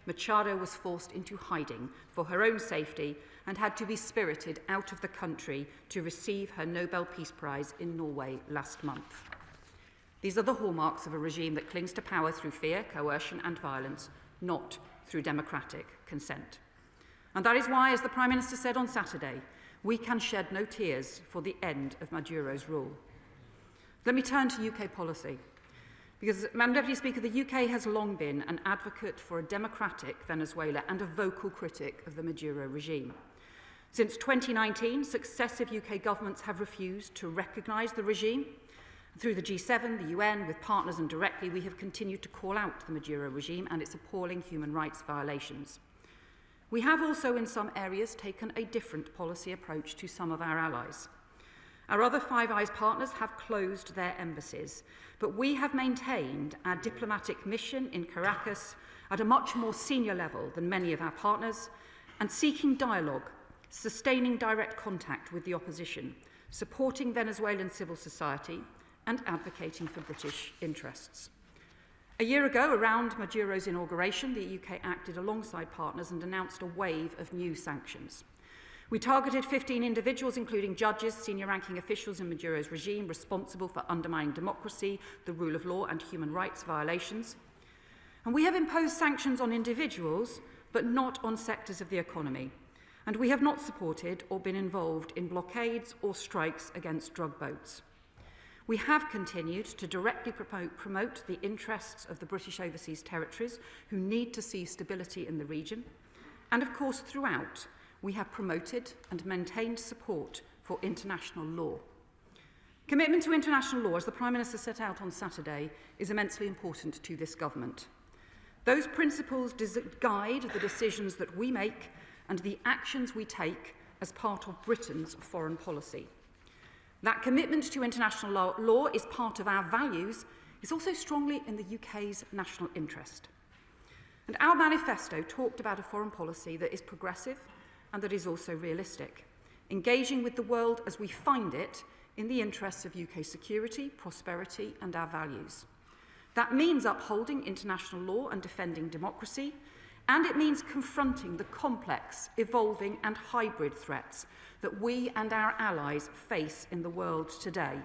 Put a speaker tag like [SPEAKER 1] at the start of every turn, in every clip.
[SPEAKER 1] Machado was forced into hiding for her own safety and had to be spirited out of the country to receive her Nobel Peace Prize in Norway last month. These are the hallmarks of a regime that clings to power through fear, coercion and violence, not through democratic consent. And that is why, as the Prime Minister said on Saturday, we can shed no tears for the end of Maduro's rule. Let me turn to UK policy. Because, Madam Deputy Speaker, the UK has long been an advocate for a democratic Venezuela and a vocal critic of the Maduro regime. Since 2019, successive UK governments have refused to recognise the regime. Through the G7, the UN, with partners and directly, we have continued to call out the Maduro regime and its appalling human rights violations. We have also, in some areas, taken a different policy approach to some of our allies. Our other Five Eyes partners have closed their embassies, but we have maintained our diplomatic mission in Caracas at a much more senior level than many of our partners, and seeking dialogue, sustaining direct contact with the opposition, supporting Venezuelan civil society, and advocating for British interests. A year ago, around Maduro's inauguration, the UK acted alongside partners and announced a wave of new sanctions. We targeted 15 individuals, including judges, senior-ranking officials in Maduro's regime, responsible for undermining democracy, the rule of law and human rights violations. And we have imposed sanctions on individuals, but not on sectors of the economy. And we have not supported or been involved in blockades or strikes against drug boats. We have continued to directly promote the interests of the British Overseas Territories, who need to see stability in the region. And of course, throughout, we have promoted and maintained support for international law. Commitment to international law, as the Prime Minister set out on Saturday, is immensely important to this government. Those principles guide the decisions that we make and the actions we take as part of Britain's foreign policy. That commitment to international law is part of our values, is also strongly in the UK's national interest. And our manifesto talked about a foreign policy that is progressive and that is also realistic, engaging with the world as we find it in the interests of UK security, prosperity and our values. That means upholding international law and defending democracy, and it means confronting the complex, evolving and hybrid threats that we and our allies face in the world today.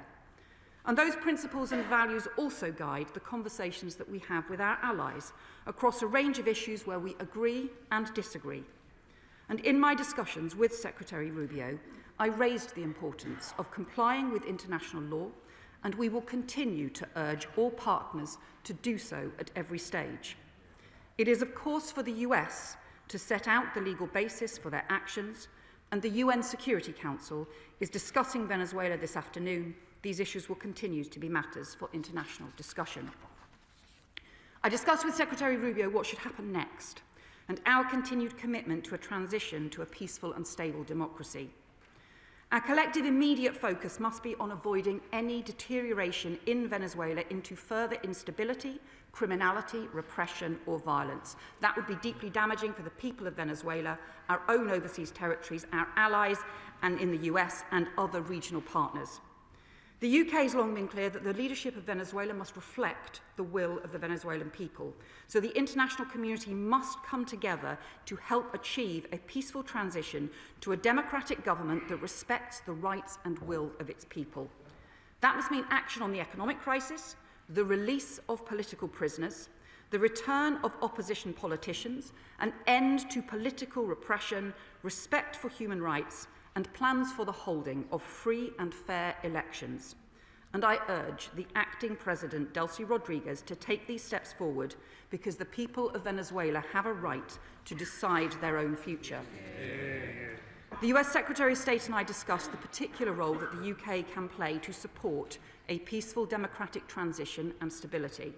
[SPEAKER 1] And those principles and values also guide the conversations that we have with our allies across a range of issues where we agree and disagree. And in my discussions with Secretary Rubio, I raised the importance of complying with international law, and we will continue to urge all partners to do so at every stage. It is, of course, for the US to set out the legal basis for their actions, and the UN Security Council is discussing Venezuela this afternoon. These issues will continue to be matters for international discussion. I discussed with Secretary Rubio what should happen next, and our continued commitment to a transition to a peaceful and stable democracy. Our collective immediate focus must be on avoiding any deterioration in Venezuela into further instability, criminality, repression or violence. That would be deeply damaging for the people of Venezuela, our own overseas territories, our allies, and in the US and other regional partners. The UK has long been clear that the leadership of Venezuela must reflect the will of the Venezuelan people. So the international community must come together to help achieve a peaceful transition to a democratic government that respects the rights and will of its people. That must mean action on the economic crisis, the release of political prisoners, the return of opposition politicians, an end to political repression, respect for human rights, and plans for the holding of free and fair elections. And I urge the acting President, Delcy Rodriguez, to take these steps forward because the people of Venezuela have a right to decide their own future. The US Secretary of State and I discussed the particular role that the UK can play to support a peaceful democratic transition and stability.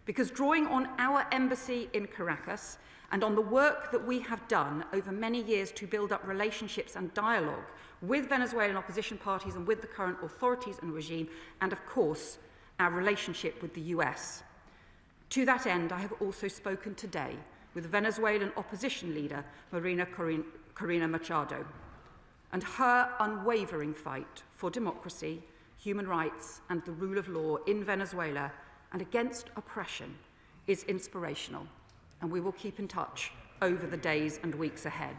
[SPEAKER 1] Because drawing on our embassy in Caracas and on the work that we have done over many years to build up relationships and dialogue with Venezuelan opposition parties and with the current authorities and regime, and of course, our relationship with the US. To that end, I have also spoken today with Venezuelan opposition leader Marina Corina Machado, and her unwavering fight for democracy, human rights, and the rule of law in Venezuela and against oppression is inspirational. and we will keep in touch over the days and weeks ahead.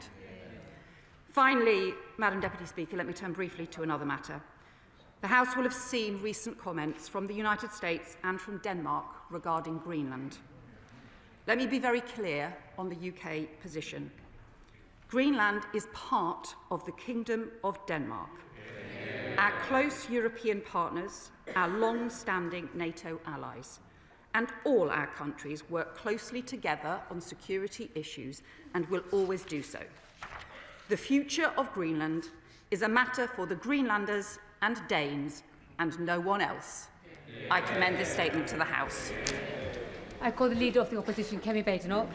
[SPEAKER 1] Finally, Madam Deputy Speaker, let me turn briefly to another matter. The House will have seen recent comments from the United States and from Denmark regarding Greenland. Let me be very clear on the UK position. Greenland is part of the Kingdom of Denmark. Our close European partners, our long-standing NATO allies, and all our countries work closely together on security issues and will always do so. The future of Greenland is a matter for the Greenlanders and Danes and no one else. I commend this statement to the House.
[SPEAKER 2] I call the Leader of the Opposition, Kemi Badenoch.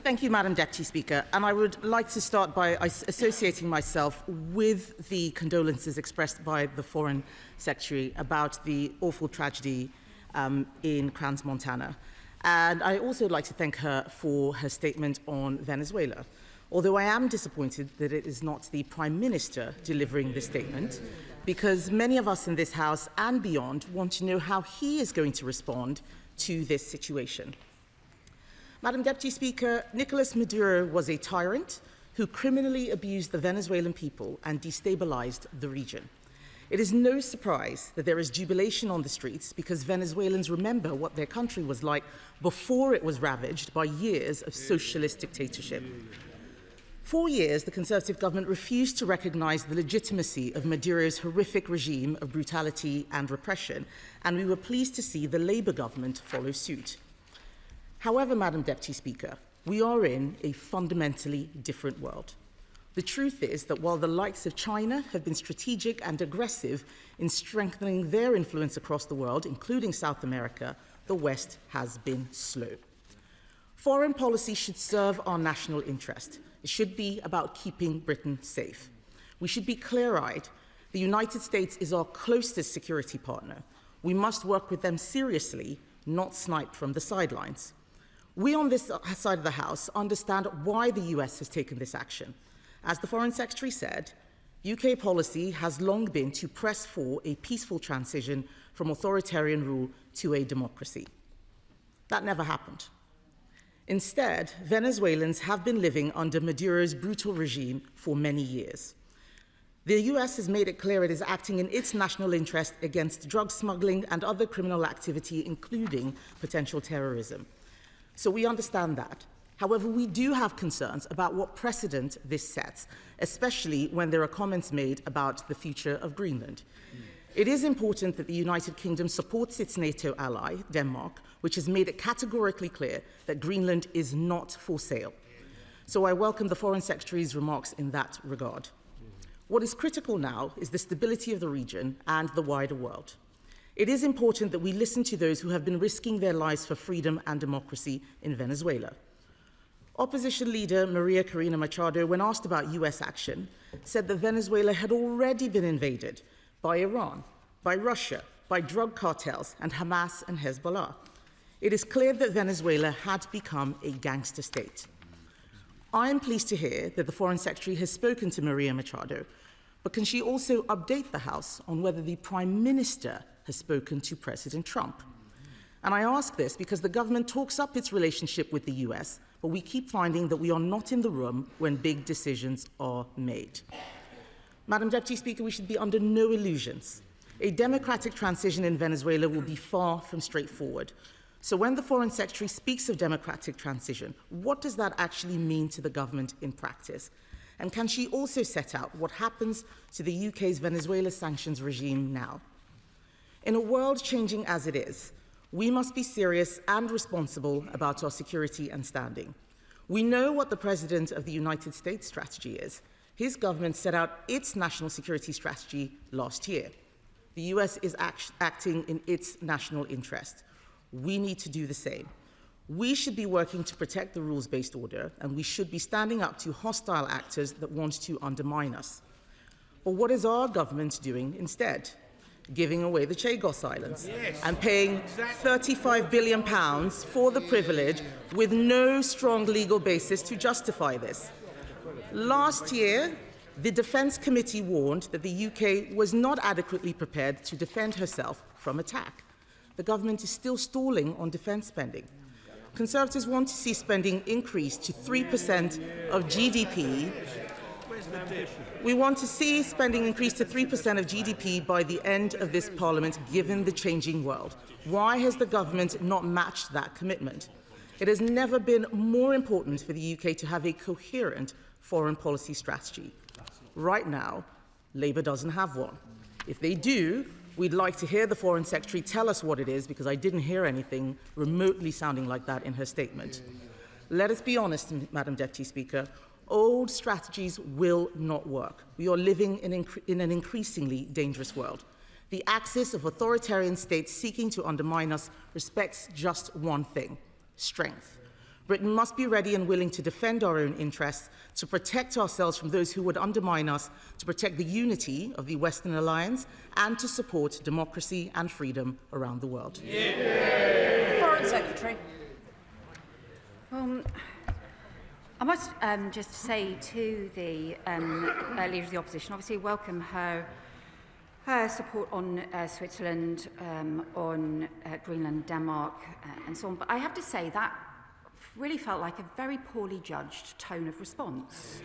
[SPEAKER 3] Thank you, Madam Deputy Speaker. And I would like to start by associating myself with the condolences expressed by the Foreign Secretary about the awful tragedy in Crans, Montana. And I also would like to thank her for her statement on Venezuela. Although I am disappointed that it is not the Prime Minister delivering this statement, because many of us in this House and beyond want to know how he is going to respond to this situation. Madam Deputy Speaker, Nicolás Maduro was a tyrant who criminally abused the Venezuelan people and destabilized the region. It is no surprise that there is jubilation on the streets because Venezuelans remember what their country was like before it was ravaged by years of socialist dictatorship. For years, the Conservative government refused to recognize the legitimacy of Maduro's horrific regime of brutality and repression, and we were pleased to see the Labour government follow suit. However, Madam Deputy Speaker, we are in a fundamentally different world. The truth is that while the likes of China have been strategic and aggressive in strengthening their influence across the world, including South America, the West has been slow. Foreign policy should serve our national interest. It should be about keeping Britain safe. We should be clear-eyed. The United States is our closest security partner. We must work with them seriously, not snipe from the sidelines. We on this side of the House understand why the US has taken this action. As the Foreign Secretary said, UK policy has long been to press for a peaceful transition from authoritarian rule to a democracy. That never happened. Instead, Venezuelans have been living under Maduro's brutal regime for many years. The US has made it clear it is acting in its national interest against drug smuggling and other criminal activity, including potential terrorism. So we understand that. However, we do have concerns about what precedent this sets, especially when there are comments made about the future of Greenland. It is important that the United Kingdom supports its NATO ally, Denmark, which has made it categorically clear that Greenland is not for sale. So I welcome the Foreign Secretary's remarks in that regard. What is critical now is the stability of the region and the wider world. It is important that we listen to those who have been risking their lives for freedom and democracy in Venezuela. Opposition leader Maria Corina Machado, when asked about US action, said that Venezuela had already been invaded by Iran, by Russia, by drug cartels, and Hamas and Hezbollah. It is clear that Venezuela had become a gangster state. I am pleased to hear that the Foreign Secretary has spoken to Maria Machado, but can she also update the House on whether the Prime Minister has spoken to President Trump? And I ask this because the government talks up its relationship with the US, but we keep finding that we are not in the room when big decisions are made. Madam Deputy Speaker, we should be under no illusions. A democratic transition in Venezuela will be far from straightforward. So when the Foreign Secretary speaks of democratic transition, what does that actually mean to the government in practice? And can she also set out what happens to the UK's Venezuela sanctions regime now? In a world changing as it is, we must be serious and responsible about our security and standing. We know what the President of the United States strategy is. His government set out its national security strategy last year. The US is acting in its national interest. We need to do the same. We should be working to protect the rules-based order, and we should be standing up to hostile actors that want to undermine us. But what is our government doing instead? Giving away the Chagos Islands and paying £35 billion for the privilege with no strong legal basis to justify this. Last year, the Defence Committee warned that the UK was not adequately prepared to defend herself from attack. the government is still stalling on defence spending. Conservatives want to see spending increase to 3% of GDP. We want to see spending increase to 3% of GDP by the end of this Parliament, given the changing world. Why has the government not matched that commitment? It has never been more important for the UK to have a coherent foreign policy strategy. Right now, Labour doesn't have one. If they do, we'd like to hear the Foreign Secretary tell us what it is, because I didn't hear anything remotely sounding like that in her statement. Let us be honest, Madam Deputy Speaker. Old strategies will not work. We are living in an increasingly dangerous world. The axis of authoritarian states seeking to undermine us respects just one thing: strength. Britain must be ready and willing to defend our own interests, to protect ourselves from those who would undermine us, to protect the unity of the Western Alliance, and to support democracy and freedom around the world.
[SPEAKER 4] Foreign Secretary.
[SPEAKER 1] I must just say to the Leader of the Opposition, obviously welcome her support on Switzerland, on Greenland, Denmark, and so on. But I have to say that really felt like a very poorly judged tone of response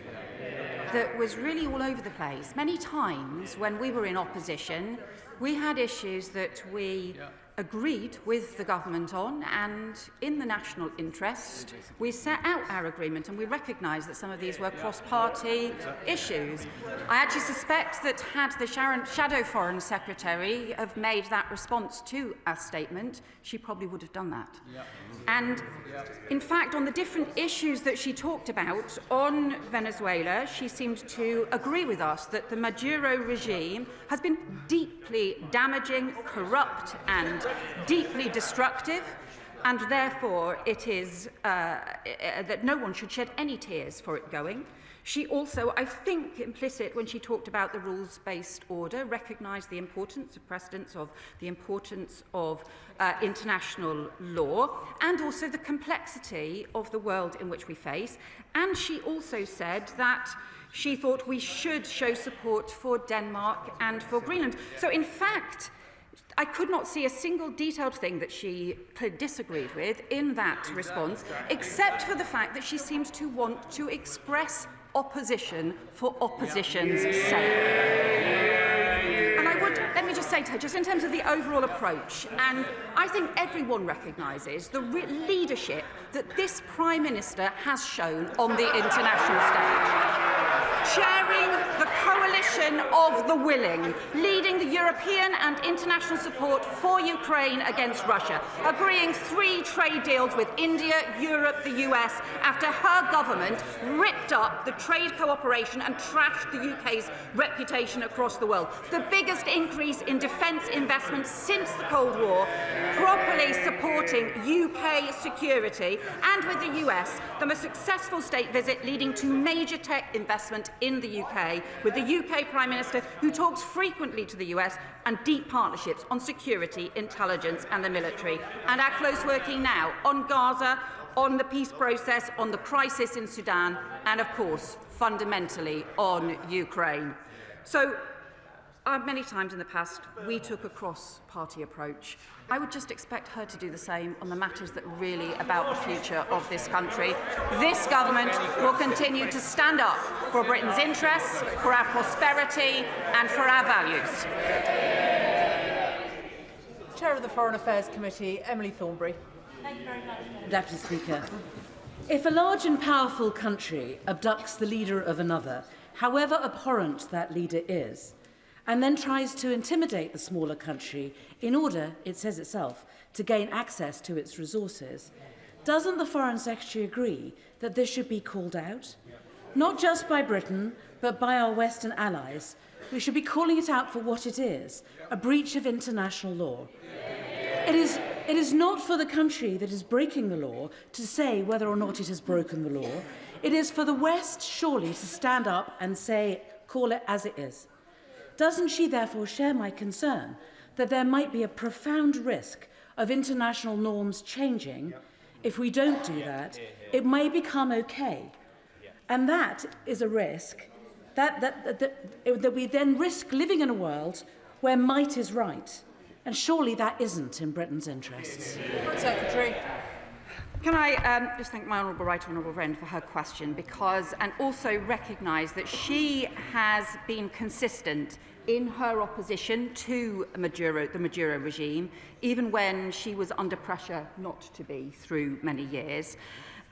[SPEAKER 1] that was really all over the place. Many times when we were in opposition, we had issues that we agreed with the government on, and in the national interest, we set out our agreement, and we recognise that some of these were cross-party issues. I actually suspect that had the Shadow Foreign Secretary have made that response to our statement, she probably would have done that. And in fact, on the different issues that she talked about on Venezuela, she seemed to agree with us that the Maduro regime has been deeply damaging, corrupt, and deeply destructive, and therefore it is that no one should shed any tears for it going. She also, I think, implicit when she talked about the rules-based order, recognised the importance of precedents, of the importance of international law, and also the complexity of the world in which we face. And she also said that she thought we should show support for Denmark and for Greenland. So, in fact, I could not see a single detailed thing that she disagreed with in that response, except for the fact that she seems to want to express opposition for opposition's sake. And I would, let me just say to her, just in terms of the overall approach, and I think everyone recognises the leadership that this Prime Minister has shown on the international stage. Chairing the coalition of the willing, leading the European and international support for Ukraine against Russia, agreeing 3 trade deals with India, Europe, the US, after her government ripped up the trade cooperation and trashed the UK's reputation across the world. The biggest increase in defence investment since the Cold War, properly supporting UK security, and with the US, the most successful state visit leading to major tech investment in the UK, with the UK Prime Minister who talks frequently to the US, and deep partnerships on security, intelligence and the military. And our close working now on Gaza, on the peace process, on the crisis in Sudan, and of course, fundamentally on Ukraine. So, many times in the past, we took a cross-party approach. I would just expect her to do the same on the matters that are really about the future of this country. This government will continue to stand up for Britain's interests, for our prosperity and for our values.
[SPEAKER 4] Chair of the Foreign Affairs Committee, Emily Thornberry.
[SPEAKER 5] Thank you very much, Deputy Speaker. If a large and powerful country abducts the leader of another, however abhorrent that leader is, and then tries to intimidate the smaller country in order, it says itself, to gain access to its resources, doesn't the Foreign Secretary agree that this should be called out? Not just by Britain, but by our Western allies. We should be calling it out for what it is, a breach of international law. It is not for the country that is breaking the law to say whether or not it has broken the law. It is for the West, surely, to stand up and say, call it as it is. Doesn't she therefore share my concern that there might be a profound risk of international norms changing? If we don't do that, it may become okay. And that is a risk that we then risk living in a world where might is right And surely that isn't in Britain's interests.
[SPEAKER 4] Foreign Secretary.
[SPEAKER 1] Can I just thank my honourable friend for her question, and also recognise that she has been consistent in her opposition to the Maduro regime, even when she was under pressure not to be through many years.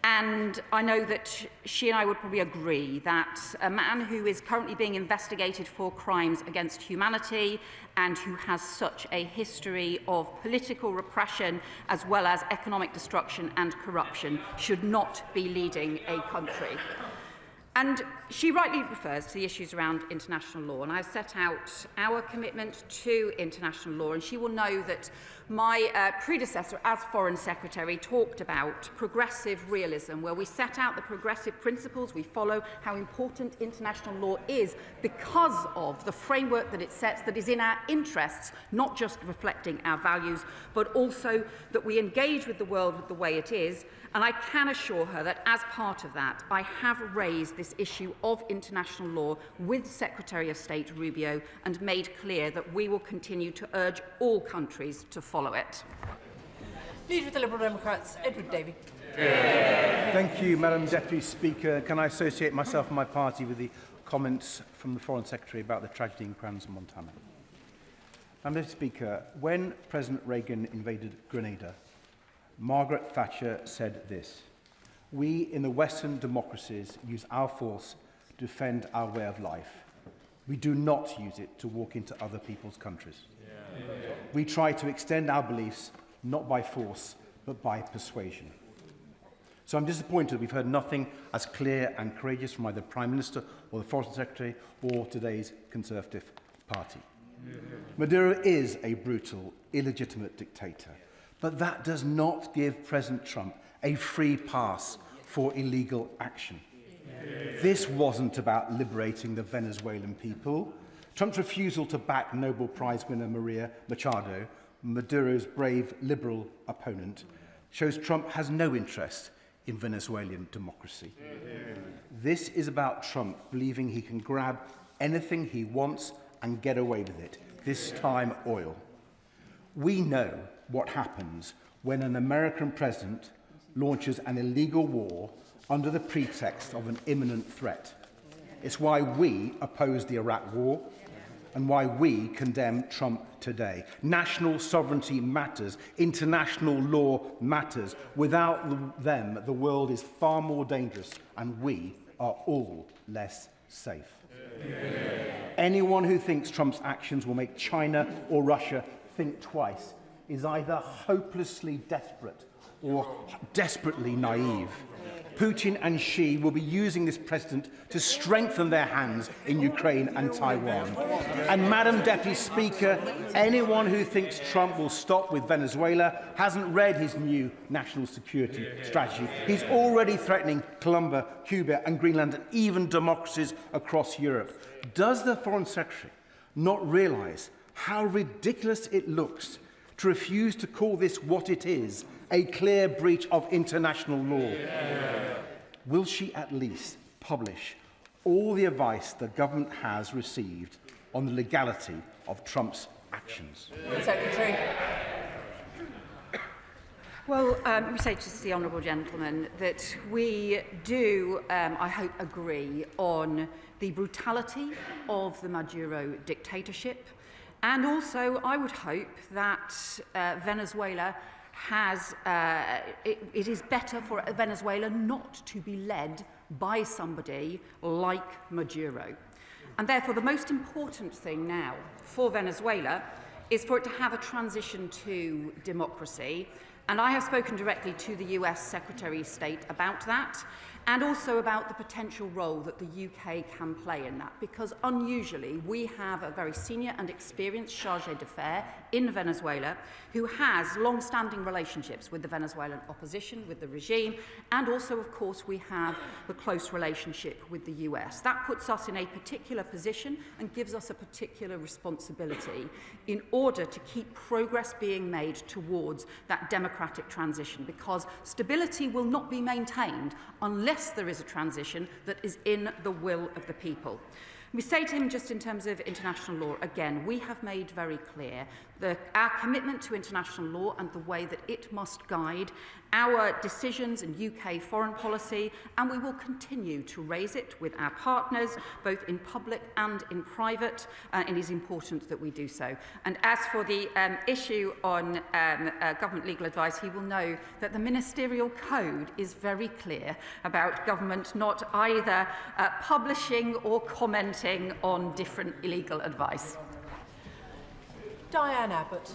[SPEAKER 1] And I know that she and I would probably agree that a man who is currently being investigated for crimes against humanity and who has such a history of political repression as well as economic destruction and corruption should not be leading a country. And she rightly refers to the issues around international law, and I've set out our commitment to international law, and she will know that my predecessor as Foreign Secretary talked about progressive realism, where we set out the progressive principles we follow, how important international law is because of the framework that it sets that is in our interests, not just reflecting our values, but also that we engage with the world the way it is. And I can assure her that as part of that, I have raised this issue of international law with Secretary of State Rubio and made clear that we will continue to urge all countries to follow it.
[SPEAKER 4] Leader of the Liberal Democrats, Edward Davey.
[SPEAKER 6] Thank you, Madam Deputy Speaker. Can I associate myself and my party with the comments from the Foreign Secretary about the tragedy in Crans-Montana? Madam Deputy Speaker, when President Reagan invaded Grenada, Margaret Thatcher said this: "We in the Western democracies use our force to defend our way of life. We do not use it to walk into other people's countries. We try to extend our beliefs not by force, but by persuasion." So I'm disappointed we've heard nothing as clear and courageous from either Prime Minister or the Foreign Secretary or today's Conservative Party. Maduro is a brutal, illegitimate dictator, but that does not give President Trump a free pass for illegal action. This wasn't about liberating the Venezuelan people. Trump's refusal to back Nobel Prize winner Maria Machado, Maduro's brave liberal opponent, shows Trump has no interest in Venezuelan democracy. This is about Trump believing he can grab anything he wants and get away with it, this time oil. We know what happens when an American president launches an illegal war under the pretext of an imminent threat. It's why we oppose the Iraq war and why we condemn Trump today. National sovereignty matters. International law matters. Without them, the world is far more dangerous and we are all less safe. Anyone who thinks Trump's actions will make China or Russia think twice is either hopelessly desperate or desperately naive. Putin and Xi will be using this president to strengthen their hands in Ukraine and Taiwan. And Madam Deputy Speaker, anyone who thinks Trump will stop with Venezuela hasn't read his new national security strategy. He's already threatening Colombia, Cuba and Greenland and even democracies across Europe. Does the Foreign Secretary not realise how ridiculous it looks to refuse to call this what it is, a clear breach of international law? Will she at least publish all the advice the government has received on the legality of Trump's actions?
[SPEAKER 4] Secretary.
[SPEAKER 1] Well, we say to the honourable gentleman that we do, I hope, agree on the brutality of the Maduro dictatorship, and also I would hope that Venezuela has, it is better for Venezuela not to be led by somebody like Maduro. And therefore, the most important thing now for Venezuela is for it to have a transition to democracy. And I have spoken directly to the US Secretary of State about that, and also about the potential role that the UK can play in that, because unusually we have a very senior and experienced chargé d'affaires in Venezuela who has long-standing relationships with the Venezuelan opposition, with the regime, and also, of course, we have the close relationship with the US. That puts us in a particular position and gives us a particular responsibility in order to keep progress being made towards that democratic transition, because stability will not be maintained unless there is a transition that is in the will of the people. We say to him, just in terms of international law, again, we have made very clear our commitment to international law and the way that it must guide our decisions in UK foreign policy, and we will continue to raise it with our partners, both in public and in private, and it is important that we do so. And as for the issue on government legal advice, he will know that the Ministerial Code is very clear about government not either publishing or commenting on different legal advice.
[SPEAKER 4] Diane Abbott.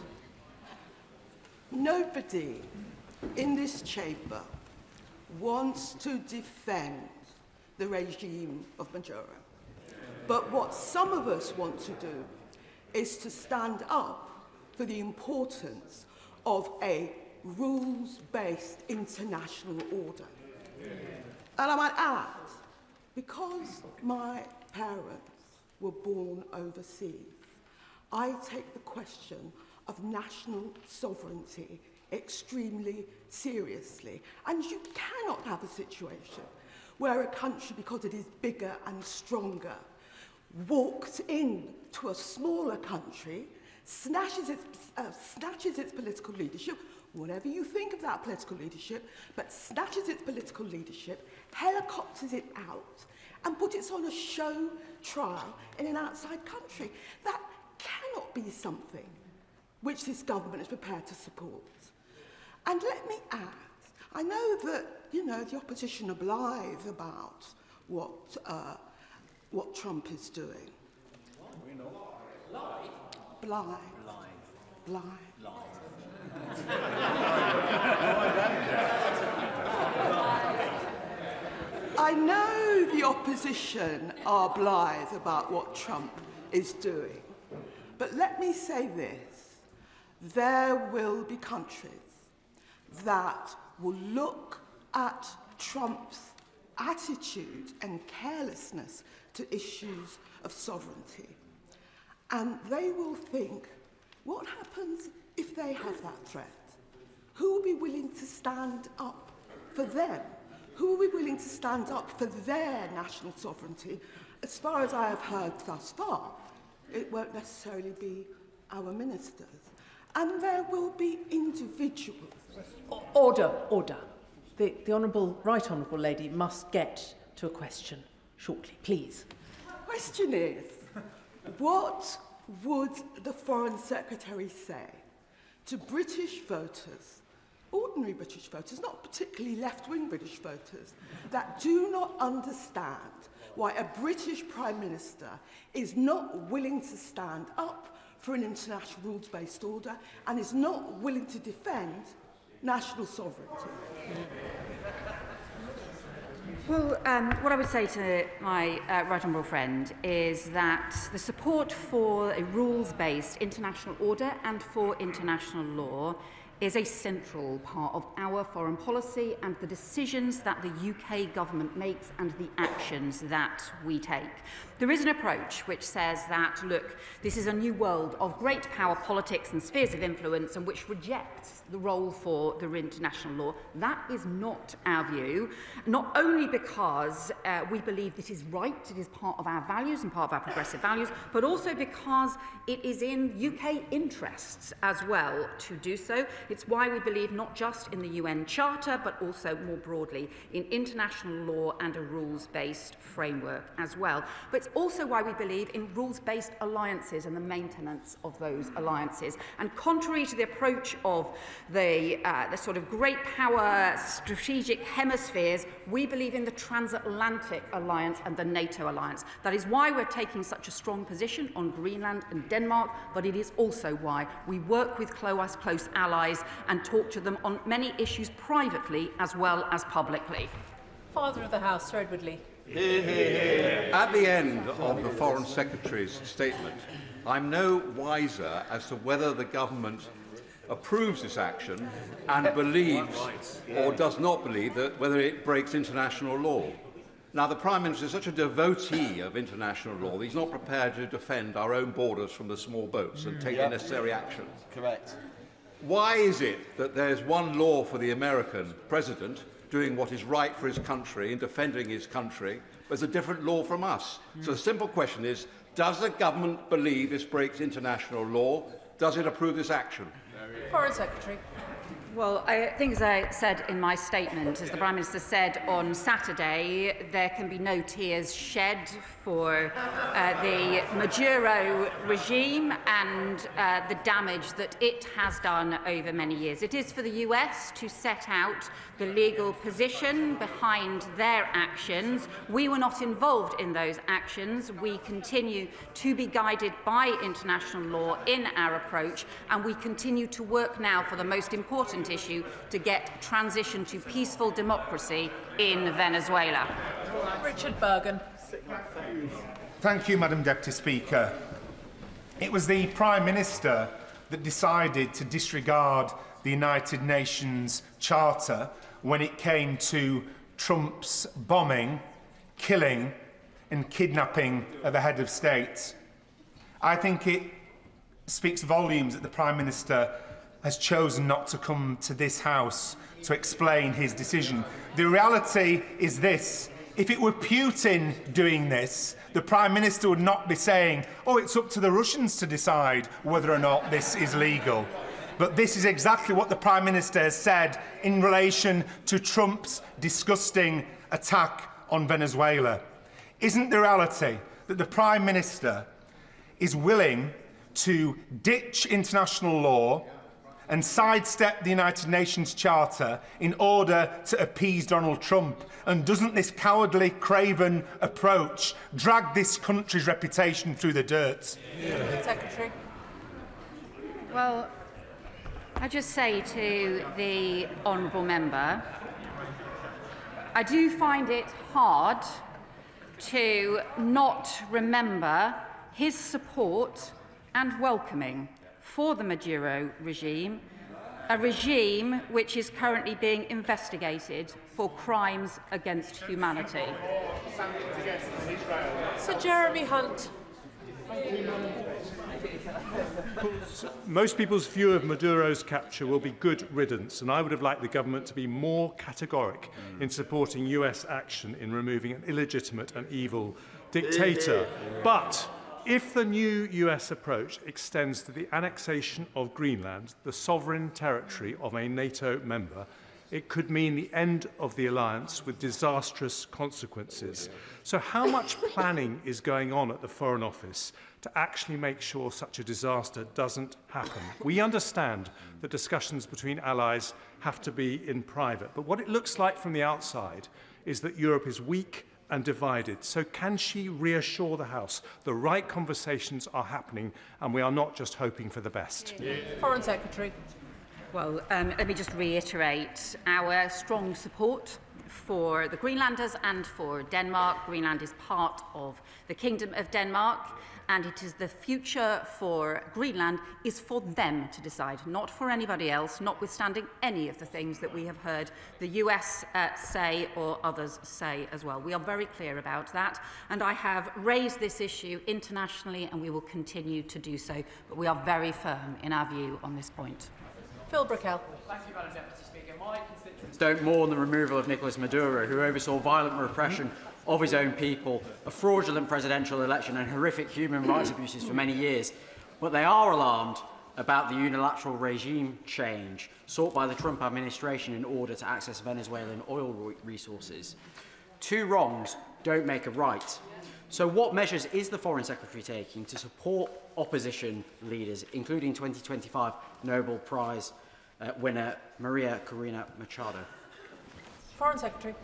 [SPEAKER 7] Nobody in this chamber wants to defend the regime of Maduro. But what some of us want to do is to stand up for the importance of a rules-based international order. And I might add, because my parents were born overseas, I take the question of national sovereignty extremely seriously. And you cannot have a situation where a country, because it is bigger and stronger, walks into a smaller country, snatches its political leadership, whatever you think of that political leadership, but snatches its political leadership, helicopters it out, and puts it on a show trial in an outside country. That cannot be something which this government is prepared to support. And let me add, I know that, the opposition are blithe about what Trump is doing. Blithe. I know the opposition are blithe about what Trump is doing. But let me say this, there will be countries that will look at Trump's attitude and carelessness to issues of sovereignty, and they will think, what happens if they have that threat? Who will be willing to stand up for them? Who will be willing to stand up for their national sovereignty? As far as I have heard thus far, it won't necessarily be our ministers. And there will be individuals.
[SPEAKER 4] Order. The Right Honourable Lady must get to a question shortly, please.
[SPEAKER 7] The question is, what would the Foreign Secretary say to British voters, ordinary British voters, not particularly left-wing British voters, that do not understand why a British Prime Minister is not willing to stand up for an international rules-based order and is not willing to defend national sovereignty?
[SPEAKER 1] Well, what I would say to my right honourable friend is that the support for a rules-based international order and for international law is a central part of our foreign policy and the decisions that the UK government makes and the actions that we take. There is an approach which says that, look, this is a new world of great power politics and spheres of influence and which rejects the role for the international law. That is not our view, not only because we believe this is right, it is part of our values and part of our progressive values, but also because it is in UK interests as well to do so. It's why we believe not just in the UN Charter, but also more broadly in international law and a rules-based framework as well. But it's also why we believe in rules-based alliances and the maintenance of those alliances. And contrary to the approach of the sort of great power strategic hemispheres, we believe in the transatlantic alliance and the NATO alliance. That is why we're taking such a strong position on Greenland and Denmark, but it is also why we work with close allies and talk to them on many issues privately as well as publicly.
[SPEAKER 4] Father of the House, Sir Edward Lee.
[SPEAKER 8] At the end of the Foreign Secretary's statement, I'm no wiser as to whether the government approves this action and believes or does not believe that whether it breaks international law. Now, the Prime Minister is such a devotee of international law that he's not prepared to defend our own borders from the small boats and take the necessary action.
[SPEAKER 9] Correct.
[SPEAKER 8] Why is it that there's one law for the American president doing what is right for his country and defending his country, but it's a different law from us. So the simple question is, does the government believe this breaks international law? Does it approve this action?
[SPEAKER 4] Foreign Secretary.
[SPEAKER 1] Well, I think, as I said in my statement, as the Prime Minister said on Saturday, there can be no tears shed for the Maduro regime and the damage that it has done over many years. It is for the US to set out the legal position behind their actions. We were not involved in those actions. We continue to be guided by international law in our approach, and we continue to work now for the most important issue, to get transition to peaceful democracy in Venezuela.
[SPEAKER 4] Richard Bergen.
[SPEAKER 9] Thank you, Madam Deputy Speaker. It was the Prime Minister that decided to disregard the United Nations Charter when it came to Trump's bombing, killing and kidnapping of a head of state. I think it speaks volumes that the Prime Minister has chosen not to come to this House to explain his decision. The reality is this: if it were Putin doing this, the Prime Minister would not be saying, oh, it's up to the Russians to decide whether or not this is legal. But this is exactly what the Prime Minister has said in relation to Trump's disgusting attack on Venezuela. Isn't the reality that the Prime Minister is willing to ditch international law and sidestep the United Nations Charter in order to appease Donald Trump? And doesn't this cowardly, craven approach drag this country's reputation through the dirt?
[SPEAKER 4] Secretary.
[SPEAKER 1] Well, I just say to the honourable member, I do find it hard to not remember his support and welcoming for the Maduro regime, a regime which is currently being investigated for crimes against humanity.
[SPEAKER 4] Sir Jeremy Hunt.
[SPEAKER 10] Most people's view of Maduro's capture will be good riddance, and I would have liked the government to be more categoric in supporting US action in removing an illegitimate and evil dictator. But if the new US approach extends to the annexation of Greenland, the sovereign territory of a NATO member, it could mean the end of the alliance with disastrous consequences. So how much planning is going on at the Foreign Office to actually make sure such a disaster doesn't happen? We understand that discussions between allies have to be in private, but what it looks like from the outside is that Europe is weak and divided. So can she reassure the House the right conversations are happening and we are not just hoping for the best?
[SPEAKER 4] Foreign Secretary.
[SPEAKER 1] Well, let me just reiterate our strong support for the Greenlanders and for Denmark. Greenland is part of the Kingdom of Denmark, and it is the future for Greenland is for them to decide, not for anybody else, notwithstanding any of the things that we have heard the US say or others say as well. We are very clear about that, and I have raised this issue internationally, and we will continue to do so, but we are very firm in our view on this point.
[SPEAKER 4] Phil Brickell.
[SPEAKER 11] Thank you, Madam Deputy Speaker. My constituents don't mourn the removal of Nicolás Maduro, who oversaw violent repression of his own people, a fraudulent presidential election and horrific human rights abuses for many years. But they are alarmed about the unilateral regime change sought by the Trump administration in order to access Venezuelan oil resources. Two wrongs don't make a right. So what measures is the Foreign Secretary taking to support opposition leaders, including 2025 Nobel Prize winner Maria Corina Machado?
[SPEAKER 4] Foreign Secretary.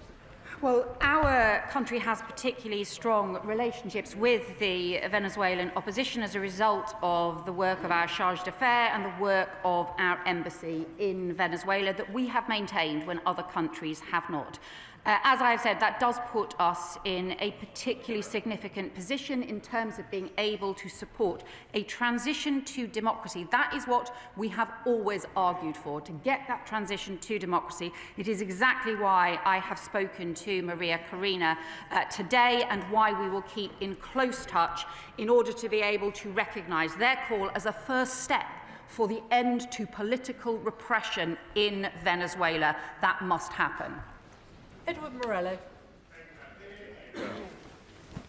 [SPEAKER 1] Well, our country has particularly strong relationships with the Venezuelan opposition as a result of the work of our charge d'affaires and the work of our embassy in Venezuela that we have maintained when other countries have not. As I have said, that does put us in a particularly significant position in terms of being able to support a transition to democracy. That is what we have always argued for, to get that transition to democracy. It is exactly why I have spoken to Maria Corina today, and why we will keep in close touch in order to be able to recognise their call as a first step for the end to political repression in Venezuela. That must happen.
[SPEAKER 4] Edward Morello.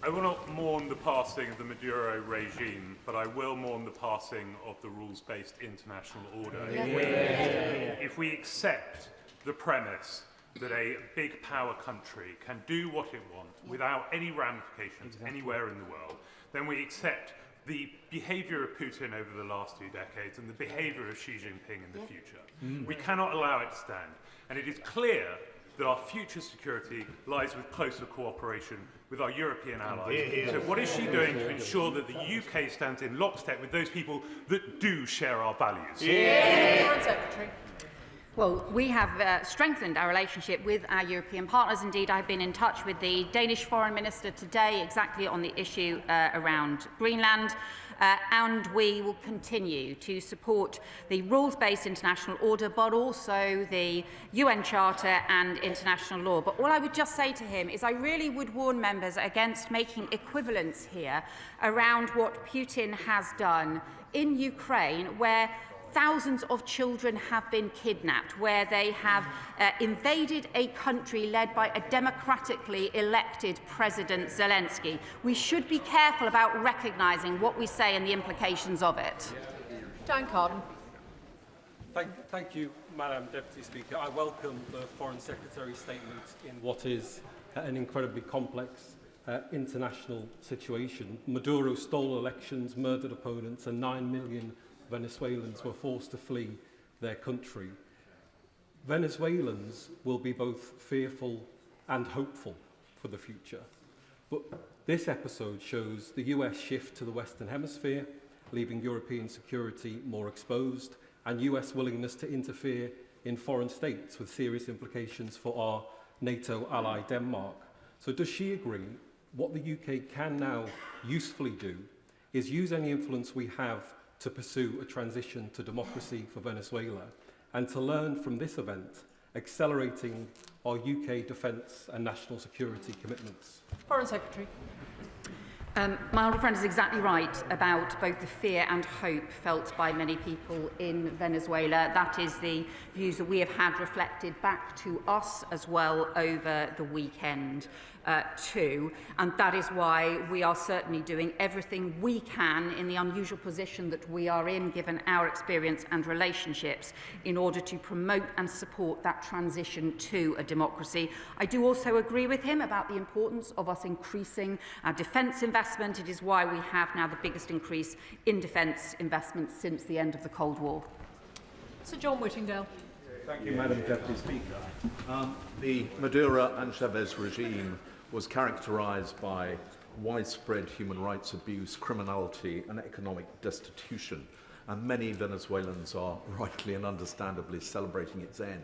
[SPEAKER 10] I will not mourn the passing of the Maduro regime, but I will mourn the passing of the rules-based international order. If we accept the premise that a big power country can do what it wants without any ramifications anywhere in the world, then we accept the behaviour of Putin over the last 2 decades and the behaviour of Xi Jinping in the future. We cannot allow it to stand. And it is clear that our future security lies with closer cooperation with our European allies. So what is she doing to ensure that the UK stands in lockstep with those people that do share our values?
[SPEAKER 4] Foreign Secretary.
[SPEAKER 1] Well, we have strengthened our relationship with our European partners. Indeed, I've been in touch with the Danish Foreign Minister today exactly on the issue around Greenland. And we will continue to support the rules-based international order, but also the UN Charter and international law. But all I would just say to him is I really would warn members against making equivalence here around what Putin has done in Ukraine, where thousands of children have been kidnapped, where they have invaded a country led by a democratically elected President Zelensky. We should be careful about recognising what we say and the implications of it.
[SPEAKER 4] Dan Carden.
[SPEAKER 12] Thank you, Madam Deputy Speaker. I welcome the Foreign Secretary's statement in what is an incredibly complex international situation. Maduro stole elections, murdered opponents, and 9 million Venezuelans were forced to flee their country. Venezuelans will be both fearful and hopeful for the future. But this episode shows the US shift to the Western Hemisphere, leaving European security more exposed, and US willingness to interfere in foreign states with serious implications for our NATO ally Denmark. So does she agree what the UK can now usefully do is use any influence we have to pursue a transition to democracy for Venezuela, and to learn from this event, accelerating our UK defence and national security commitments?
[SPEAKER 4] Foreign Secretary.
[SPEAKER 1] My honourable friend is exactly right about both the fear and hope felt by many people in Venezuela. That is the views that we have had reflected back to us as well over the weekend too. And that is why we are certainly doing everything we can in the unusual position that we are in, given our experience and relationships, in order to promote and support that transition to a democracy. I do also agree with him about the importance of us increasing our defence investment. It is why we have now the biggest increase in defence investment since the end of the Cold War.
[SPEAKER 4] Sir John Whittingdale.
[SPEAKER 13] Thank you, Madam Deputy Speaker. The Maduro and Chavez regime was characterised by widespread human rights abuse, criminality and economic destitution, and many Venezuelans are rightly and understandably celebrating its end.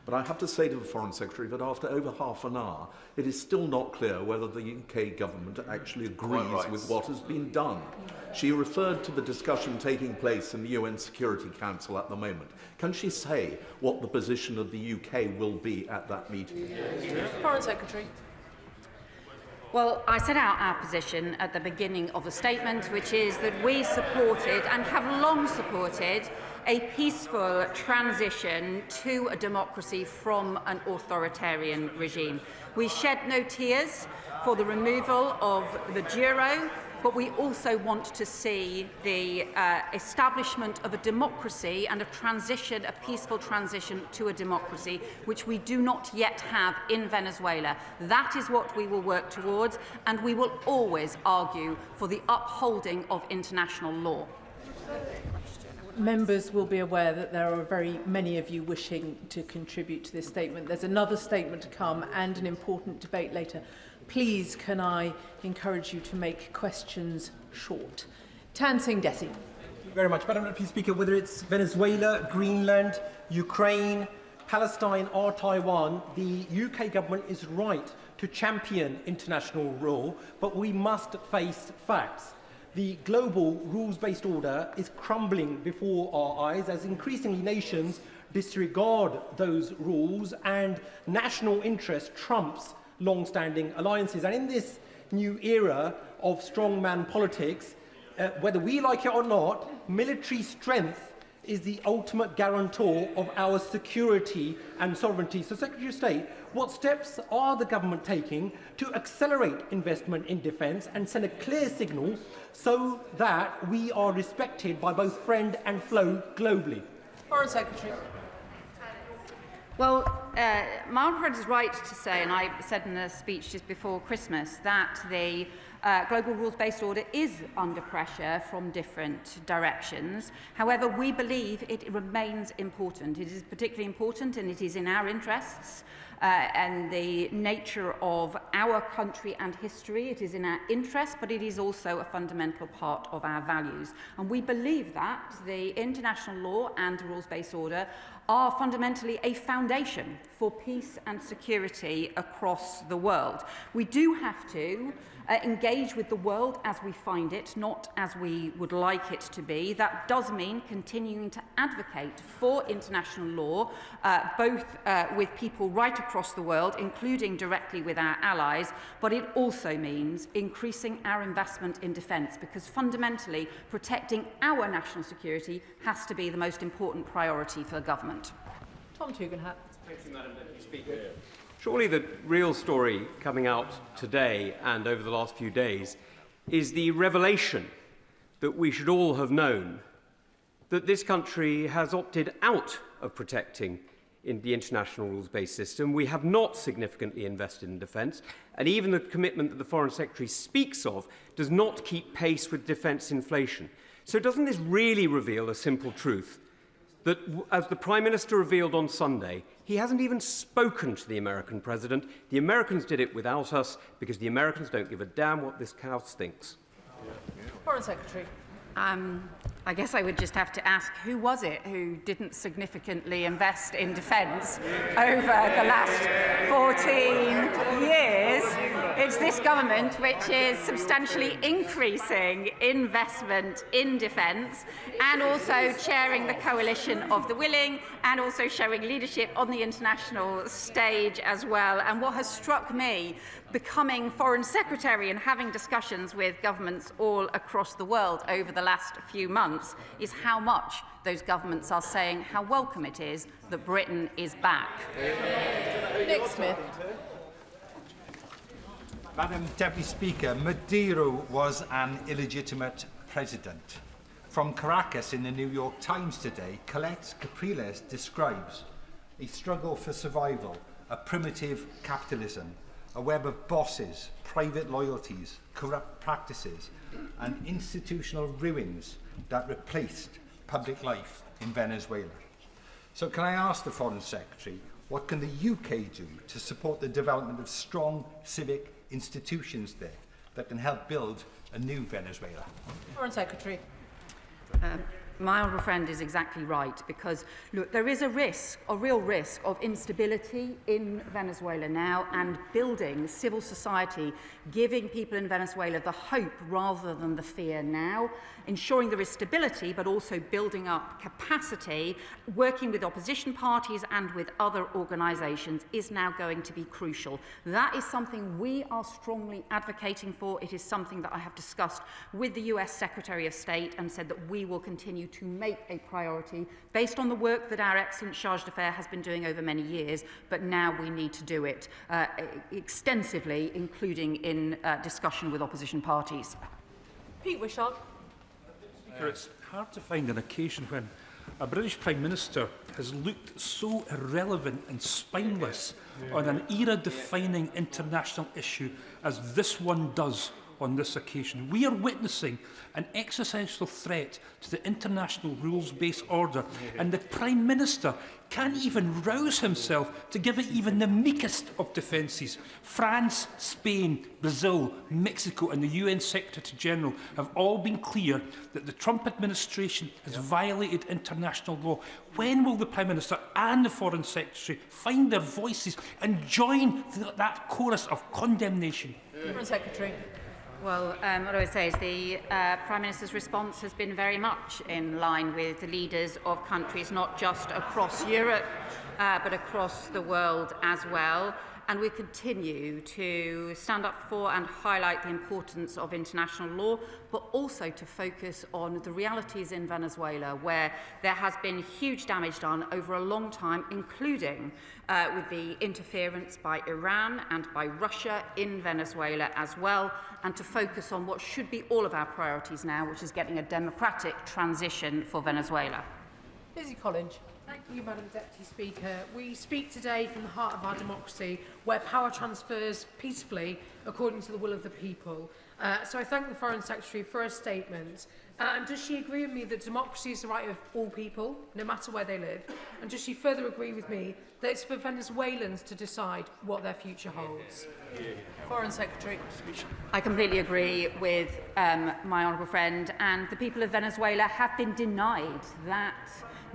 [SPEAKER 13] But I have to say to the Foreign Secretary that after over half an hour, it is still not clear whether the UK government actually agrees with what has been done. She referred to the discussion taking place in the UN Security Council at the moment. Can she say what the position of the UK will be at that meeting?
[SPEAKER 4] Foreign Secretary.
[SPEAKER 1] Well, I set out our position at the beginning of the statement, which is that we supported and have long supported a peaceful transition to a democracy from an authoritarian regime. We shed no tears for the removal of Maduro, but we also want to see the establishment of a democracy and a transition, a peaceful transition to a democracy, which we do not yet have in Venezuela. That is what we will work towards, and we will always argue for the upholding of international law.
[SPEAKER 4] Members will be aware that there are very many of you wishing to contribute to this statement. There's another statement to come and an important debate later. Please, can I encourage you to make questions short? Tan Singh Desi.
[SPEAKER 14] Thank you very much. Madam Deputy Speaker, whether it's Venezuela, Greenland, Ukraine, Palestine or Taiwan, the UK government is right to champion international law, but we must face facts. The global rules-based order is crumbling before our eyes as increasingly nations disregard those rules and national interest trumps long-standing alliances. And in this new era of strongman politics, whether we like it or not, military strength is the ultimate guarantor of our security and sovereignty. So, Secretary of State, what steps are the government taking to accelerate investment in defence and send a clear signal so that we are respected by both friend and foe globally?
[SPEAKER 4] Foreign Secretary.
[SPEAKER 1] Well, my honourable friend is right to say, and I said in a speech just before Christmas, that the global rules-based order is under pressure from different directions. However, we believe it remains important. It is particularly important, and it is in our interests and the nature of our country and history. It is in our interest, but it is also a fundamental part of our values. And we believe that the international law and the rules-based order are fundamentally a foundation for peace and security across the world. We do have to engage with the world as we find it, not as we would like it to be. That does mean continuing to advocate for international law, both with people right across the world, including directly with our allies, but it also means increasing our investment in defence, because fundamentally protecting our national security has to be the most important priority for the government.
[SPEAKER 4] Tom Tugendhat.
[SPEAKER 15] Thank you, Madam Deputy Speaker. Surely the real story coming out today and over the last few days is the revelation that we should all have known that this country has opted out of protecting in the international rules-based system. We have not significantly invested in defence, and even the commitment that the Foreign Secretary speaks of does not keep pace with defence inflation. So doesn't this really reveal a simple truth? That, as the Prime Minister revealed on Sunday, he hasn't even spoken to the American President. The Americans did it without us because the Americans don't give a damn what this House thinks.
[SPEAKER 4] Foreign Secretary.
[SPEAKER 1] I guess I would just have to ask, who was it who didn't significantly invest in defence over the last 14 years? It's this government which is substantially increasing investment in defence and also chairing the coalition of the willing and also showing leadership on the international stage as well. And what has struck me, becoming Foreign Secretary and having discussions with governments all across the world over the last few months, is how much those governments are saying how welcome it is that Britain is back.
[SPEAKER 4] Nick Smith.
[SPEAKER 16] Madam Deputy Speaker, Maduro was an illegitimate president. From Caracas in the New York Times today, Colette Capriles describes a struggle for survival, a primitive capitalism, a web of bosses, private loyalties, corrupt practices, and institutional ruins that replaced public life in Venezuela. So can I ask the Foreign Secretary, what can the UK do to support the development of strong civic institutions there that can help build a new Venezuela?
[SPEAKER 4] Foreign Secretary.
[SPEAKER 1] My honourable friend is exactly right, because, look, there is a real risk of instability in Venezuela now, and building civil society, giving people in Venezuela the hope rather than the fear now, ensuring there is stability, but also building up capacity, working with opposition parties and with other organisations is now going to be crucial. That is something we are strongly advocating for. It is something that I have discussed with the US Secretary of State and said that we will continue to make a priority based on the work that our excellent Charge d'Affaires has been doing over many years, but now we need to do it extensively, including in discussion with opposition parties.
[SPEAKER 4] Pete Wishart.
[SPEAKER 17] It's hard to find an occasion when a British Prime Minister has looked so irrelevant and spineless on an era-defining international issue as this one does on this occasion. We are witnessing an existential threat to the international rules-based order, and the Prime Minister can't even rouse himself to give it even the meekest of defences. France, Spain, Brazil, Mexico and the UN Secretary-General have all been clear that the Trump administration has violated international law. When will the Prime Minister and the Foreign Secretary find their voices and join that chorus of condemnation?
[SPEAKER 4] Foreign Secretary.
[SPEAKER 1] Well, what I would say is the Prime Minister's response has been very much in line with the leaders of countries not just across Europe, but across the world as well. and we continue to stand up for and highlight the importance of international law, but also to focus on the realities in Venezuela, where there has been huge damage done over a long time, including with the interference by Iran and by Russia in Venezuela as well, and to focus on what should be all of our priorities now, which is getting a democratic transition for Venezuela.
[SPEAKER 4] Lizzie Collins.
[SPEAKER 18] Thank you, Madam Deputy Speaker. We speak today from the heart of our democracy, where power transfers peacefully according to the will of the people. So I thank the Foreign Secretary for her statement. And does she agree with me that democracy is the right of all people, no matter where they live? And does she further agree with me that it's for Venezuelans to decide what their future holds?
[SPEAKER 4] Foreign Secretary.
[SPEAKER 1] I completely agree with my honourable friend, and the people of Venezuela have been denied that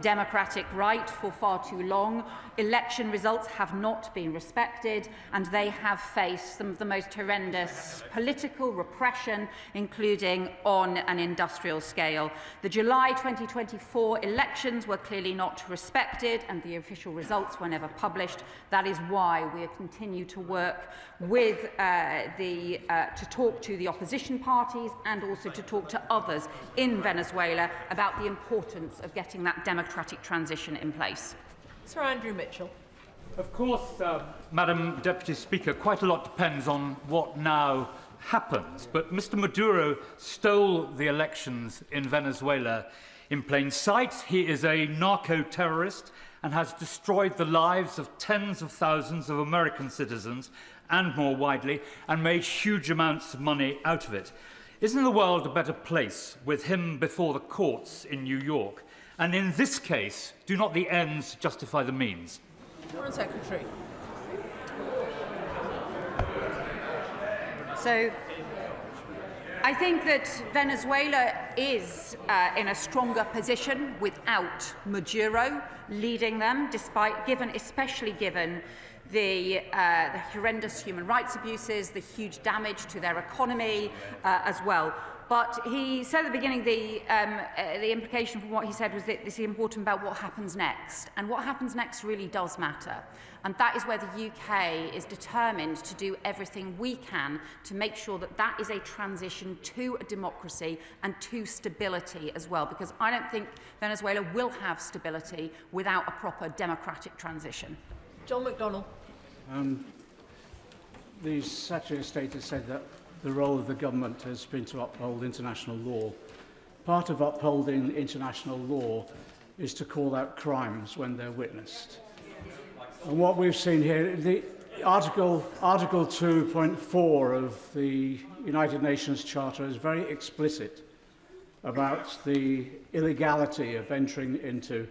[SPEAKER 1] democratic right for far too long. Election results have not been respected, and they have faced some of the most horrendous political repression, including on an industrial scale. The July 2024 elections were clearly not respected, and the official results were never published. That is why we continue to work with to talk to the opposition parties and also to talk to others in Venezuela about the importance of getting that democratic transition in place.
[SPEAKER 4] Sir Andrew Mitchell.
[SPEAKER 19] Of course, Madam Deputy Speaker, quite a lot depends on what now happens. But Mr. Maduro stole the elections in Venezuela in plain sight. He is a narco-terrorist and has destroyed the lives of tens of thousands of American citizens and more widely, and made huge amounts of money out of it. Isn't the world a better place with him before the courts in New York? And in this case, do not the ends justify the means?
[SPEAKER 4] Foreign Secretary.
[SPEAKER 1] So I think that Venezuela is in a stronger position without Maduro leading them, especially given the horrendous human rights abuses, the huge damage to their economy as well. But he said at the beginning the implication from what he said was that this is important about what happens next. And what happens next really does matter. And that is where the UK is determined to do everything we can to make sure that that is a transition to a democracy and to stability as well. Because I don't think Venezuela will have stability without a proper democratic transition.
[SPEAKER 4] John McDonnell.
[SPEAKER 20] The Secretary of State has said that the role of the government has been to uphold international law. Part of upholding international law is to call out crimes when they're witnessed. And what we've seen here, the Article 2.4 of the United Nations Charter is very explicit about the illegality of entering into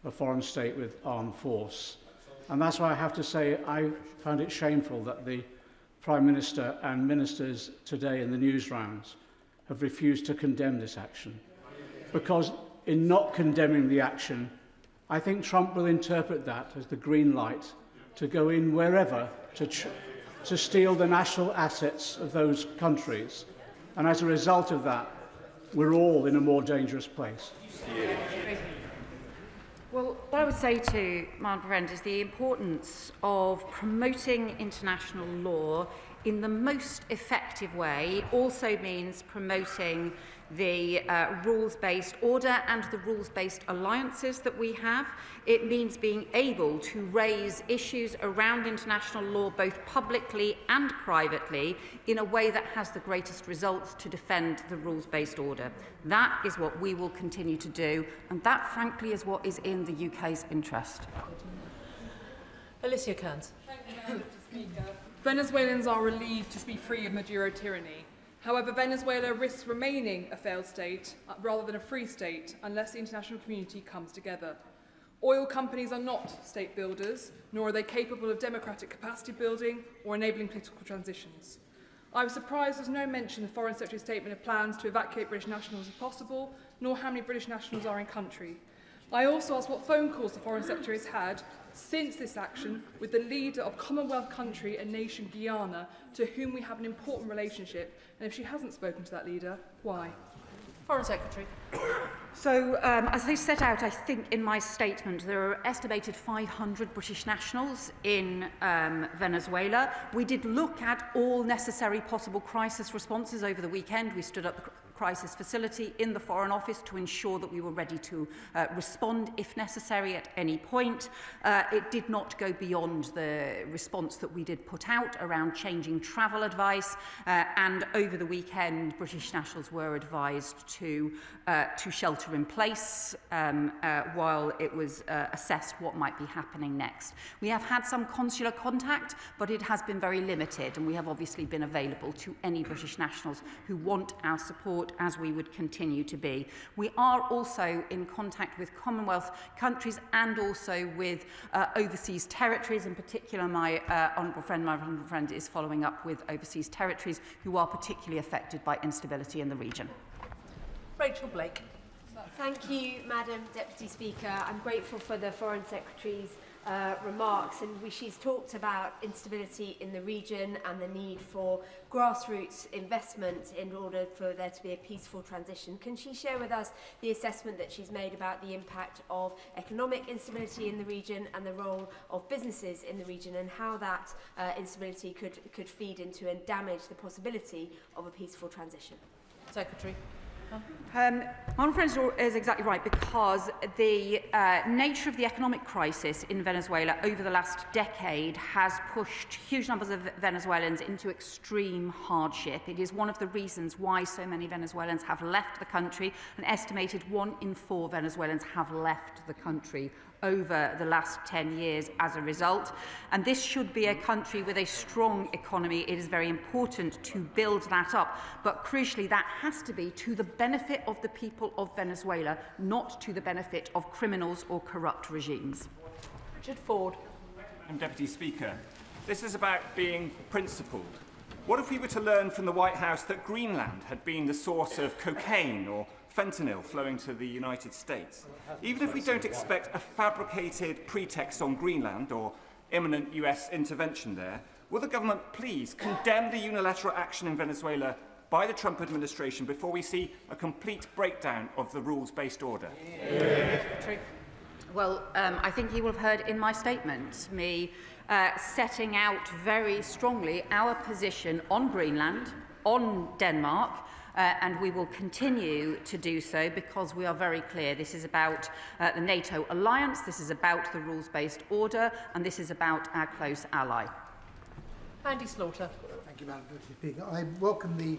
[SPEAKER 20] a foreign state with armed force. And that's why I have to say I found it shameful that the Prime Minister and ministers today in the news rounds have refused to condemn this action. Because in not condemning the action, I think Trump will interpret that as the green light to go in wherever to steal the national assets of those countries. And as a result of that, we're all in a more dangerous place.
[SPEAKER 1] Well, what I would say to my friend is the importance of promoting international law in the most effective way also means promoting the rules-based order and the rules-based alliances that we have. It means being able to raise issues around international law both publicly and privately in a way that has the greatest results to defend the rules-based order. That is what we will continue to do, and that, frankly, is what is in the UK's interest.
[SPEAKER 4] Alicia Kearns.
[SPEAKER 21] Thank you, Madam Speaker. Venezuelans are relieved to be free of Maduro tyranny. However, Venezuela risks remaining a failed state rather than a free state unless the international community comes together. Oil companies are not state builders, nor are they capable of democratic capacity building or enabling political transitions. I was surprised there was no mention in the Foreign Secretary's statement of plans to evacuate British nationals if possible, nor how many British nationals are in country. I also asked what phone calls the Foreign Secretary has had since this action with the leader of Commonwealth country and nation Guyana, to whom we have an important relationship, and if she hasn't spoken to that leader, why?
[SPEAKER 4] Foreign Secretary.
[SPEAKER 1] So, as I set out, I think, in my statement, there are estimated 500 British nationals in Venezuela. We did look at all necessary possible crisis responses over the weekend. We stood up the crisis facility in the Foreign Office to ensure that we were ready to respond if necessary at any point. It did not go beyond the response that we did put out around changing travel advice, and over the weekend British nationals were advised to shelter in place while it was assessed what might be happening next. We have had some consular contact, but it has been very limited, and we have obviously been available to any British nationals who want our support, as we would continue to be. We are also in contact with Commonwealth countries and also with overseas territories. In particular, my honourable friend is following up with overseas territories who are particularly affected by instability in the region.
[SPEAKER 4] Rachel Blake.
[SPEAKER 2] Thank you, Madam Deputy Speaker. I'm grateful for the Foreign Secretary's remarks, and she's talked about instability in the region and the need for grassroots investment in order for there to be a peaceful transition. Can she share with us the assessment that she's made about the impact of economic instability in the region and the role of businesses in the region, and how that instability could feed into and damage the possibility of a peaceful transition?
[SPEAKER 4] Secretary.
[SPEAKER 1] My friend is exactly right, because the nature of the economic crisis in Venezuela over the last decade has pushed huge numbers of Venezuelans into extreme hardship. It is one of the reasons why so many Venezuelans have left the country. An estimated 1 in 4 Venezuelans have left the country over the last 10 years as a result. And this should be a country with a strong economy. It is very important to build that up. But crucially, that has to be to the benefit of the people of Venezuela, not to the benefit of criminals or corrupt regimes.
[SPEAKER 4] Richard Ford.
[SPEAKER 22] Madam Deputy Speaker, this is about being principled. What if we were to learn from the White House that Greenland had been the source of cocaine or fentanyl flowing to the United States? Even if we don't expect a fabricated pretext on Greenland or imminent US intervention there, will the government please condemn the unilateral action in Venezuela by the Trump administration before we see a complete breakdown of the rules-based order?
[SPEAKER 1] Well, I think you will have heard in my statement me setting out very strongly our position on Greenland, on Denmark, and we will continue to do so because we are very clear. This is about the NATO alliance, this is about the rules-based order, and this is about our close ally.
[SPEAKER 4] Andy Slaughter.
[SPEAKER 23] Thank you, Madam Deputy Speaker. I welcome the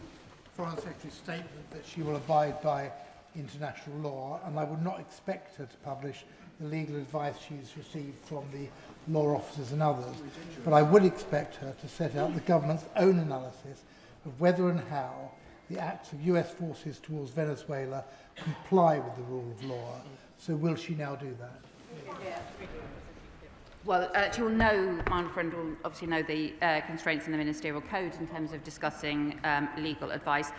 [SPEAKER 23] Foreign Secretary's statement that she will abide by international law, and I would not expect her to publish the legal advice she's received from the law officers and others, but I would expect her to set out the government's own analysis of whether and how the acts of US forces towards Venezuela comply with the rule of law. So will she now do that?
[SPEAKER 1] Well, she will know, my friend will obviously know the constraints in the ministerial code in terms of discussing legal advice.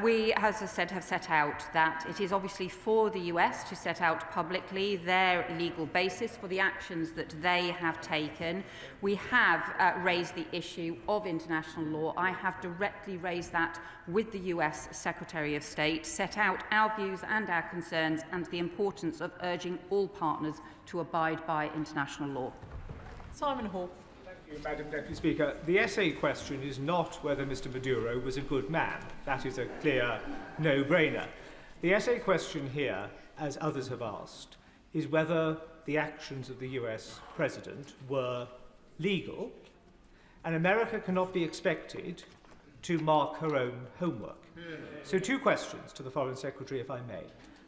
[SPEAKER 1] We, as I said, have set out that it is obviously for the US to set out publicly their legal basis for the actions that they have taken. We have raised the issue of international law. I have directly raised that with the US Secretary of State, set out our views and our concerns and the importance of urging all partners to abide by international law.
[SPEAKER 4] Simon Hall.
[SPEAKER 24] Thank you, Madam Deputy Speaker. The essay question is not whether Mr Maduro was a good man. That is a clear no-brainer. The essay question here, as others have asked, is whether the actions of the US President were legal, and America cannot be expected to mark her own homework. So 2 questions to the Foreign Secretary, if I may.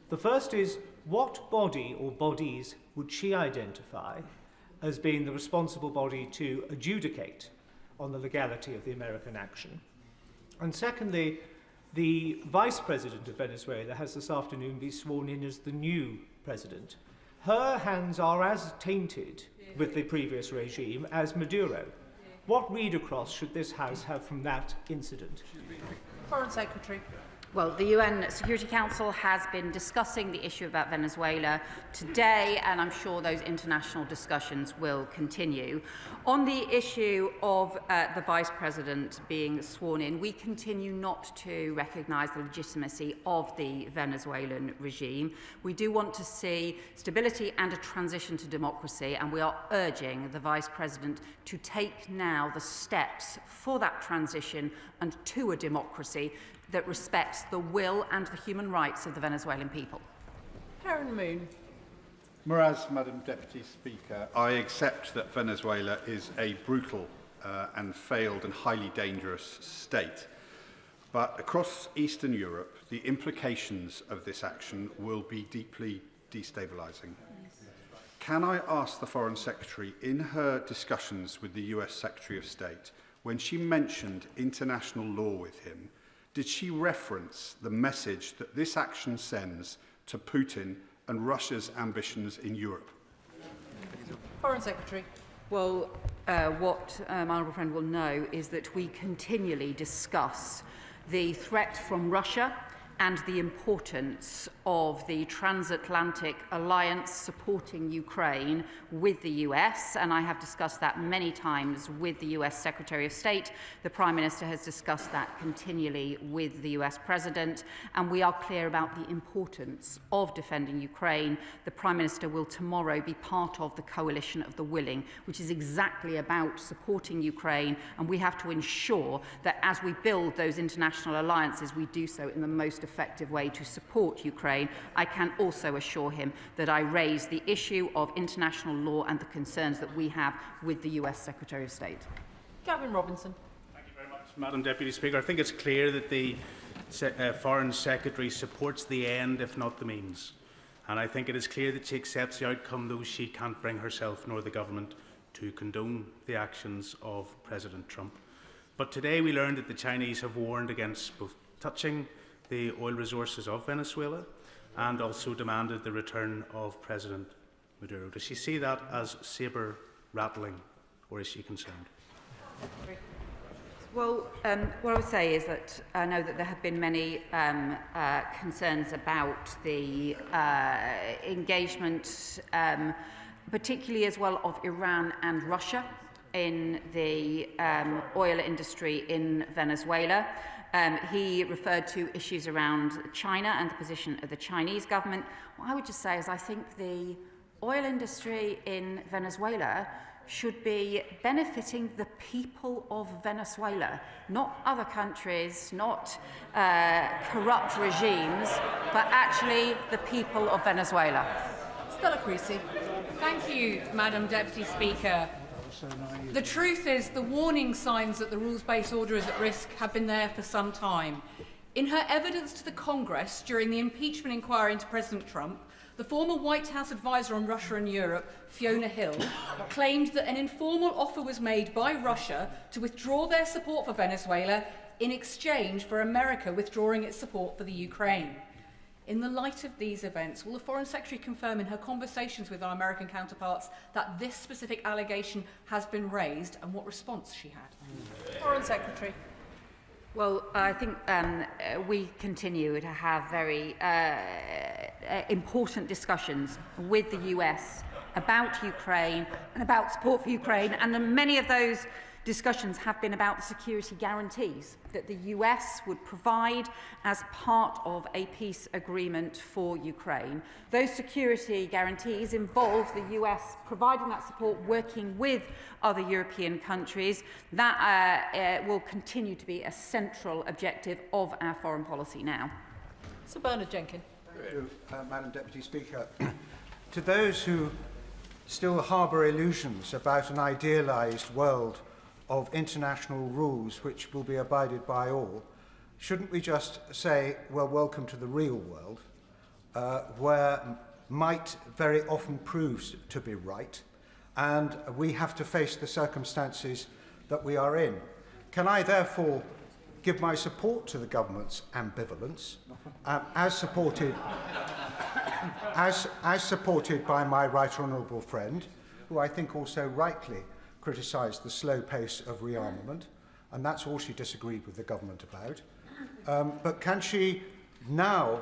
[SPEAKER 24] The first is, what body or bodies would she identify as being the responsible body to adjudicate on the legality of the American action? And secondly, the Vice President of Venezuela has this afternoon been sworn in as the new president. Her hands are as tainted with the previous regime as Maduro. What read across should this House have from that incident?
[SPEAKER 4] Foreign Secretary.
[SPEAKER 1] Well, the UN Security Council has been discussing the issue about Venezuela today, and I'm sure those international discussions will continue. On the issue of the Vice President being sworn in, we continue not to recognise the legitimacy of the Venezuelan regime. We do want to see stability and a transition to democracy, and we are urging the Vice President to take now the steps for that transition and to a democracy that respects the will and the human rights of the Venezuelan people.
[SPEAKER 18] Karen Moon.
[SPEAKER 3] Whereas, Madam Deputy Speaker, I accept that Venezuela is a brutal and failed and highly dangerous state. But across Eastern Europe, the implications of this action will be deeply destabilising. Can I ask the Foreign Secretary, in her discussions with the US Secretary of State, when she mentioned international law with him, did she reference the message that this action sends to Putin and Russia's ambitions in Europe?
[SPEAKER 18] Foreign Secretary.
[SPEAKER 1] Well, what my honourable friend will know is that we continually discuss the threat from Russia and the importance of the transatlantic alliance supporting Ukraine with the US, and I have discussed that many times with the US Secretary of State. The Prime Minister has discussed that continually with the US President, and we are clear about the importance of defending Ukraine. The Prime Minister will tomorrow be part of the Coalition of the Willing, which is exactly about supporting Ukraine, and we have to ensure that as we build those international alliances, we do so in the most effective way to support Ukraine. I can also assure him that I raise the issue of international law and the concerns that we have with the US Secretary of State.
[SPEAKER 18] Gavin Robinson.
[SPEAKER 5] Thank you very much, Madam Deputy Speaker. I think it's clear that the Foreign Secretary supports the end, if not the means. And I think it is clear that she accepts the outcome, though she can't bring herself nor the government to condone the actions of President Trump. But today we learned that the Chinese have warned against both touching the oil resources of Venezuela and also demanded the return of President Maduro. Does she see that as sabre rattling, or is she concerned?
[SPEAKER 1] Well, what I would say is that I know that there have been many concerns about the engagement, particularly as well of Iran and Russia in the oil industry in Venezuela. He referred to issues around China and the position of the Chinese government. What I would just say is I think the oil industry in Venezuela should be benefiting the people of Venezuela, not other countries, not corrupt regimes, but actually the people of Venezuela.
[SPEAKER 18] Stella Creasy.
[SPEAKER 6] Thank you, Madam Deputy Speaker. The truth is, the warning signs that the rules-based order is at risk have been there for some time. In her evidence to the Congress during the impeachment inquiry into President Trump, the former White House advisor on Russia and Europe, Fiona Hill, claimed that an informal offer was made by Russia to withdraw their support for Venezuela in exchange for America withdrawing its support for the Ukraine. In the light of these events, will the Foreign Secretary confirm in her conversations with our American counterparts that this specific allegation has been raised and what response she had?
[SPEAKER 18] Foreign Secretary.
[SPEAKER 1] Well, I think we continue to have very important discussions with the US about Ukraine and about support for Ukraine, and many of those discussions have been about the security guarantees that the US would provide as part of a peace agreement for Ukraine. Those security guarantees involve the US providing that support, working with other European countries. That will continue to be a central objective of our foreign policy now.
[SPEAKER 18] Sir Bernard Jenkins.
[SPEAKER 16] Madam Deputy Speaker. To those who still harbour illusions about an idealised world of international rules which will be abided by all, shouldn't we just say, well, welcome to the real world, where might very often proves to be right, and we have to face the circumstances that we are in. Can I therefore give my support to the government's ambivalence, as supported by my right honourable friend, who I think also rightly criticised the slow pace of rearmament, and that's all she disagreed with the government about.
[SPEAKER 7] But can she now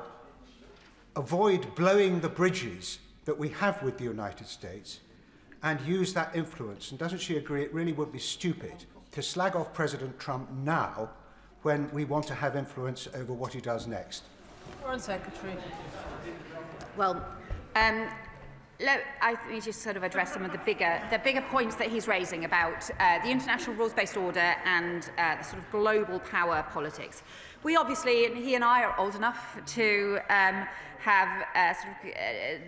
[SPEAKER 7] avoid blowing the bridges that we have with the United States and use that influence? And doesn't she agree it really would be stupid to slag off President Trump now when we want to have influence over what he does next?
[SPEAKER 4] Foreign Secretary.
[SPEAKER 1] Well, I think just sort of address some of the bigger points that he's raising about the international rules-based order and the sort of global power politics. We obviously, and he and I are old enough to have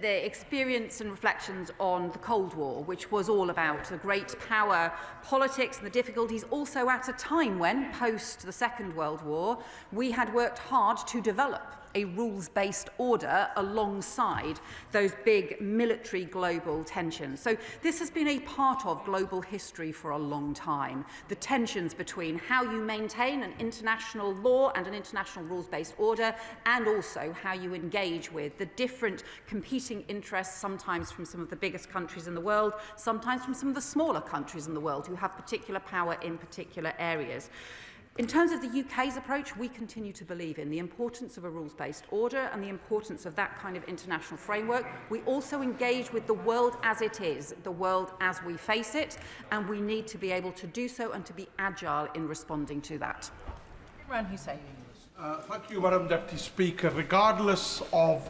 [SPEAKER 1] the experience and reflections on the Cold War, which was all about the great power politics and the difficulties, also at a time when, post the Second World War, we had worked hard to develop a rules-based order alongside those big military global tensions. So this has been a part of global history for a long time. The tensions between how you maintain an international law and an international rules-based order, and also how you engage with the different competing interests, sometimes from some of the biggest countries in the world, sometimes from some of the smaller countries in the world who have particular power in particular areas. In terms of the UK's approach, we continue to believe in the importance of a rules-based order and the importance of that kind of international framework. We also engage with the world as it is, the world as we face it, and we need to be able to do so and to be agile in responding to that.
[SPEAKER 4] Imran Hussain.
[SPEAKER 8] Thank you, Madam Deputy Speaker. Regardless of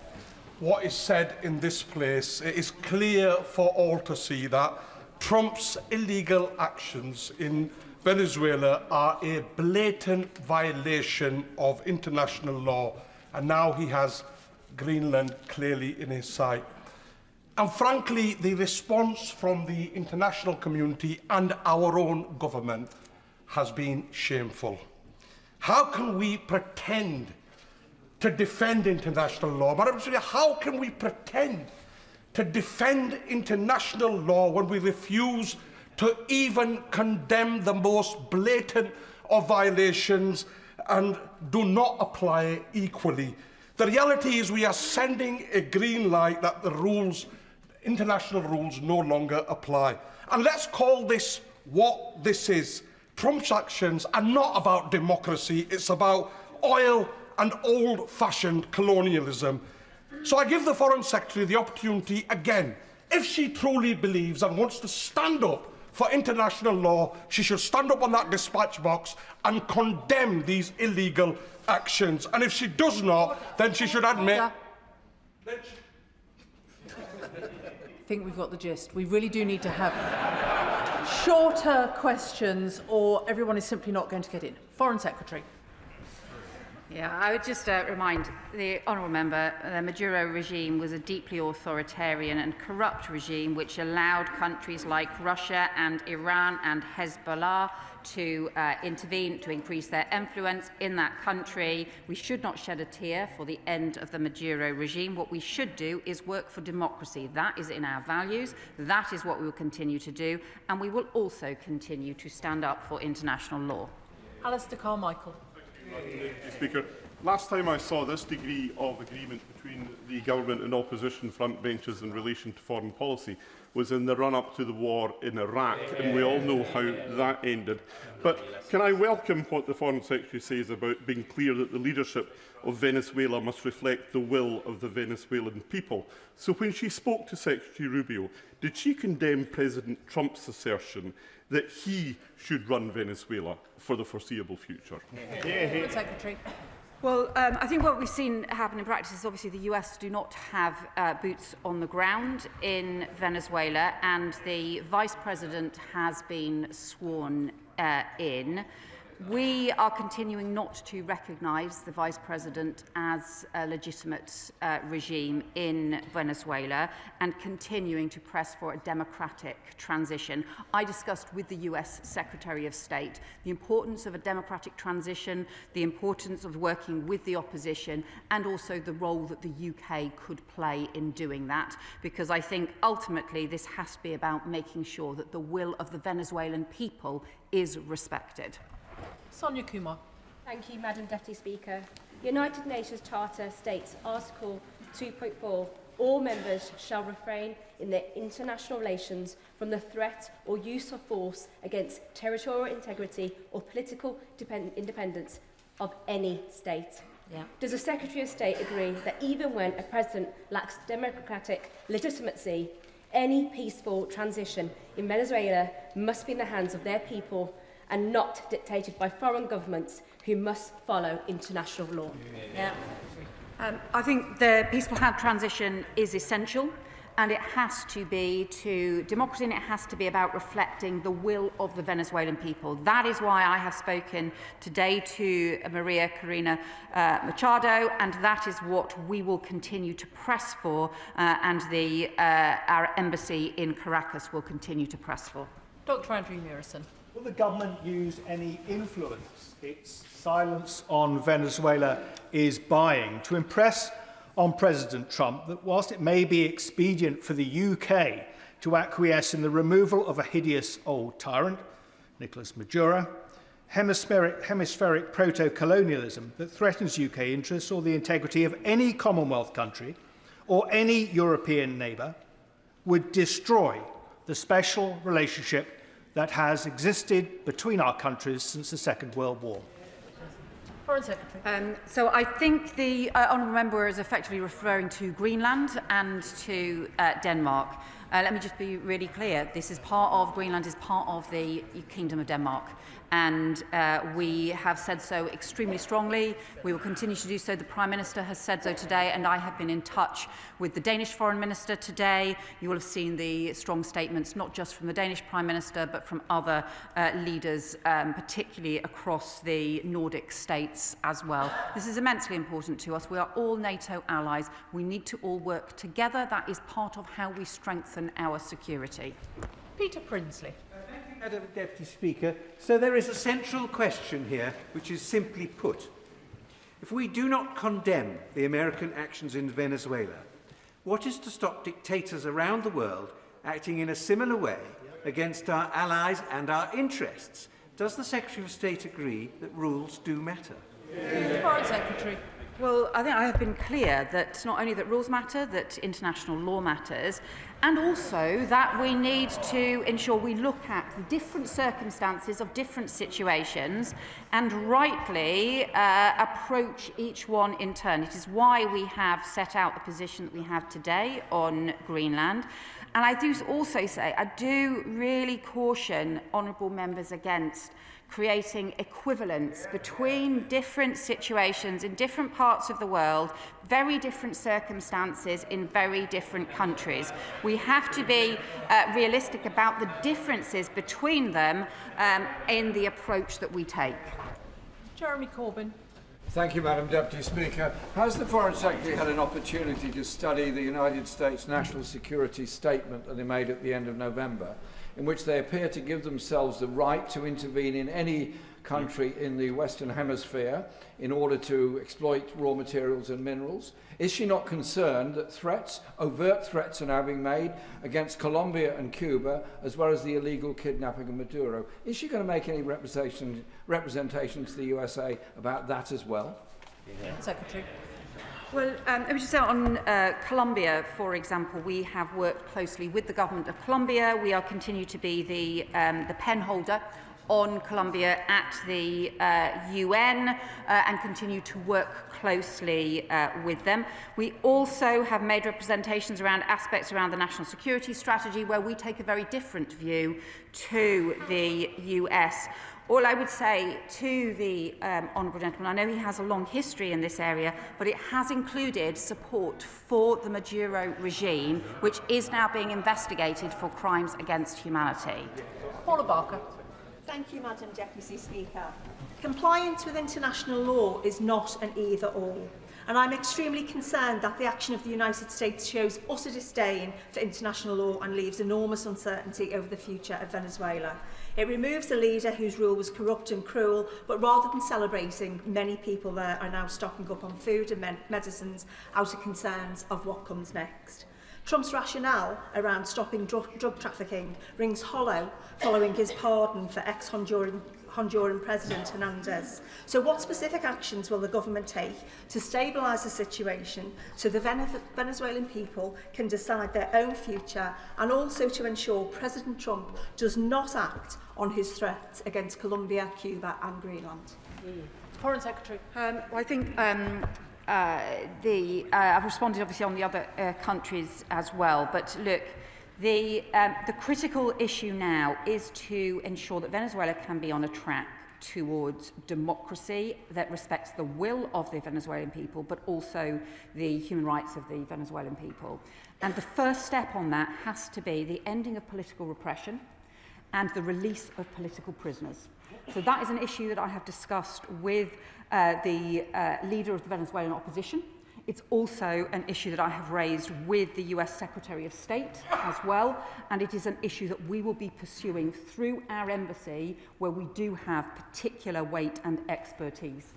[SPEAKER 8] what is said in this place, it is clear for all to see that Trump's illegal actions in Venezuela are a blatant violation of international law, and now he has Greenland clearly in his sight. And frankly, the response from the international community and our own government has been shameful. How can we pretend to defend international law? Madam Speaker, how can we pretend to defend international law when we refuse to even condemn the most blatant of violations and do not apply equally? The reality is we are sending a green light that the rules, international rules, no longer apply. And let's call this what this is. Trump's actions are not about democracy, it's about oil and old-fashioned colonialism. So I give the Foreign Secretary the opportunity again. If she truly believes and wants to stand up for international law, she should stand up on that dispatch box and condemn these illegal actions. And if she does not, then she should admit...
[SPEAKER 4] I think we've got the gist. We really do need to have shorter questions, or everyone is simply not going to get in. Foreign Secretary.
[SPEAKER 1] Yeah, I would just remind the honourable member the Maduro regime was a deeply authoritarian and corrupt regime which allowed countries like Russia and Iran and Hezbollah to intervene, to increase their influence in that country. We should not shed a tear for the end of the Maduro regime. What we should do is work for democracy. That is in our values. That is what we will continue to do. And we will also continue to stand up for international law.
[SPEAKER 4] Alistair Carmichael.
[SPEAKER 9] Speaker, last time I saw this degree of agreement between the government and opposition frontbenchers in relation to foreign policy was in the run-up to the war in Iraq, and we all know how that ended. But can I welcome what the Foreign Secretary says about being clear that the leadership of Venezuela must reflect the will of the Venezuelan people? So when she spoke to Secretary Rubio, did she condemn President Trump's assertion that he should run Venezuela for the foreseeable future?
[SPEAKER 4] Secretary.
[SPEAKER 1] Well, I think what we've seen happen in practice is obviously the US do not have boots on the ground in Venezuela, and the Vice President has been sworn in. We are continuing not to recognise the Vice President as a legitimate regime in Venezuela and continuing to press for a democratic transition. I discussed with the US Secretary of State the importance of a democratic transition, the importance of working with the opposition, and also the role that the UK could play in doing that, because I think ultimately this has to be about making sure that the will of the Venezuelan people is respected.
[SPEAKER 4] Sonia Kumar.
[SPEAKER 2] Thank you, Madam Deputy Speaker. The United Nations Charter states, Article 2.4, all members shall refrain in their international relations from the threat or use of force against territorial integrity or political independence, of any state. Does the Secretary of State agree that even when a president lacks democratic legitimacy, any peaceful transition in Venezuela must be in the hands of their people and not dictated by foreign governments who must follow international law?
[SPEAKER 1] I think the peaceful transition is essential, and it has to be to democracy, and it has to be about reflecting the will of the Venezuelan people. That is why I have spoken today to Maria Corina Machado, and that is what we will continue to press for, and our embassy in Caracas will continue to press for.
[SPEAKER 6] Dr. Andrew Murison.
[SPEAKER 10] Will the government use any influence its silence on Venezuela is buying to impress on President Trump that whilst it may be expedient for the UK to acquiesce in the removal of a hideous old tyrant, Nicolás Maduro, hemispheric proto-colonialism that threatens UK interests or the integrity of any Commonwealth country or any European neighbour would destroy the special relationship that has existed between our countries since the Second World War?
[SPEAKER 6] Foreign Secretary.
[SPEAKER 1] So I think the honourable member is effectively referring to Greenland and to Denmark. Let me just be really clear. Greenland is part of the Kingdom of Denmark. And we have said so extremely strongly. We will continue to do so. The Prime Minister has said so today, and I have been in touch with the Danish Foreign Minister today. You will have seen the strong statements, not just from the Danish Prime Minister, but from other leaders, particularly across the Nordic states as well. This is immensely important to us. We are all NATO allies. We need to all work together. That is part of how we strengthen our security.
[SPEAKER 6] Peter Prinsley.
[SPEAKER 11] Madam Deputy Speaker, so there is a central question here, which is simply put. If we do not condemn the American actions in Venezuela, what is to stop dictators around the world acting in a similar way against our allies and our interests? Does the Secretary of State agree that rules do matter?
[SPEAKER 6] Foreign Secretary.
[SPEAKER 1] Well, I think I have been clear that not only that rules matter, that international law matters, and also that we need to ensure we look at the different circumstances of different situations and rightly approach each one in turn. It is why we have set out the position that we have today on Greenland. And I do also say, I do really caution honourable members against creating equivalence between different situations in different parts of the world, very different circumstances in very different countries. We have to be realistic about the differences between them in the approach that we take.
[SPEAKER 6] Jeremy Corbyn.
[SPEAKER 12] Thank you, Madam Deputy Speaker. Has the Foreign Secretary had an opportunity to study the United States National Security Statement that they made at the end of November, in which they appear to give themselves the right to intervene in any country in the Western Hemisphere in order to exploit raw materials and minerals? Is she not concerned that overt threats are now being made against Colombia and Cuba, as well as the illegal kidnapping of Maduro? Is she going to make any representation to the USA about that as well?
[SPEAKER 6] Secretary.
[SPEAKER 1] Well, let me just say on Colombia, for example, we have worked closely with the government of Colombia. We are continue to be the pen holder on Colombia at the UN and continue to work closely with them. We also have made representations around aspects around the national security strategy where we take a very different view to the US. All I would say to the honourable gentleman, I know he has a long history in this area, but it has included support for the Maduro regime, which is now being investigated for crimes against humanity.
[SPEAKER 6] Paula Barker.
[SPEAKER 13] Thank you, Madam Deputy Speaker. Compliance with international law is not an either-or, and I'm extremely concerned that the action of the United States shows utter disdain for international law and leaves enormous uncertainty over the future of Venezuela. It removes a leader whose rule was corrupt and cruel, but rather than celebrating, many people there are now stocking up on food and medicines out of concerns of what comes next. Trump's rationale around stopping drug trafficking rings hollow following his pardon for ex-Honduran Honduran President Hernandez. So what specific actions will the government take to stabilise the situation so the Venezuelan people can decide their own future, and also to ensure President Trump does not act on his threats against Colombia, Cuba and Greenland?
[SPEAKER 18] Foreign Secretary.
[SPEAKER 1] I think I've responded obviously on the other countries as well, but look, the critical issue now is to ensure that Venezuela can be on a track towards democracy that respects the will of the Venezuelan people, but also the human rights of the Venezuelan people. And the first step on that has to be the ending of political repression and the release of political prisoners. So that is an issue that I have discussed with the leader of the Venezuelan opposition. It's also an issue that I have raised with the US Secretary of State as well, and it is an issue that we will be pursuing through our embassy, where we do have particular weight and expertise.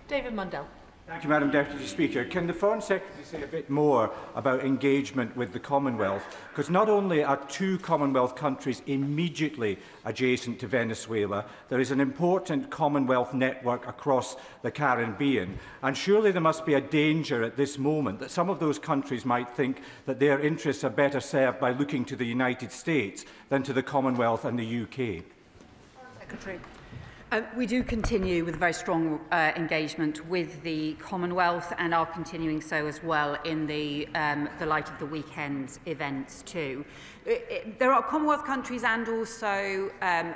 [SPEAKER 18] David Mundell.
[SPEAKER 11] Thank you, Madam Deputy Speaker. Can the Foreign Secretary say a bit more about engagement with the Commonwealth? Because not only are 2 Commonwealth countries immediately adjacent to Venezuela, there is an important Commonwealth network across the Caribbean. And surely there must be a danger at this moment that some of those countries might think that their interests are better served by looking to the United States than to the Commonwealth and the UK.
[SPEAKER 18] Foreign Secretary.
[SPEAKER 1] We do continue with very strong engagement with the Commonwealth, and are continuing so as well in the light of the weekend's events too. There are Commonwealth countries and also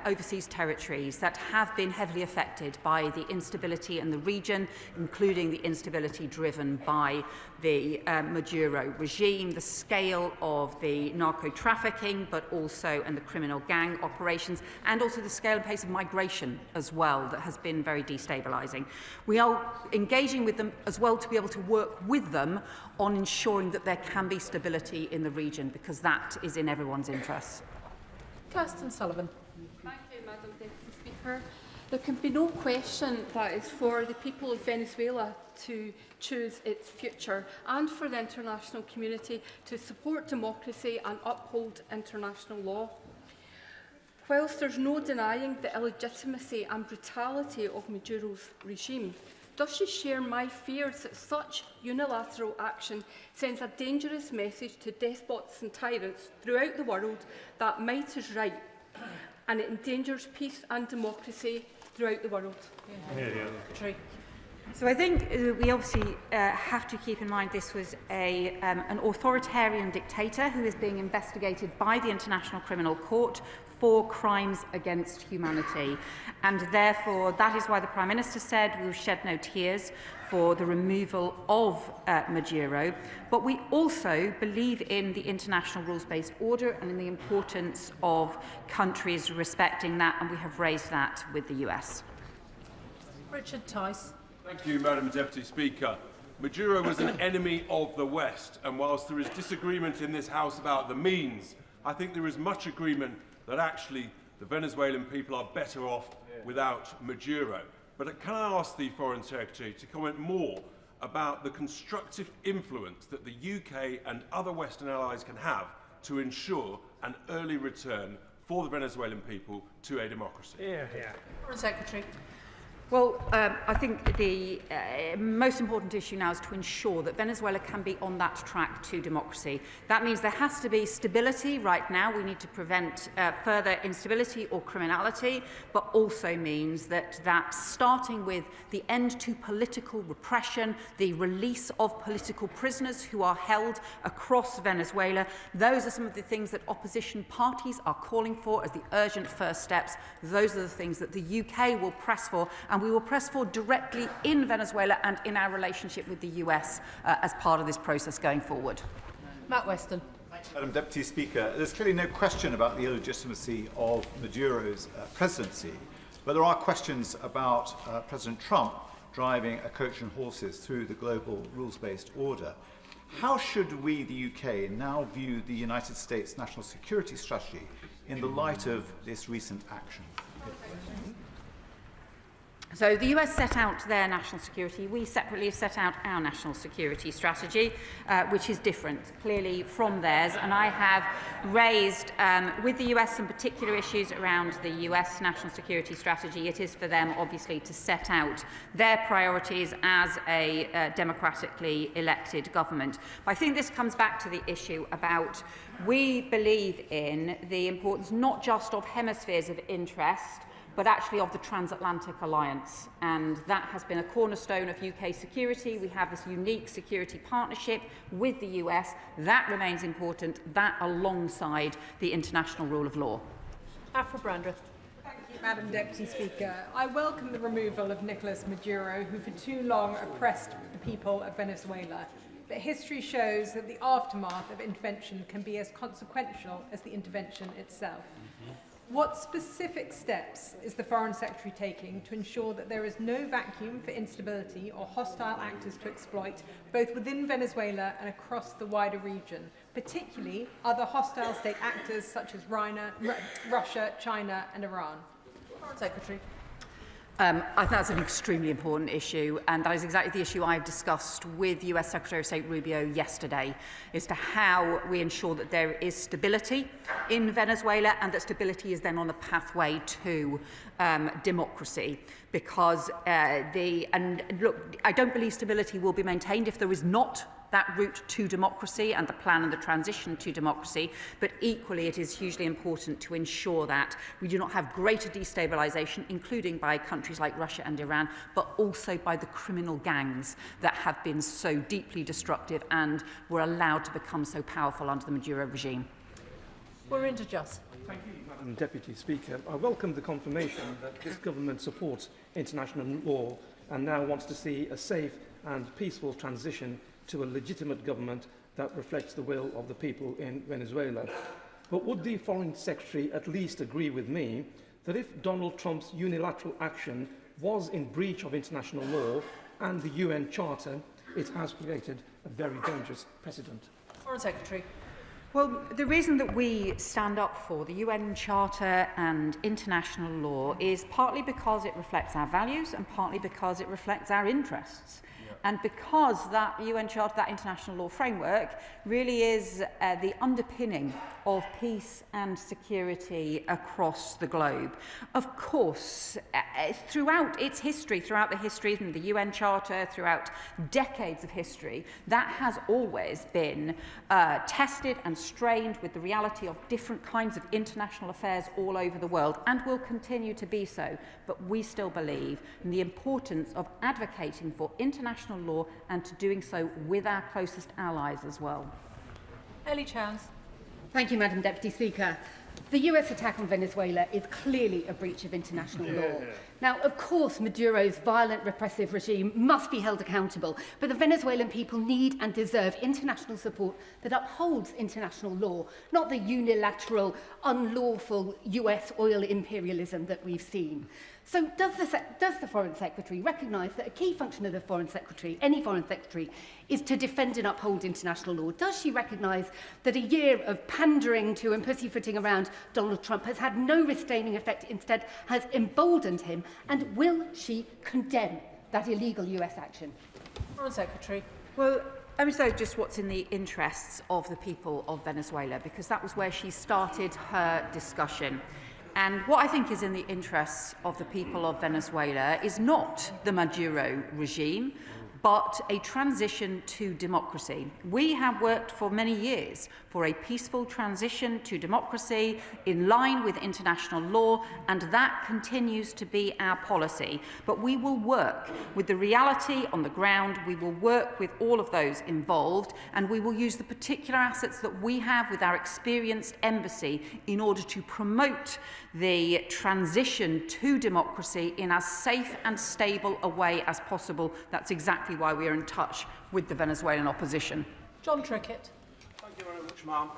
[SPEAKER 1] overseas territories that have been heavily affected by the instability in the region, including the instability driven by the Maduro regime, the scale of the narco-trafficking, but also and the criminal gang operations, and also the scale and pace of migration as well that has been very destabilising. We are engaging with them as well to be able to work with them on ensuring that there can be stability in the region, because that is in everyone's interests.
[SPEAKER 18] Kirsten Sullivan.
[SPEAKER 14] Thank you, Madam Deputy Speaker. There can be no question that it's for the people of Venezuela to choose its future, and for the international community to support democracy and uphold international law. Whilst there's no denying the illegitimacy and brutality of Maduro's regime, does she share my fears that such unilateral action sends a dangerous message to despots and tyrants throughout the world that might is right, and it endangers peace and democracy throughout the world?
[SPEAKER 1] So I think we obviously have to keep in mind this was an authoritarian dictator who is being investigated by the International Criminal Court for crimes against humanity. And therefore, that is why the Prime Minister said we will shed no tears for the removal of Maduro. But we also believe in the international rules-based order and in the importance of countries respecting that, and we have raised that with the US.
[SPEAKER 18] Richard Tice.
[SPEAKER 15] Thank you, Madam Deputy Speaker. Maduro was an enemy of the West, and whilst there is disagreement in this House about the means, I think there is much agreement that actually the Venezuelan people are better off without Maduro. But can I ask the Foreign Secretary to comment more about the constructive influence that the UK and other Western allies can have to ensure an early return for the Venezuelan people to a democracy?
[SPEAKER 18] Foreign Secretary.
[SPEAKER 1] Well, I think the most important issue now is to ensure that Venezuela can be on that track to democracy. That means there has to be stability right now. We need to prevent further instability or criminality, but also means that starting with the end to political repression, the release of political prisoners who are held across Venezuela, those are some of the things that opposition parties are calling for as the urgent first steps. Those are the things that the UK will press for, and we will press for directly in Venezuela and in our relationship with the US as part of this process going forward.
[SPEAKER 18] Matt Weston.
[SPEAKER 17] Madam Deputy Speaker, there's clearly no question about the illegitimacy of Maduro's presidency, but there are questions about President Trump driving a coach and horses through the global rules-based order. How should we, the UK, now view the United States national security strategy in the light of this recent action?
[SPEAKER 1] So the US set out their national security. We separately have set out our national security strategy, which is different, clearly, from theirs. And I have raised with the US some particular issues around the US national security strategy. It is for them, obviously, to set out their priorities as a democratically elected government. But I think this comes back to the issue about we believe in the importance not just of hemispheres of interest, but actually of the transatlantic alliance. And that has been a cornerstone of UK security. We have this unique security partnership with the US. That remains important, that alongside the international rule of law.
[SPEAKER 18] Afra Brandreth. Thank you, Madam Deputy Speaker. I welcome the removal of Nicolás Maduro, who for too long oppressed the people of Venezuela. But history shows that the aftermath of intervention can be as consequential as the intervention itself. What specific steps is the Foreign Secretary taking to ensure that there is no vacuum for instability or hostile actors to exploit, both within Venezuela and across the wider region, particularly other hostile state actors such as Russia, China and Iran? Foreign Secretary.
[SPEAKER 1] I think that's an extremely important issue, and that is exactly the issue I've discussed with US Secretary of State Rubio yesterday, as to how we ensure that there is stability in Venezuela and that stability is then on the pathway to democracy. Because look, I don't believe stability will be maintained if there is not that route to democracy and the plan and the transition to democracy, but equally it is hugely important to ensure that we do not have greater destabilisation, including by countries like Russia and Iran, but also by the criminal gangs that have been so deeply destructive and were allowed to become so powerful under the Maduro regime.
[SPEAKER 18] We're into just.
[SPEAKER 19] Thank you, Madam Deputy Speaker. I welcome the confirmation that this government supports international law and now wants to see a safe and peaceful transition to a legitimate government that reflects the will of the people in Venezuela. But would the Foreign Secretary at least agree with me that if Donald Trump's unilateral action was in breach of international law and the UN Charter, it has created a very dangerous precedent?
[SPEAKER 18] Foreign Secretary.
[SPEAKER 1] Well, the reason that we stand up for the UN Charter and international law is partly because it reflects our values and partly because it reflects our interests. And because that UN Charter, that international law framework, really is the underpinning of peace and security across the globe. Of course, throughout its history, throughout the history of the UN Charter, throughout decades of history, that has always been tested and strained with the reality of different kinds of international affairs all over the world, and will continue to be so. But we still believe in the importance of advocating for international law and to doing so with our closest allies as well.
[SPEAKER 18] Ellie Chance.
[SPEAKER 20] Thank you, Madam Deputy Speaker. The US attack on Venezuela is clearly a breach of international law. Now, of course, Maduro's violent, repressive regime must be held accountable, but the Venezuelan people need and deserve international support that upholds international law, not the unilateral, unlawful US oil imperialism that we've seen. So does the Foreign Secretary recognise that a key function of the Foreign Secretary, any Foreign Secretary, is to defend and uphold international law? Does she recognise that a year of pandering to and pussyfooting around Donald Trump has had no restraining effect, instead has emboldened him? And will she condemn that illegal US action?
[SPEAKER 18] Foreign Secretary.
[SPEAKER 1] Well, let me say just what's in the interests of the people of Venezuela, because that was where she started her discussion. And what I think is in the interests of the people of Venezuela is not the Maduro regime, but a transition to democracy. We have worked for many years for a peaceful transition to democracy in line with international law, and that continues to be our policy. But we will work with the reality on the ground, we will work with all of those involved, and we will use the particular assets that we have with our experienced embassy in order to promote the transition to democracy in as safe and stable a way as possible. That's exactly why we are in touch with the Venezuelan opposition.
[SPEAKER 18] John Trickett.
[SPEAKER 21] Thank you very much, ma'am.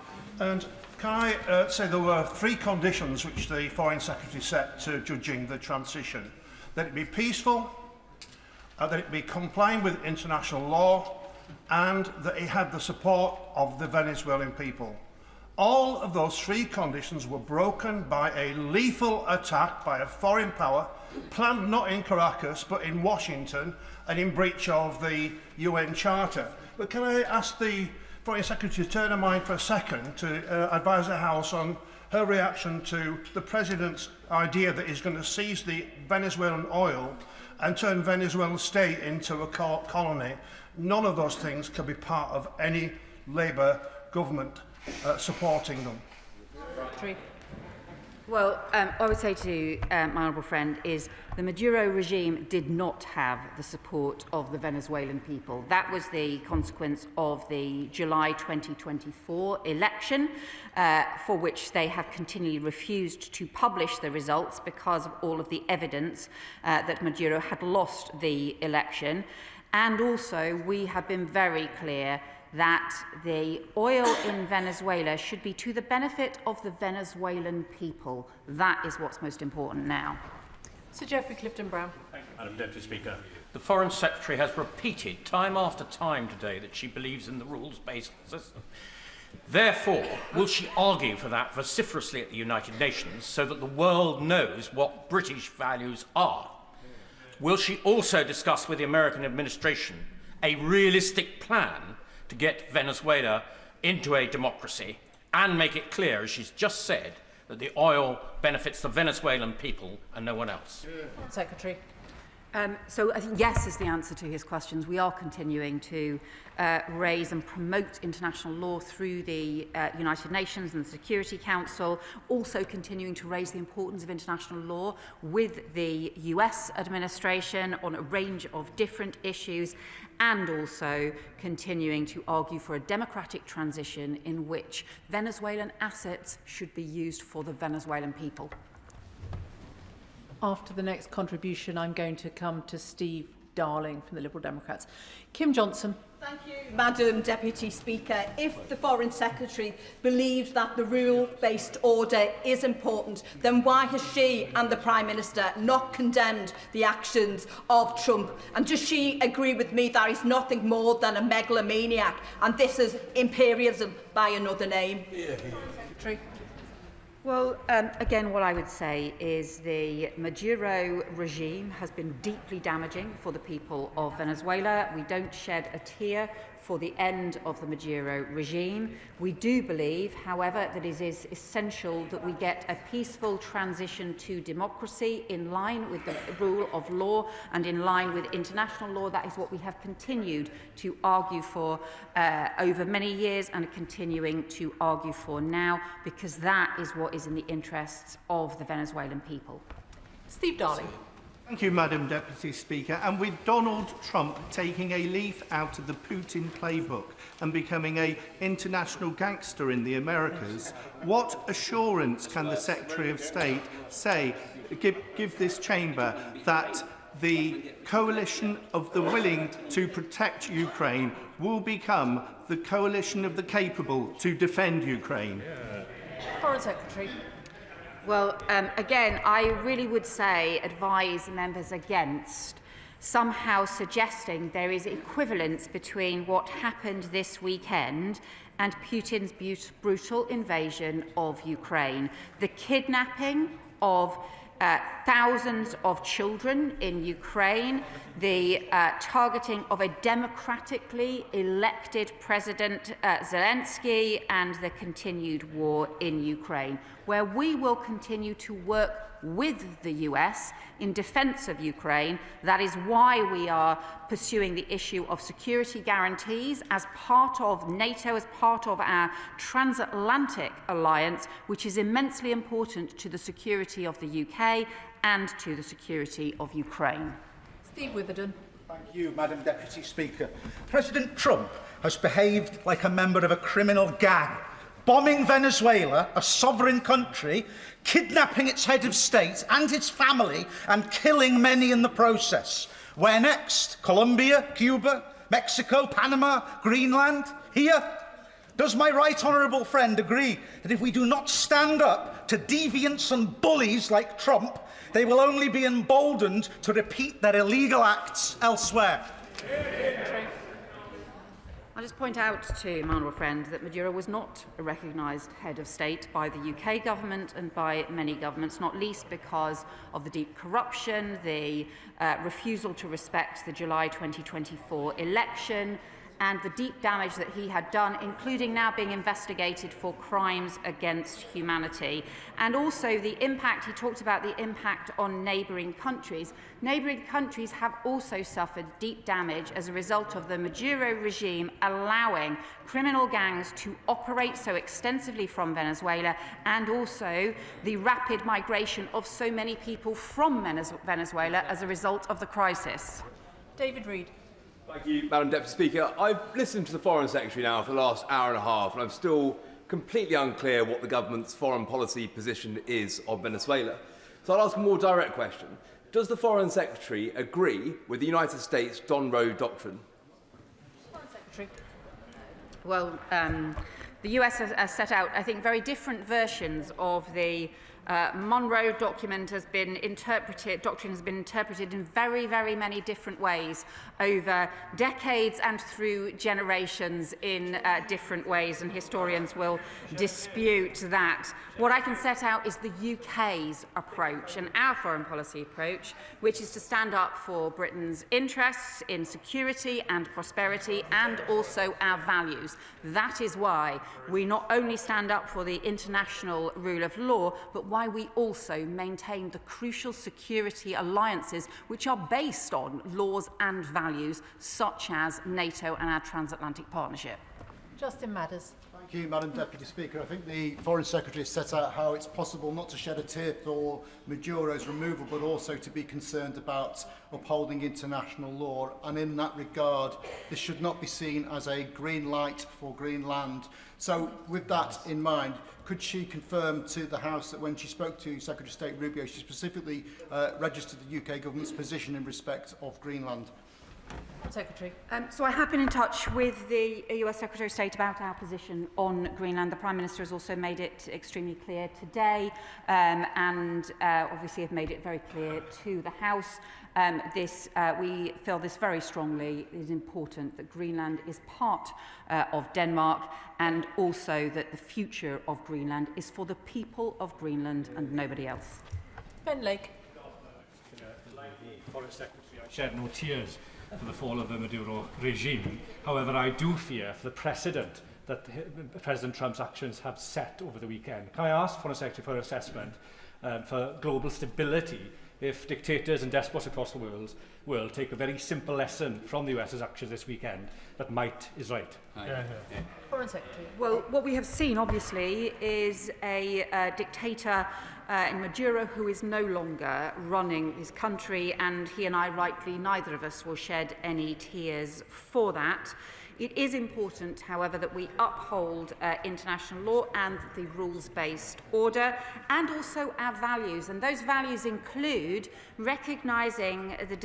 [SPEAKER 21] And can I say there were 3 conditions which the Foreign Secretary set to judging the transition: that it be peaceful, that it be complying with international law, and that it had the support of the Venezuelan people. all of those three conditions were broken by a lethal attack by a foreign power, planned not in Caracas but in Washington and in breach of the UN Charter. But can I ask the Foreign Secretary to turn her mind for a second to advise the House on her reaction to the President's idea that he's going to seize the Venezuelan oil and turn Venezuela state into a colony? None of those things can be part of any Labour government supporting them.
[SPEAKER 1] Well, I would say to my honourable friend is the Maduro regime did not have the support of the Venezuelan people. That was the consequence of the July 2024 election, for which they have continually refused to publish the results because of all of the evidence that Maduro had lost the election. And also, we have been very clear that the oil in Venezuela should be to the benefit of the Venezuelan people. That is what's most important now.
[SPEAKER 18] Sir Geoffrey Clifton-Brown.
[SPEAKER 3] Thank you, Madam Deputy Speaker. The Foreign Secretary has repeated time after time today that she believes in the rules-based system. Therefore, will she argue for that vociferously at the United Nations so that the world knows what British values are? Will she also discuss with the American administration a realistic plan to get Venezuela into a democracy and make it clear, as she's just said, that the oil benefits the Venezuelan people and no one else?
[SPEAKER 18] Secretary.
[SPEAKER 1] So I think yes is the answer to his questions. We are continuing to raise and promote international law through the United Nations and the Security Council, also continuing to raise the importance of international law with the US administration on a range of different issues, and also continuing to argue for a democratic transition in which Venezuelan assets should be used for the Venezuelan people.
[SPEAKER 4] After the next contribution, I'm going to come to Steve Darling from the Liberal Democrats. Kim Johnson.
[SPEAKER 13] Thank you, Madam Deputy Speaker. If the Foreign Secretary believes that the rule-based order is important, then why has she and the Prime Minister not condemned the actions of Trump? And does she agree with me that he's nothing more than a megalomaniac and this is imperialism by another name?
[SPEAKER 18] Secretary.
[SPEAKER 1] Well, again, what I would say is the Maduro regime has been deeply damaging for the people of Venezuela. We don't shed a tear for the end of the Maduro regime. We do believe, however, that it is essential that we get a peaceful transition to democracy in line with the rule of law and in line with international law. That is what we have continued to argue for over many years and are continuing to argue for now, because that is what is in the interests of the Venezuelan people.
[SPEAKER 18] Steve Darling.
[SPEAKER 21] Thank you, Madam Deputy Speaker. And with Donald Trump taking a leaf out of the Putin playbook and becoming an international gangster in the Americas, what assurance can the Secretary of State give this chamber that the coalition of the willing to protect Ukraine will become the coalition of the capable to defend Ukraine?
[SPEAKER 18] Foreign Secretary.
[SPEAKER 1] Well, again, I really would advise members against somehow suggesting there is equivalence between what happened this weekend and Putin's brutal invasion of Ukraine. The kidnapping of thousands of children in Ukraine, the targeting of a democratically elected President Zelensky, and the continued war in Ukraine, where we will continue to work with the US in defence of Ukraine. That is why we are pursuing the issue of security guarantees as part of NATO, as part of our transatlantic alliance, which is immensely important to the security of the UK and to the security of Ukraine.
[SPEAKER 18] Steve Witherden.
[SPEAKER 22] Thank you, Madam Deputy Speaker. President Trump has behaved like a member of a criminal gang, bombing Venezuela, a sovereign country, kidnapping its head of state and his family, and killing many in the process. Where next? Colombia, Cuba, Mexico, Panama, Greenland? Here? Does my right honourable friend agree that if we do not stand up to deviants and bullies like Trump, they will only be emboldened to repeat their illegal acts elsewhere?
[SPEAKER 1] I'll just point out to my honourable friend that Maduro was not a recognised head of state by the UK government and by many governments, not least because of the deep corruption, the refusal to respect the July 2024 election, and the deep damage that he had done, including now being investigated for crimes against humanity. And also the impact, he talked about the impact on neighbouring countries. Neighbouring countries have also suffered deep damage as a result of the Maduro regime allowing criminal gangs to operate so extensively from Venezuela, and also the rapid migration of so many people from Venezuela as a result of the crisis.
[SPEAKER 18] David Reid.
[SPEAKER 5] Thank you, Madam Deputy Speaker. I've listened to the Foreign Secretary now for the last hour and a half, and I'm still completely unclear what the government's foreign policy position is on Venezuela. So I'll ask a more direct question. Does the Foreign Secretary agree with the United States Don Road doctrine?
[SPEAKER 18] Foreign Secretary.
[SPEAKER 1] Well, the US has set out, I think, very different versions of the Monroe doctrine has been interpreted in very, very many different ways over decades and through generations in different ways, and historians will dispute that. What I can set out is the UK's approach and our foreign policy approach, which is to stand up for Britain's interests in security and prosperity, and also our values. That is why we not only stand up for the international rule of law, but why we also maintain the crucial security alliances which are based on laws and values such as NATO and our transatlantic partnership.
[SPEAKER 18] Justin Madders.
[SPEAKER 16] Thank you, Madam Deputy Speaker. I think the Foreign Secretary has set out how it's possible not to shed a tear for Maduro's removal, but also to be concerned about upholding international law. And in that regard, this should not be seen as a green light for Greenland. So with that in mind, could she confirm to the House that when she spoke to Secretary of State Rubio, she specifically registered the UK government's position in respect of Greenland?
[SPEAKER 18] Secretary.
[SPEAKER 1] So I have been in touch with the US Secretary of State about our position on Greenland. The Prime Minister has also made it extremely clear today, and obviously have made it very clear to the House. We feel this very strongly. It is important that Greenland is part of Denmark, and also that the future of Greenland is for the people of Greenland and nobody else.
[SPEAKER 18] Ben Lake.
[SPEAKER 23] Foreign Secretary, I shed no tears for the fall of the Maduro regime. However, I do fear for the precedent that President Trump's actions have set over the weekend. Can I ask Foreign Secretary for assessment for global stability if dictators and despots across the world take a very simple lesson from the US's actions this weekend, that might is right?
[SPEAKER 18] Foreign Secretary.
[SPEAKER 1] Well, what we have seen, obviously, is a dictator in Maduro who is no longer running his country, and he and I, rightly, neither of us will shed any tears for that. It is important, however, that we uphold international law and the rules-based order, and also our values. And those values include recognising the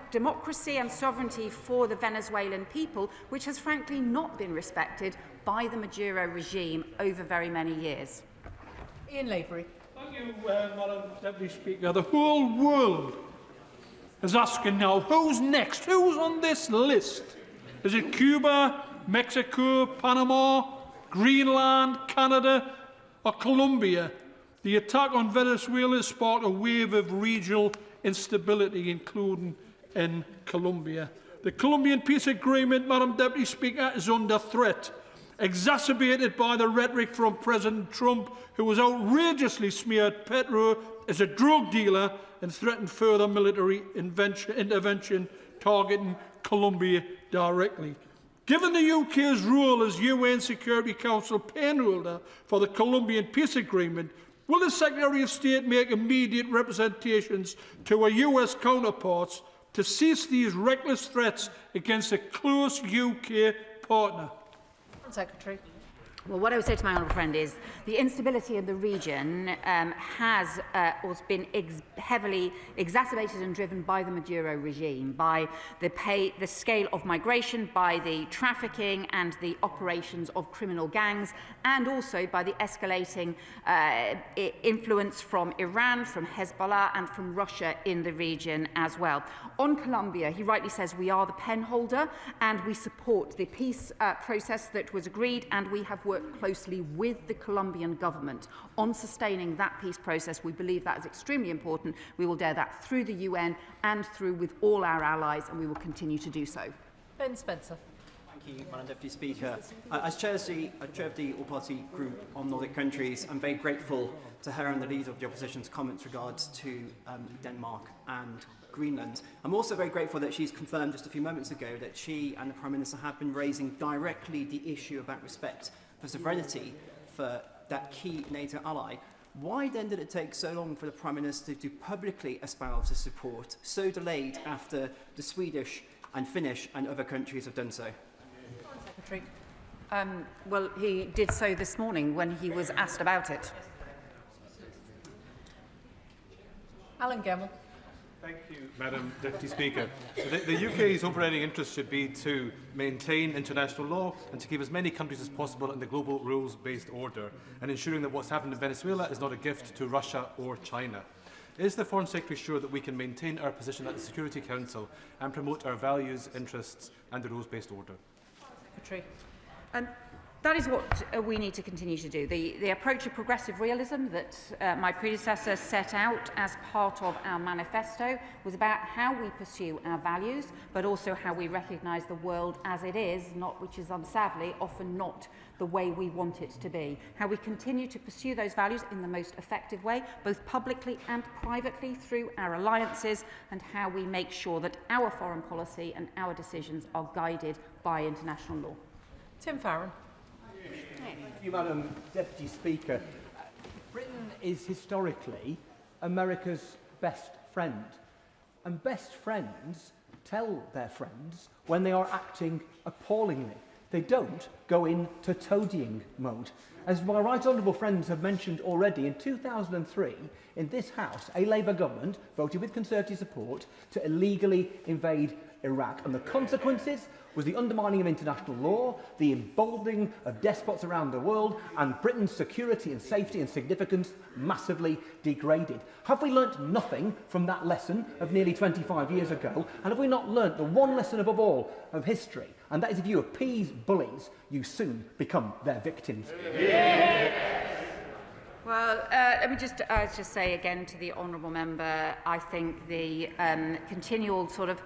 [SPEAKER 1] democracy and sovereignty for the Venezuelan people, which has frankly not been respected by the Maduro regime over very many years.
[SPEAKER 18] Ian Lavery.
[SPEAKER 24] Thank you, Madam Deputy Speaker. The whole world is asking now, who's next? Who's on this list? Is it Cuba, Mexico, Panama, Greenland, Canada, or Colombia? The attack on Venezuela sparked a wave of regional instability, including in Colombia. The Colombian peace agreement, Madam Deputy Speaker, is under threat, exacerbated by the rhetoric from President Trump, who has outrageously smeared Petro as a drug dealer and threatened further military intervention targeting Colombia directly. Given the UK's role as UN Security Council penholder for the Colombian peace agreement, will the Secretary of State make immediate representations to our US counterparts to cease these reckless threats against a close UK partner?
[SPEAKER 18] Secretary.
[SPEAKER 1] Well, what I would say to my honourable friend is the instability in the region has also been heavily exacerbated and driven by the Maduro regime, by the scale of migration, by the trafficking and the operations of criminal gangs, and also by the escalating influence from Iran, from Hezbollah and from Russia in the region as well. On Colombia, he rightly says we are the pen holder and we support the peace process that was agreed, and we have worked closely with the Colombian government on sustaining that peace process. We believe that is extremely important. We will do that through the UN and through with all our allies, and we will continue to do so.
[SPEAKER 6] Ben Spencer.
[SPEAKER 2] Thank you, Madam Deputy Speaker. As chair of the All-Party Group on Nordic countries, I'm very grateful to her and the leader of the opposition's comments regards to Denmark and Greenland. I'm also very grateful that she's confirmed just a few moments ago that she and the Prime Minister have been raising directly the issue about respect for sovereignty for that key NATO ally. Why then did it take so long for the Prime Minister to publicly espouse his support, so delayed after the Swedish and Finnish and other countries have done so?
[SPEAKER 6] Secretary.
[SPEAKER 1] Well, he did so this morning when he was asked about it.
[SPEAKER 6] Alan Gemmell.
[SPEAKER 7] Thank you, Madam Deputy Speaker. The UK's overriding interest should be to maintain international law and to keep as many countries as possible in the global rules-based order, and ensuring that what's happened in Venezuela is not a gift to Russia or China. Is the Foreign Secretary sure that we can maintain our position at the Security Council and promote our values, interests and the rules-based order?
[SPEAKER 6] Secretary.
[SPEAKER 1] That is what we need to continue to do. The approach of progressive realism that my predecessor set out as part of our manifesto was about how we pursue our values, but also how we recognise the world as it is, which is sadly often not the way we want it to be. How we continue to pursue those values in the most effective way, both publicly and privately through our alliances, and how we make sure that our foreign policy and our decisions are guided by international law.
[SPEAKER 6] Tim Farron.
[SPEAKER 8] Thank you, Madam Deputy Speaker. Britain is historically America's best friend, and best friends tell their friends when they are acting appallingly. They don't go into toadying mode. As my right honourable friends have mentioned already, in 2003, in this House, a Labour government voted with Conservative support to illegally invade Iraq, and the consequences was the undermining of international law, the emboldening of despots around the world, and Britain's security and safety and significance massively degraded. Have we learnt nothing from that lesson of nearly 25 years ago? And have we not learnt the one lesson above all of history? And that is, if you appease bullies, you soon become their victims.
[SPEAKER 1] Yeah. Well, let me just say again to the honourable member, I think the continual sort of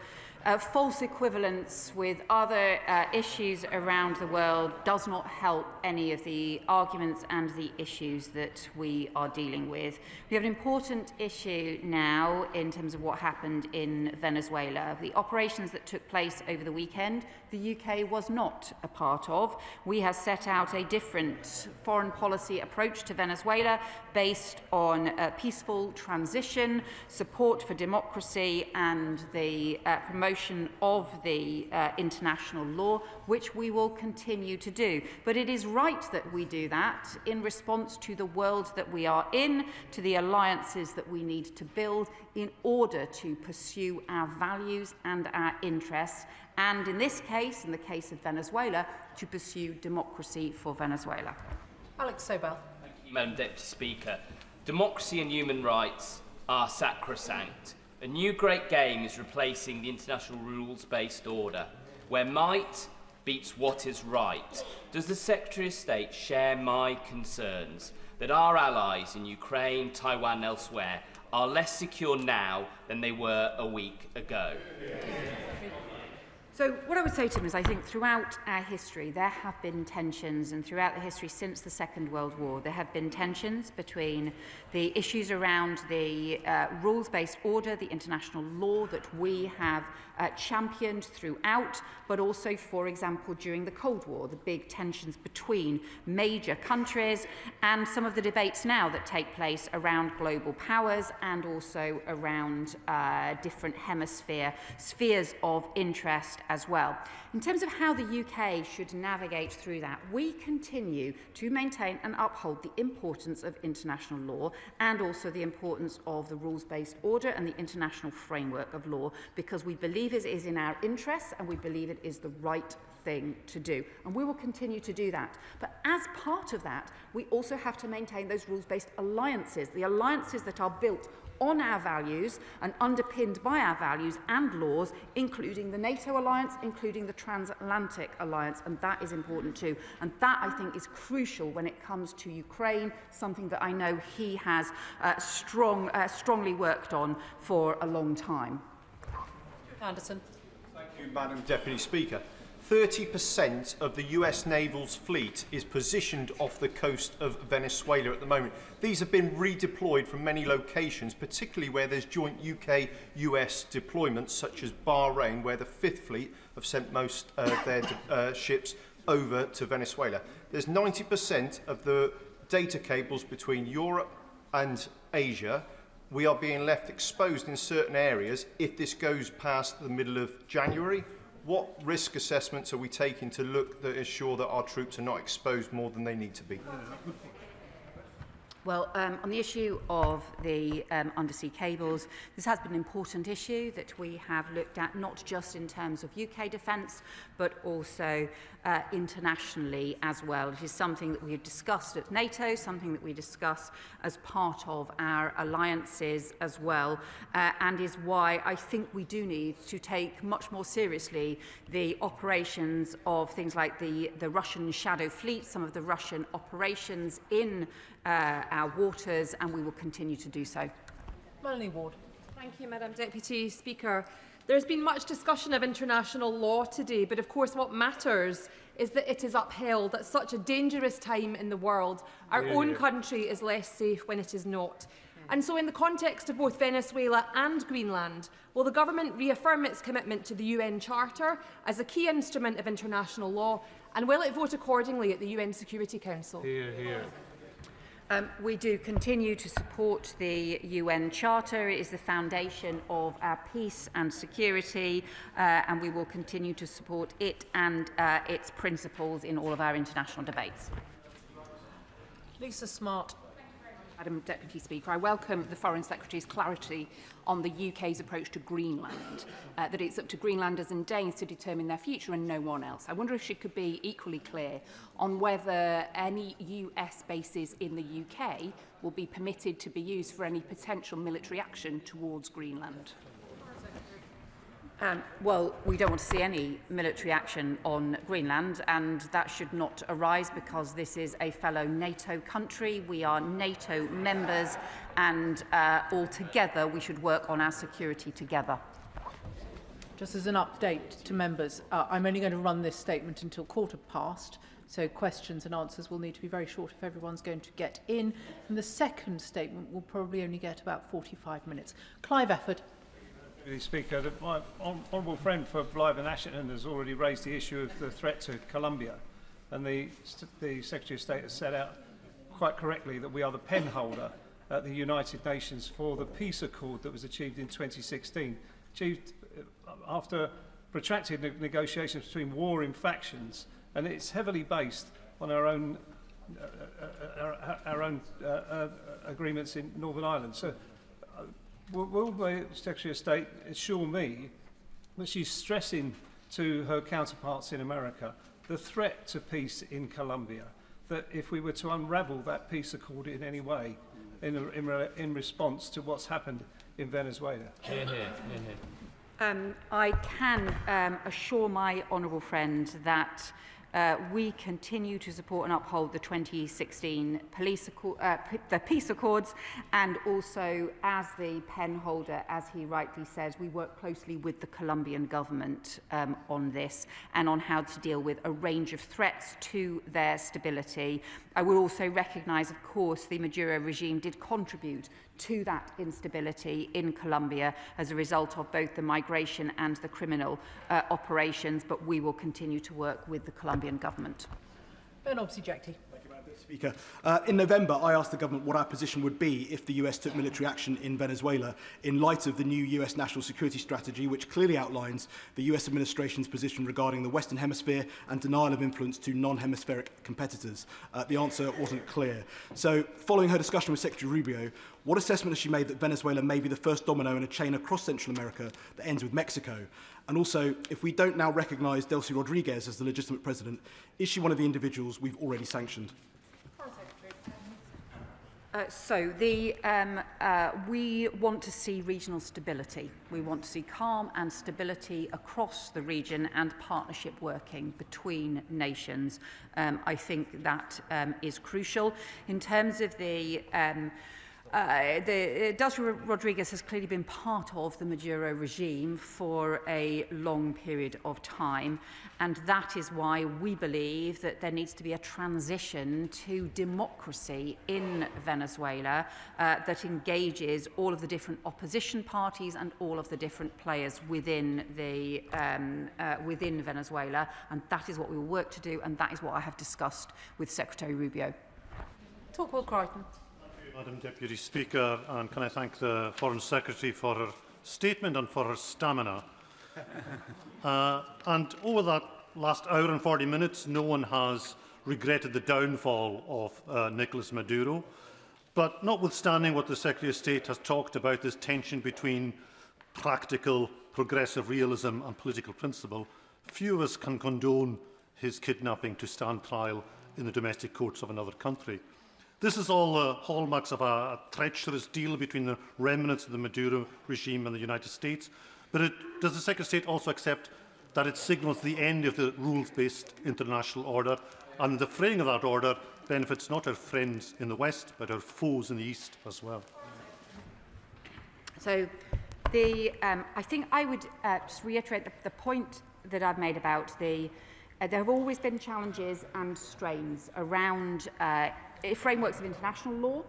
[SPEAKER 1] false equivalence with other issues around the world does not help any of the arguments and the issues that we are dealing with. We have an important issue now in terms of what happened in Venezuela. The operations that took place over the weekend, the UK was not a part of. We have set out a different foreign policy approach to Venezuela based on a peaceful transition, support for democracy and the promotion of the international law, which we will continue to do. But it is right that we do that in response to the world that we are in, to the alliances that we need to build in order to pursue our values and our interests, and in this case, in the case of Venezuela, to pursue democracy for Venezuela.
[SPEAKER 6] Alex Sobel.
[SPEAKER 9] Thank you, Madam Deputy Speaker. Democracy and human rights are sacrosanct. A new great game is replacing the international rules-based order, where might beats what is right. Does the Secretary of State share my concerns that our allies in Ukraine, Taiwan and elsewhere are less secure now than they were a week ago?
[SPEAKER 1] So what I would say to him is I think throughout our history there have been tensions, and throughout the history since the Second World War there have been tensions between the issues around the rules-based order, the international law that we have championed throughout, but also, for example, during the Cold War, the big tensions between major countries, and some of the debates now that take place around global powers and also around different spheres of interest as well. In terms of how the UK should navigate through that, we continue to maintain and uphold the importance of international law and also the importance of the rules-based order and the international framework of law, because we believe it is in our interests and we believe it is the right thing to do, and we will continue to do that. But as part of that, we also have to maintain those rules-based alliances, the alliances that are built on our values and underpinned by our values and laws, including the NATO alliance, including the transatlantic alliance, and that is important too. And that, I think, is crucial when it comes to Ukraine, something that I know he has strongly worked on for a long time.
[SPEAKER 6] Anderson.
[SPEAKER 10] Thank you, Madam Deputy Speaker. 30% of the US Naval's fleet is positioned off the coast of Venezuela at the moment. These have been redeployed from many locations, particularly where there's joint UK-US deployments, such as Bahrain, where the 5th Fleet have sent most of their ships over to Venezuela. There's 90% of the data cables between Europe and Asia. We are being left exposed in certain areas if this goes past the middle of January. What risk assessments are we taking to ensure that our troops are not exposed more than they need to be?
[SPEAKER 1] Well, on the issue of the undersea cables, this has been an important issue that we have looked at, not just in terms of UK defence, but also internationally as well. It is something that we have discussed at NATO, something that we discuss as part of our alliances as well, and is why I think we do need to take much more seriously the operations of things like the Russian shadow fleet, some of the Russian operations in our waters, and we will continue to do so.
[SPEAKER 6] Melanie Ward.
[SPEAKER 11] Thank you, Madam Deputy Speaker. There's been much discussion of international law today, but of course what matters is that it is upheld at such a dangerous time in the world. Our own country is less safe when it is not. And so in the context of both Venezuela and Greenland, will the government reaffirm its commitment to the UN Charter as a key instrument of international law, and will it vote accordingly at the UN Security Council?
[SPEAKER 7] Hear, hear.
[SPEAKER 1] We do continue to support the UN Charter. It is the foundation of our peace and security, and we will continue to support it and its principles in all of our international debates.
[SPEAKER 6] Lisa Smart.
[SPEAKER 12] Madam Deputy Speaker, I welcome the Foreign Secretary's clarity on the UK's approach to Greenland, that it's up to Greenlanders and Danes to determine their future and no one else. I wonder if she could be equally clear on whether any US bases in the UK will be permitted to be used for any potential military action towards Greenland.
[SPEAKER 1] Well, we don't want to see any military action on Greenland, and that should not arise because this is a fellow NATO country. We are NATO members, and all together we should work on our security together.
[SPEAKER 4] Just as an update to members, I'm only going to run this statement until 15:15, so questions and answers will need to be very short if everyone's going to get in. And the second statement will probably only get about 45 minutes. Clive Efford.
[SPEAKER 23] Speaker, my honourable friend for Blythe and Ashton has already raised the issue of the threat to Colombia, and the Secretary of State has set out quite correctly that we are the pen holder at the United Nations for the peace accord that was achieved in 2016, achieved after protracted negotiations between warring factions, and it's heavily based on our own agreements in Northern Ireland. So, will the Secretary of State assure me that she's stressing to her counterparts in America the threat to peace in Colombia, that if we were to unravel that peace accord in any way in response to what's happened in Venezuela?
[SPEAKER 9] Hear, hear, hear, hear.
[SPEAKER 1] I can assure my honourable friend that we continue to support and uphold the 2016 the peace accords, and also as the pen holder, as he rightly says, we work closely with the Colombian government on this and on how to deal with a range of threats to their stability. I will also recognise, of course, the Maduro regime did contribute to that instability in Colombia as a result of both the migration and the criminal operations, but we will continue to work with the Colombian government.
[SPEAKER 6] Ben Obsey-Jecty.
[SPEAKER 14] Thank you, Madam Speaker. In November, I asked the government what our position would be if the US took military action in Venezuela in light of the new US national security strategy, which clearly outlines the US administration's position regarding the Western Hemisphere and denial of influence to non-hemispheric competitors. The answer wasn't clear. So, following her discussion with Secretary Rubio, what assessment has she made that Venezuela may be the first domino in a chain across Central America that ends with Mexico? And also, if we don't now recognise Delcy Rodriguez as the legitimate president, is she one of the individuals we've already sanctioned?
[SPEAKER 1] We want to see regional stability. We want to see calm and stability across the region and partnership working between nations. I think that is crucial. In terms of Delcy Rodriguez has clearly been part of the Maduro regime for a long period of time, and that is why we believe that there needs to be a transition to democracy in Venezuela that engages all of the different opposition parties and all of the different players within Venezuela, and that is what we will work to do, and that is what I have discussed with Secretary Rubio.
[SPEAKER 11] Will Crichton.
[SPEAKER 21] Madam Deputy Speaker, and can I thank the Foreign Secretary for her statement and for her stamina. And over that last hour and 40 minutes, no one has regretted the downfall of Nicolás Maduro. But notwithstanding what the Secretary of State has talked about, this tension between practical, progressive realism and political principle, few of us can condone his kidnapping to stand trial in the domestic courts of another country. This is all the hallmarks of a treacherous deal between the remnants of the Maduro regime and the United States. But does the Secretary of State also accept that it signals the end of the rules-based international order, and the fraying of that order benefits not our friends in the West, but our foes in the East as well?
[SPEAKER 1] So, I think I would just reiterate the point that I've made about there have always been challenges and strains around frameworks of international law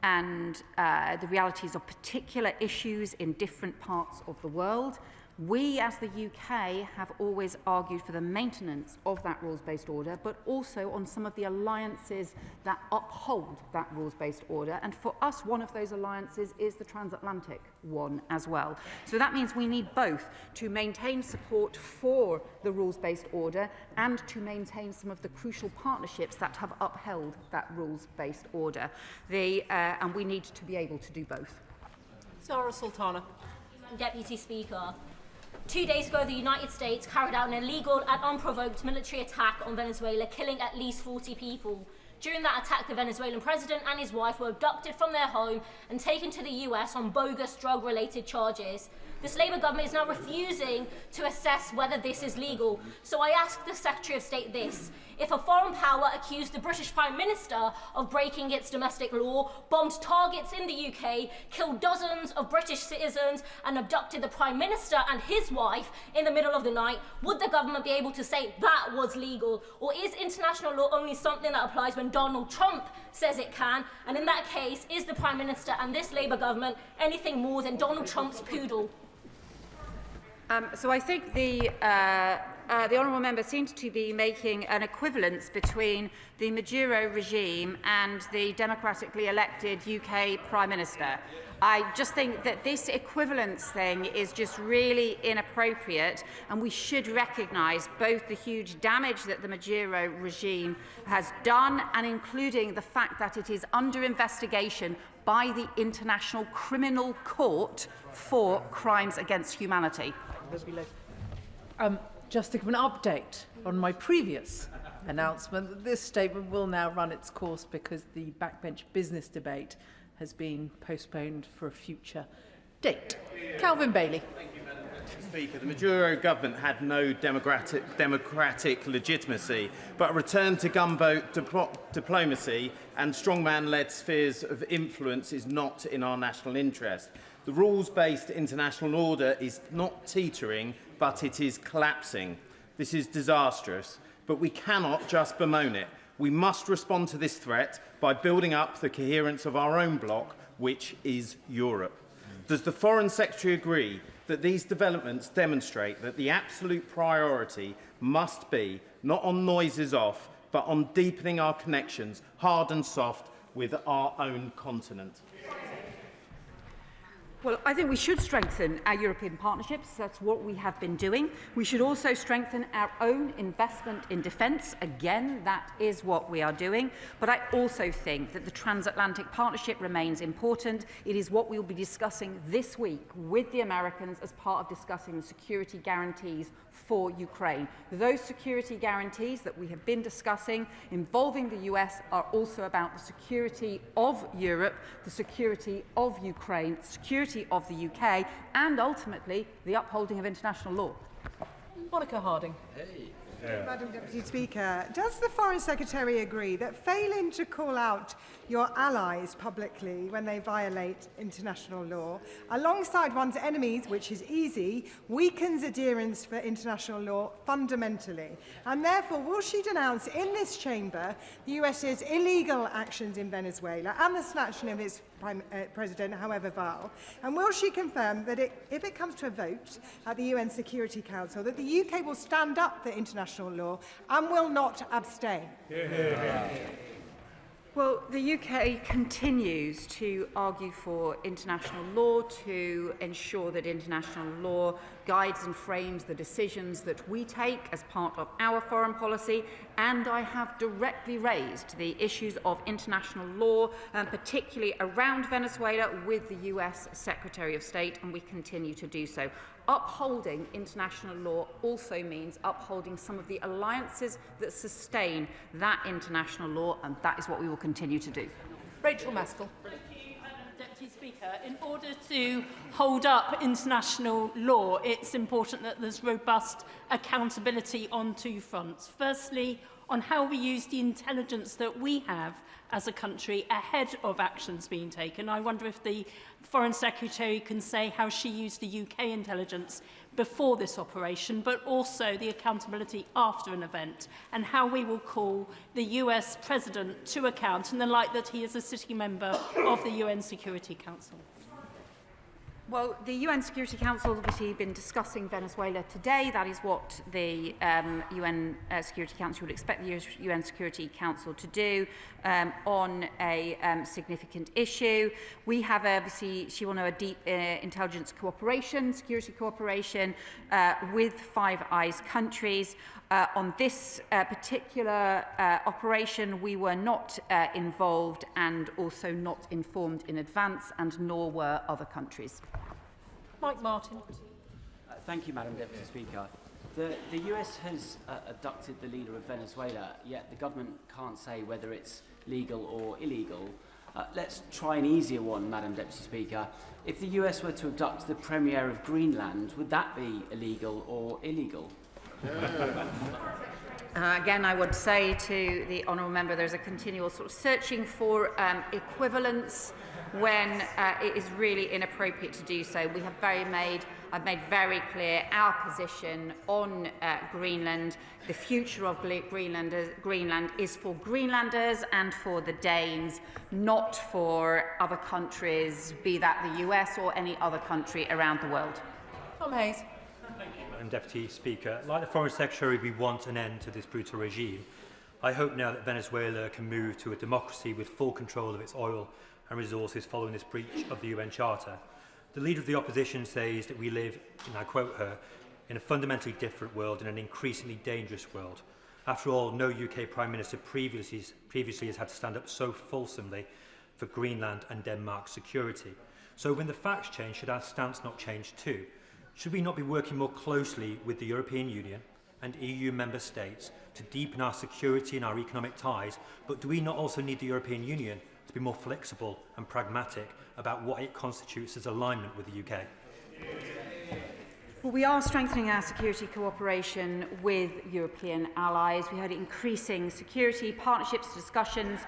[SPEAKER 1] and the realities of particular issues in different parts of the world. We, as the UK, have always argued for the maintenance of that rules-based order, but also on some of the alliances that uphold that rules-based order. And for us, one of those alliances is the transatlantic one as well. So that means we need both to maintain support for the rules-based order and to maintain some of the crucial partnerships that have upheld that rules-based order. And we need to be able to do both.
[SPEAKER 11] Zara Sultana.
[SPEAKER 15] Deputy Speaker. 2 days ago, the United States carried out an illegal and unprovoked military attack on Venezuela, killing at least 40 people. During that attack, the Venezuelan president and his wife were abducted from their home and taken to the US on bogus drug-related charges. This Labour government is now refusing to assess whether this is legal. So I ask the Secretary of State this. If a foreign power accused the British Prime Minister of breaking its domestic law, bombed targets in the UK, killed dozens of British citizens and abducted the Prime Minister and his wife in the middle of the night, would the government be able to say that was legal? Or is international law only something that applies when Donald Trump says it can? And in that case, is the Prime Minister and this Labour government anything more than Donald Trump's poodle?
[SPEAKER 1] So I think the honourable member seems to be making an equivalence between the Maduro regime and the democratically elected UK Prime Minister. I just think that this equivalence thing is just really inappropriate, and we should recognise both the huge damage that the Maduro regime has done, and including the fact that it is under investigation by the International Criminal Court for crimes against humanity.
[SPEAKER 4] Just to give an update on my previous announcement that this statement will now run its course because the backbench business debate has been postponed for a future date. Calvin Bailey.
[SPEAKER 17] Thank you, Madam Speaker. The Maduro government had no democratic legitimacy, but a return to gunboat diplomacy and strongman-led spheres of influence is not in our national interest. The rules-based international order is not teetering, but it is collapsing. This is disastrous, but we cannot just bemoan it. We must respond to this threat by building up the coherence of our own bloc, which is Europe. Does the Foreign Secretary agree that these developments demonstrate that the absolute priority must be not on noises off, but on deepening our connections, hard and soft, with our own continent.
[SPEAKER 1] Well, I think we should strengthen our European partnerships. That's what we have been doing. We should also strengthen our own investment in defence. Again, that is what we are doing. But I also think that the transatlantic partnership remains important. It is what we will be discussing this week with the Americans as part of discussing the security guarantees for Ukraine. Those security guarantees that we have been discussing involving the US are also about the security of Europe, the security of Ukraine, security of the UK, and ultimately the upholding of international law.
[SPEAKER 4] Monica Harding.
[SPEAKER 3] Madam Deputy Speaker, does the Foreign Secretary agree that failing to call out your allies publicly when they violate international law, alongside one's enemies, which is easy, weakens adherence for international law fundamentally? And therefore, will she denounce in this chamber the US's illegal actions in Venezuela and the snatching of its President, however vile? And will she confirm that if it comes to a vote at the UN Security Council, that the UK will stand up for international law and will not abstain?
[SPEAKER 1] Well, the UK continues to argue for international law, to ensure that international law guides and frames the decisions that we take as part of our foreign policy, and I have directly raised the issues of international law, particularly around Venezuela, with the US Secretary of State, and we continue to do so. Upholding international law also means upholding some of the alliances that sustain that international law, and that is what we will continue to do.
[SPEAKER 4] Rachel Maskell.
[SPEAKER 13] Deputy Speaker, in order to hold up international law, it's important that there's robust accountability on two fronts. Firstly, on how we use the intelligence that we have as a country ahead of actions being taken. I wonder if the Foreign Secretary can say how she used the UK intelligence before this operation, but also the accountability after an event, and how we will call the US President to account in the light that he is a sitting member of the UN Security Council.
[SPEAKER 1] Well, the UN Security Council has obviously been discussing Venezuela today. That is what the UN Security Council would expect the UN Security Council to do on a significant issue. We have, obviously, she will know, a deep intelligence cooperation, security cooperation with Five Eyes countries. On this particular operation, we were not involved and also not informed in advance, and nor were other countries.
[SPEAKER 4] Mike Martin.
[SPEAKER 19] Thank you, Madam Deputy Speaker. The US has abducted the leader of Venezuela, yet the government can't say whether it's legal or illegal. Let's try an easier one, Madam Deputy Speaker. If the US were to abduct the Premier of Greenland, would that be illegal or illegal?
[SPEAKER 1] Again, I would say to the honourable member, there's a continual sort of searching for equivalence when it is really inappropriate to do so. We have I've made very clear our position on Greenland. The future of Greenland is for Greenlanders and for the Danes, not for other countries, be that the US or any other country around the world.
[SPEAKER 4] Tom Hayes.
[SPEAKER 20] Madam Deputy Speaker, like the Foreign Secretary, we want an end to this brutal regime. I hope now that Venezuela can move to a democracy with full control of its oil and resources following this breach of the UN Charter. The Leader of the Opposition says that we live, and I quote her, in a fundamentally different world, in an increasingly dangerous world. After all, no UK Prime Minister previously has had to stand up so fulsomely for Greenland and Denmark's security. So when the facts change, should our stance not change too? Should we not be working more closely with the European Union and EU member states to deepen our security and our economic ties, but do we not also need the European Union to be more flexible and pragmatic about what it constitutes as alignment with the UK?
[SPEAKER 1] Well, we are strengthening our security cooperation with European allies. We had increasing security partnerships, discussions,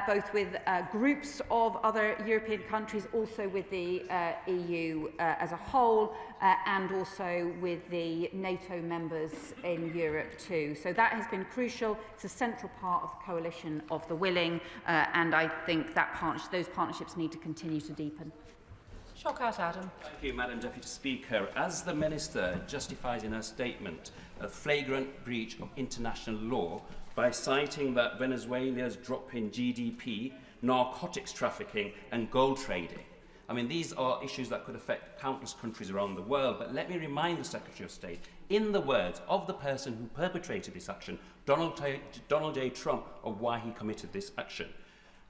[SPEAKER 1] both with groups of other European countries, also with the EU as a whole, and also with the NATO members in Europe too. So that has been crucial. It's a central part of the coalition of the willing, and I think that those partnerships need to continue to deepen.
[SPEAKER 4] Shockout Adam.
[SPEAKER 25] Thank you, Madam Deputy Speaker. As the Minister justifies in her statement a flagrant breach of international law, by citing that Venezuela's drop in GDP, narcotics trafficking and gold trading. I mean, these are issues that could affect countless countries around the world, but let me remind the Secretary of State, in the words of the person who perpetrated this action, Donald J. Trump, of why he committed this action.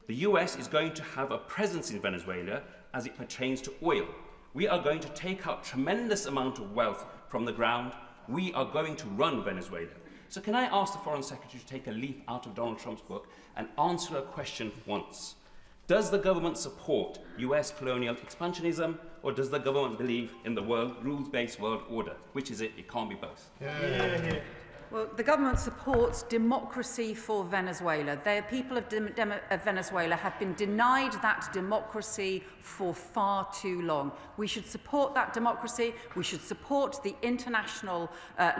[SPEAKER 25] The US is going to have a presence in Venezuela as it pertains to oil. We are going to take out tremendous amount of wealth from the ground. We are going to run Venezuela. So can I ask the Foreign Secretary to take a leaf out of Donald Trump's book and answer a question once? Does the government support US colonial expansionism, or does the government believe in the rules-based world order? Which is it? It can't be both.
[SPEAKER 1] Yeah. Well, the government supports democracy for Venezuela. The people of Venezuela have been denied that democracy for far too long. We should support that democracy. We should support the international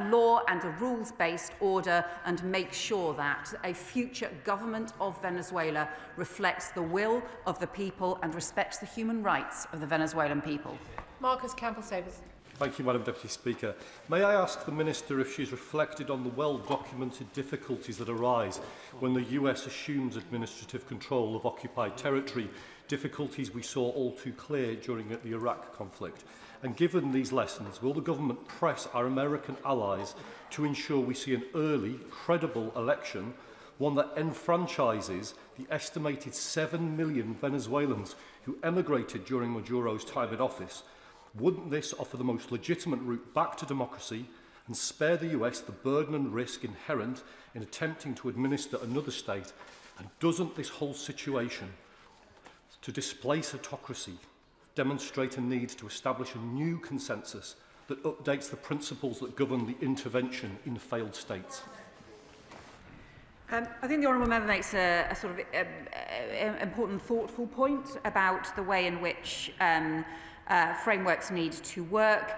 [SPEAKER 1] law and a rules-based order and make sure that a future government of Venezuela reflects the will of the people and respects the human rights of the Venezuelan people.
[SPEAKER 4] Marcus Campbell-Savers.
[SPEAKER 5] Thank you, Madam Deputy Speaker. May I ask the Minister if she's reflected on the well-documented difficulties that arise when the US assumes administrative control of occupied territory, difficulties we saw all too clear during the Iraq conflict? And given these lessons, will the government press our American allies to ensure we see an early, credible election, one that enfranchises the estimated 7 million Venezuelans who emigrated during Maduro's time in office? Wouldn't this offer the most legitimate route back to democracy and spare the US the burden and risk inherent in attempting to administer another state? And doesn't this whole situation to displace autocracy demonstrate a need to establish a new consensus that updates the principles that govern the intervention in failed states?
[SPEAKER 1] I think the Honourable Member makes a sort of important, thoughtful point about the way in which frameworks need to work,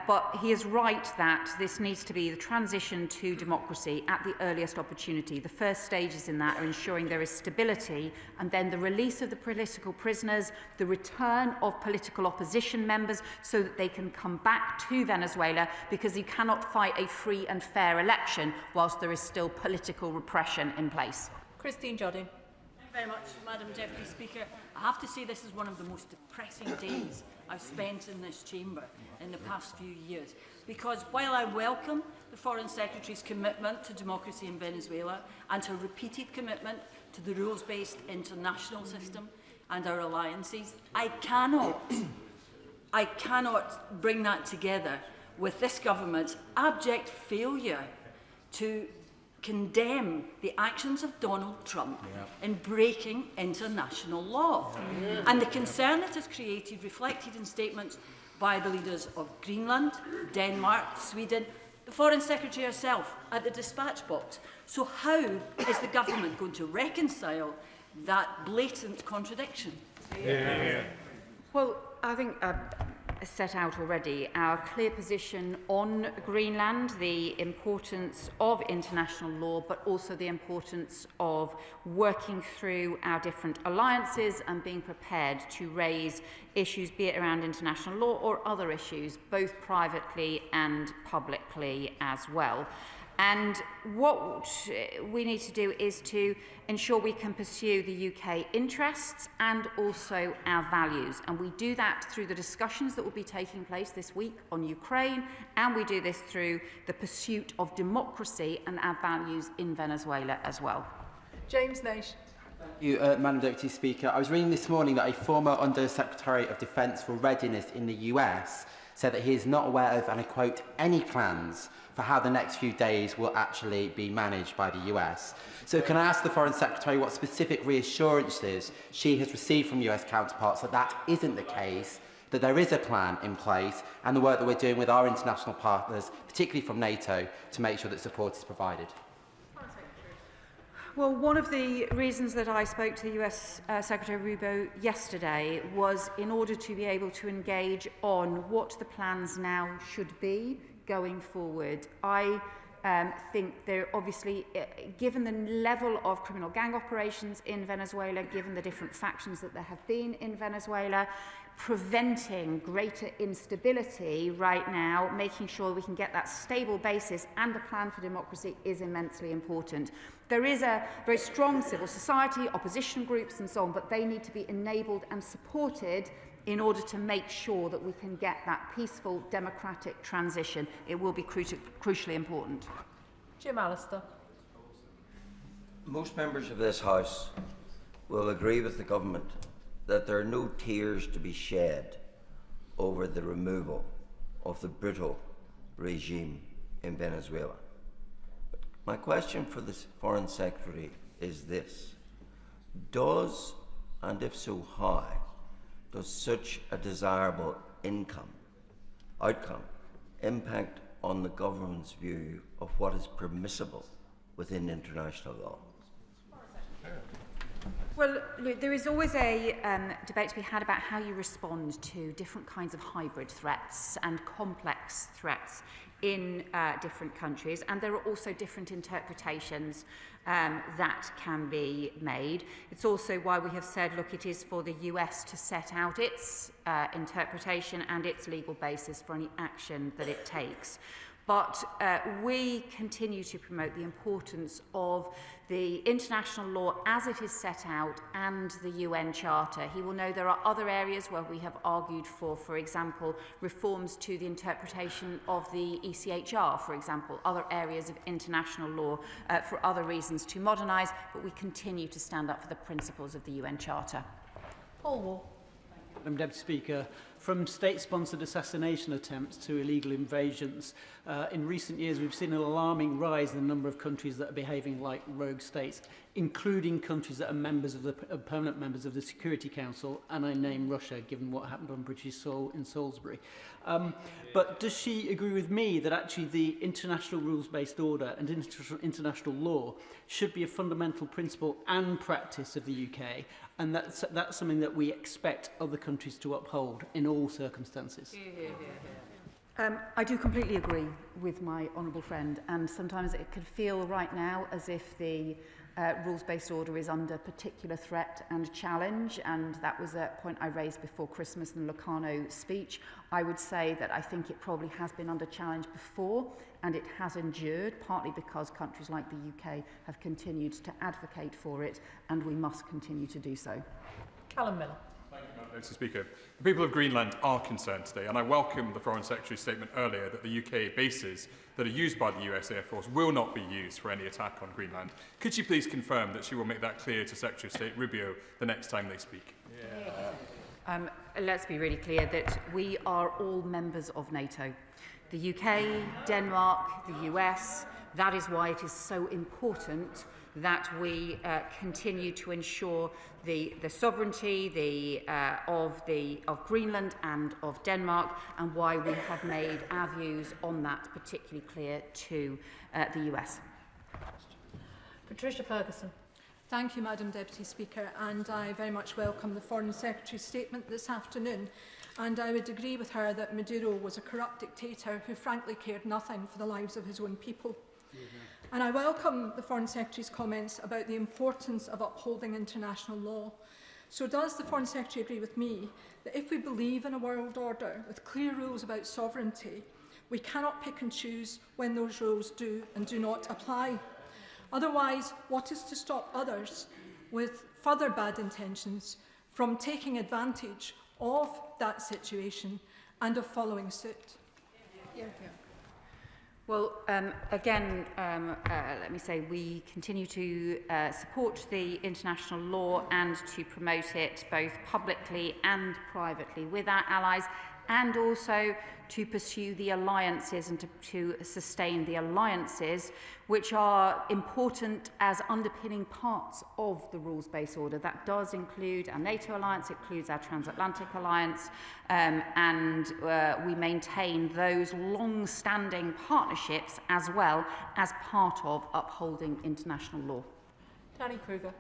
[SPEAKER 1] but he is right that this needs to be the transition to democracy at the earliest opportunity. The first stages in that are ensuring there is stability, and then the release of the political prisoners, the return of political opposition members so that they can come back to Venezuela, because you cannot fight a free and fair election whilst there is still political repression in place.
[SPEAKER 4] Christine Jodin.
[SPEAKER 16] Thank you very much, Madam Deputy Speaker. I have to say this is one of the most depressing days I've spent in this chamber in the past few years, because while I welcome the Foreign Secretary's commitment to democracy in Venezuela and her repeated commitment to the rules-based international system and our alliances, I cannot bring that together with this government's abject failure to condemn the actions of Donald Trump in breaking international law. And the concern it has created, reflected in statements by the leaders of Greenland, Denmark, Sweden, the Foreign Secretary herself at the dispatch box. So how is the government going to reconcile that blatant contradiction?
[SPEAKER 1] Well, I think set out already our clear position on Greenland, the importance of international law, but also the importance of working through our different alliances and being prepared to raise issues, be it around international law or other issues, both privately and publicly as well. And what we need to do is to ensure we can pursue the UK interests and also our values. And we do that through the discussions that will be taking place this week on Ukraine, and we do this through the pursuit of democracy and our values in Venezuela as well.
[SPEAKER 4] James Naish.
[SPEAKER 18] Thank you, Madam Deputy Speaker. I was reading this morning that a former Under-Secretary of Defence for Readiness in the US said that he is not aware of, and I quote, any plans for how the next few days will actually be managed by the US. So can I ask the Foreign Secretary what specific reassurances she has received from US counterparts that that isn't the case, that there is a plan in place, and the work that we're doing with our international partners, particularly from NATO, to make sure that support is provided?
[SPEAKER 1] Well, one of the reasons that I spoke to the US Secretary Rubio yesterday was in order to be able to engage on what the plans now should be going forward. I think there obviously, given the level of criminal gang operations in Venezuela, given the different factions that there have been in Venezuela, preventing greater instability right now, making sure we can get that stable basis and a plan for democracy is immensely important. There is a very strong civil society, opposition groups and so on, but they need to be enabled and supported in order to make sure that we can get that peaceful democratic transition. It will be crucially important.
[SPEAKER 4] Jim Allister.
[SPEAKER 2] Most members of this House will agree with the government that there are no tears to be shed over the removal of the brutal regime in Venezuela. But my question for the Foreign Secretary is this: does, and if so how, does such a desirable outcome impact on the government's view of what is permissible within international law?
[SPEAKER 1] Well, look, there is always a debate to be had about how you respond to different kinds of hybrid threats and complex threats in different countries, and there are also different interpretations that can be made. It's also why we have said, look, it is for the US to set out its interpretation and its legal basis for any action that it takes. But we continue to promote the importance of the international law as it is set out and the UN Charter. He will know there are other areas where we have argued for example, reforms to the interpretation of the ECHR, for example, other areas of international law for other reasons to modernise, but we continue to stand up for the principles of the UN Charter.
[SPEAKER 4] Paul Wall.
[SPEAKER 8] Madam Deputy Speaker, from state-sponsored assassination attempts to illegal invasions, in recent years we've seen an alarming rise in the number of countries that are behaving like rogue states, including countries that are members of the permanent members of the Security Council, and I name Russia, given what happened on British soil in Salisbury. But does she agree with me that actually the international rules-based order and international law should be a fundamental principle and practice of the UK, and that's something that we expect other countries to uphold in all circumstances?
[SPEAKER 1] I do completely agree with my honourable friend, and sometimes it could feel right now as if the rules-based order is under particular threat and challenge, and that was a point I raised before Christmas in the Locarno speech. I would say that I think it probably has been under challenge before, and it has endured, partly because countries like the UK have continued to advocate for it, and we must continue to do so.
[SPEAKER 4] Callum Miller.
[SPEAKER 10] Thank you, Madam Deputy Speaker. The people of Greenland are concerned today, and I welcome the Foreign Secretary's statement earlier that the UK bases that are used by the US Air Force will not be used for any attack on Greenland. Could she please confirm that she will make that clear to Secretary of State Rubio the next time they speak?
[SPEAKER 1] Let's be really clear that we are all members of NATO. The UK, Denmark, the US. That is why it is so important that we continue to ensure the sovereignty of Greenland and of Denmark, and why we have made our views on that particularly clear to the US.
[SPEAKER 4] Patricia Ferguson.
[SPEAKER 22] Thank you, Madam Deputy Speaker, and I very much welcome the Foreign Secretary's statement this afternoon. And I would agree with her that Maduro was a corrupt dictator who frankly cared nothing for the lives of his own people. And I welcome the Foreign Secretary's comments about the importance of upholding international law. So does the Foreign Secretary agree with me that if we believe in a world order with clear rules about sovereignty, we cannot pick and choose when those rules do and do not apply? Otherwise, what is to stop others with further bad intentions from taking advantage of that situation and of following suit?
[SPEAKER 1] Well, again, let me say we continue to support the international law and to promote it both publicly and privately with our allies, and also to pursue the alliances and to sustain the alliances which are important as underpinning parts of the rules-based order. That does include our NATO alliance, it includes our transatlantic alliance, and we maintain those long-standing partnerships as well as part of upholding international law.
[SPEAKER 4] Danny Kruger.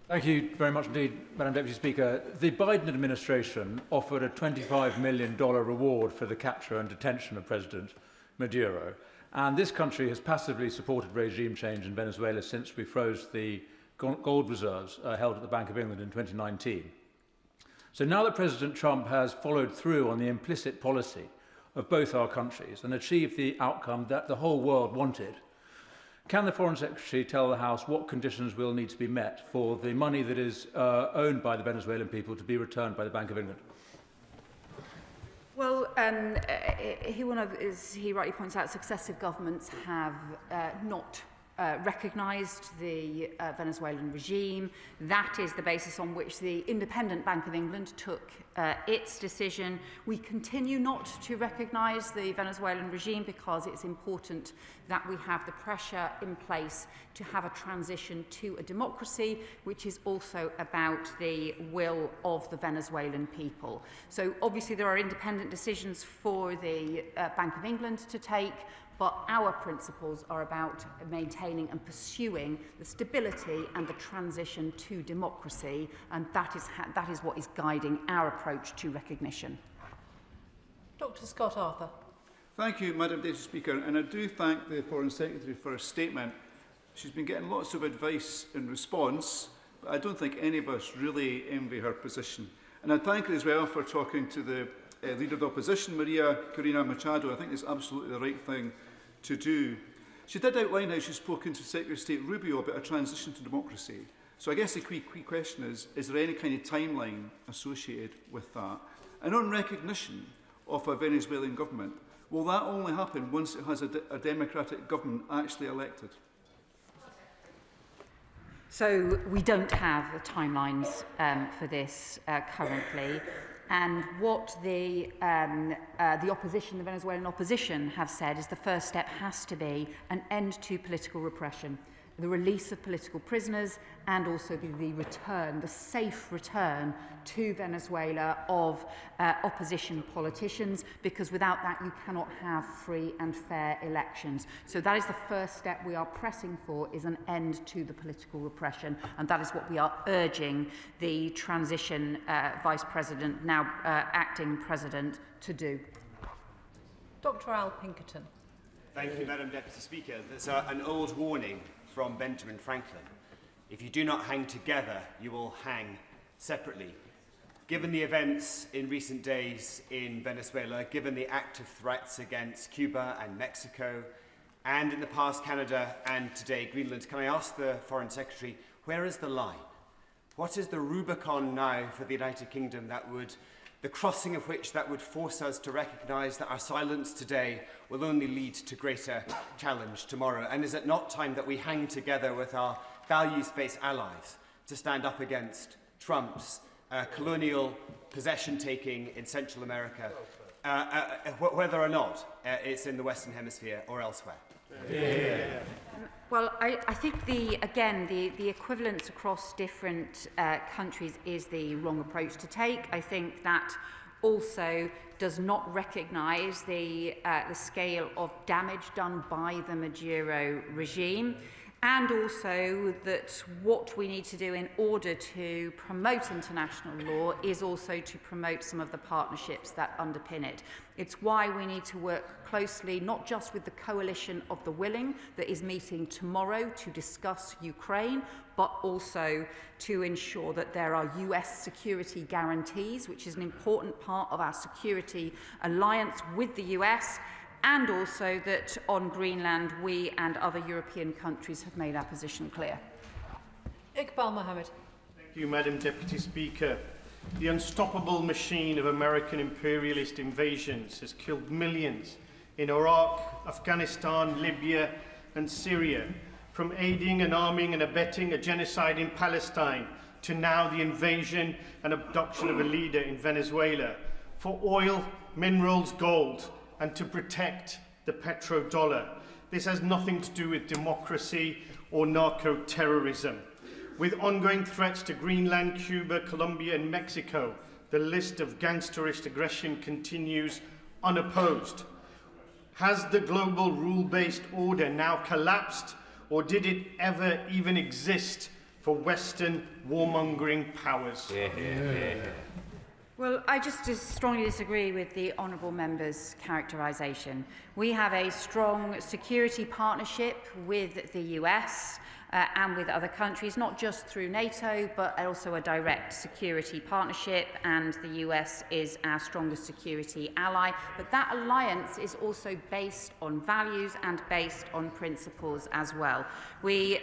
[SPEAKER 24] Thank you very much indeed, Madam Deputy Speaker. The Biden administration offered a $25 million reward for the capture and detention of President Maduro. And this country has passively supported regime change in Venezuela since we froze the gold reserves held at the Bank of England in 2019. So now that President Trump has followed through on the implicit policy of both our countries and achieved the outcome that the whole world wanted, can the Foreign Secretary tell the House what conditions will need to be met for the money that is owned by the Venezuelan people to be returned by the Bank of England?
[SPEAKER 1] Well, as he rightly points out, successive governments have not recognised the Venezuelan regime. That is the basis on which the independent Bank of England took its decision. We continue not to recognise the Venezuelan regime because it's important that we have the pressure in place to have a transition to a democracy, which is also about the will of the Venezuelan people. So obviously there are independent decisions for the Bank of England to take, but our principles are about maintaining and pursuing the stability and the transition to democracy, and that is what is guiding our approach to recognition.
[SPEAKER 4] Dr. Scott Arthur.
[SPEAKER 6] Thank you, Madam Deputy Speaker, and I do thank the Foreign Secretary for her statement. She's been getting lots of advice in response, but I don't think any of us really envy her position. And I thank her as well for talking to the Leader of the Opposition, Maria Corina Machado. I think it's absolutely the right thing to do. She did outline how she's spoken to Secretary of State Rubio about a transition to democracy. So I guess the key question is there any kind of timeline associated with that? And on recognition of a Venezuelan government, will that only happen once it has a democratic government actually elected?
[SPEAKER 1] So we don't have the timelines for this currently. And what the opposition, the Venezuelan opposition, have said is the first step has to be an end to political repression, the release of political prisoners, and also the return, the safe return to Venezuela of opposition politicians, because without that you cannot have free and fair elections. So that is the first step we are pressing for, is an end to the political repression, and that is what we are urging the transition Vice President, now acting President, to do.
[SPEAKER 4] Dr. Al Pinkerton.
[SPEAKER 7] Thank you, Madam Deputy Speaker. There's an old warning from Benjamin Franklin. If you do not hang together, you will hang separately. Given the events in recent days in Venezuela, given the active threats against Cuba and Mexico, and in the past Canada and today Greenland, can I ask the Foreign Secretary, where is the line? What is the Rubicon now for the United Kingdom the crossing of which that would force us to recognise that our silence today will only lead to greater challenge tomorrow? And is it not time that we hang together with our values-based allies to stand up against Trump's colonial possession-taking in Central America, whether or not it's in the Western Hemisphere or elsewhere?
[SPEAKER 1] Yeah. Well, I think, the equivalence across different countries is the wrong approach to take. I think that also does not recognise the scale of damage done by the Maduro regime, and also that what we need to do in order to promote international law is also to promote some of the partnerships that underpin it. It's why we need to work closely, not just with the Coalition of the Willing that is meeting tomorrow to discuss Ukraine, but also to ensure that there are US security guarantees, which is an important part of our security alliance with the US, and also that on Greenland we and other European countries have made our position clear.
[SPEAKER 4] Iqbal Mohammed.
[SPEAKER 21] Thank you, Madam Deputy Speaker. The unstoppable machine of American imperialist invasions has killed millions in Iraq, Afghanistan, Libya and Syria, from aiding and arming and abetting a genocide in Palestine to now the invasion and abduction of a leader in Venezuela for oil, minerals, gold, and to protect the petrodollar. This has nothing to do with democracy or narco-terrorism. With ongoing threats to Greenland, Cuba, Colombia and Mexico, the list of gangsterist aggression continues unopposed. Has the global rule-based order now collapsed, or did it ever even exist for Western warmongering powers?
[SPEAKER 1] Well, I just strongly disagree with the honourable member's characterisation. We have a strong security partnership with the US and with other countries, not just through NATO, but also a direct security partnership, and the US is our strongest security ally. But that alliance is also based on values and based on principles as well. We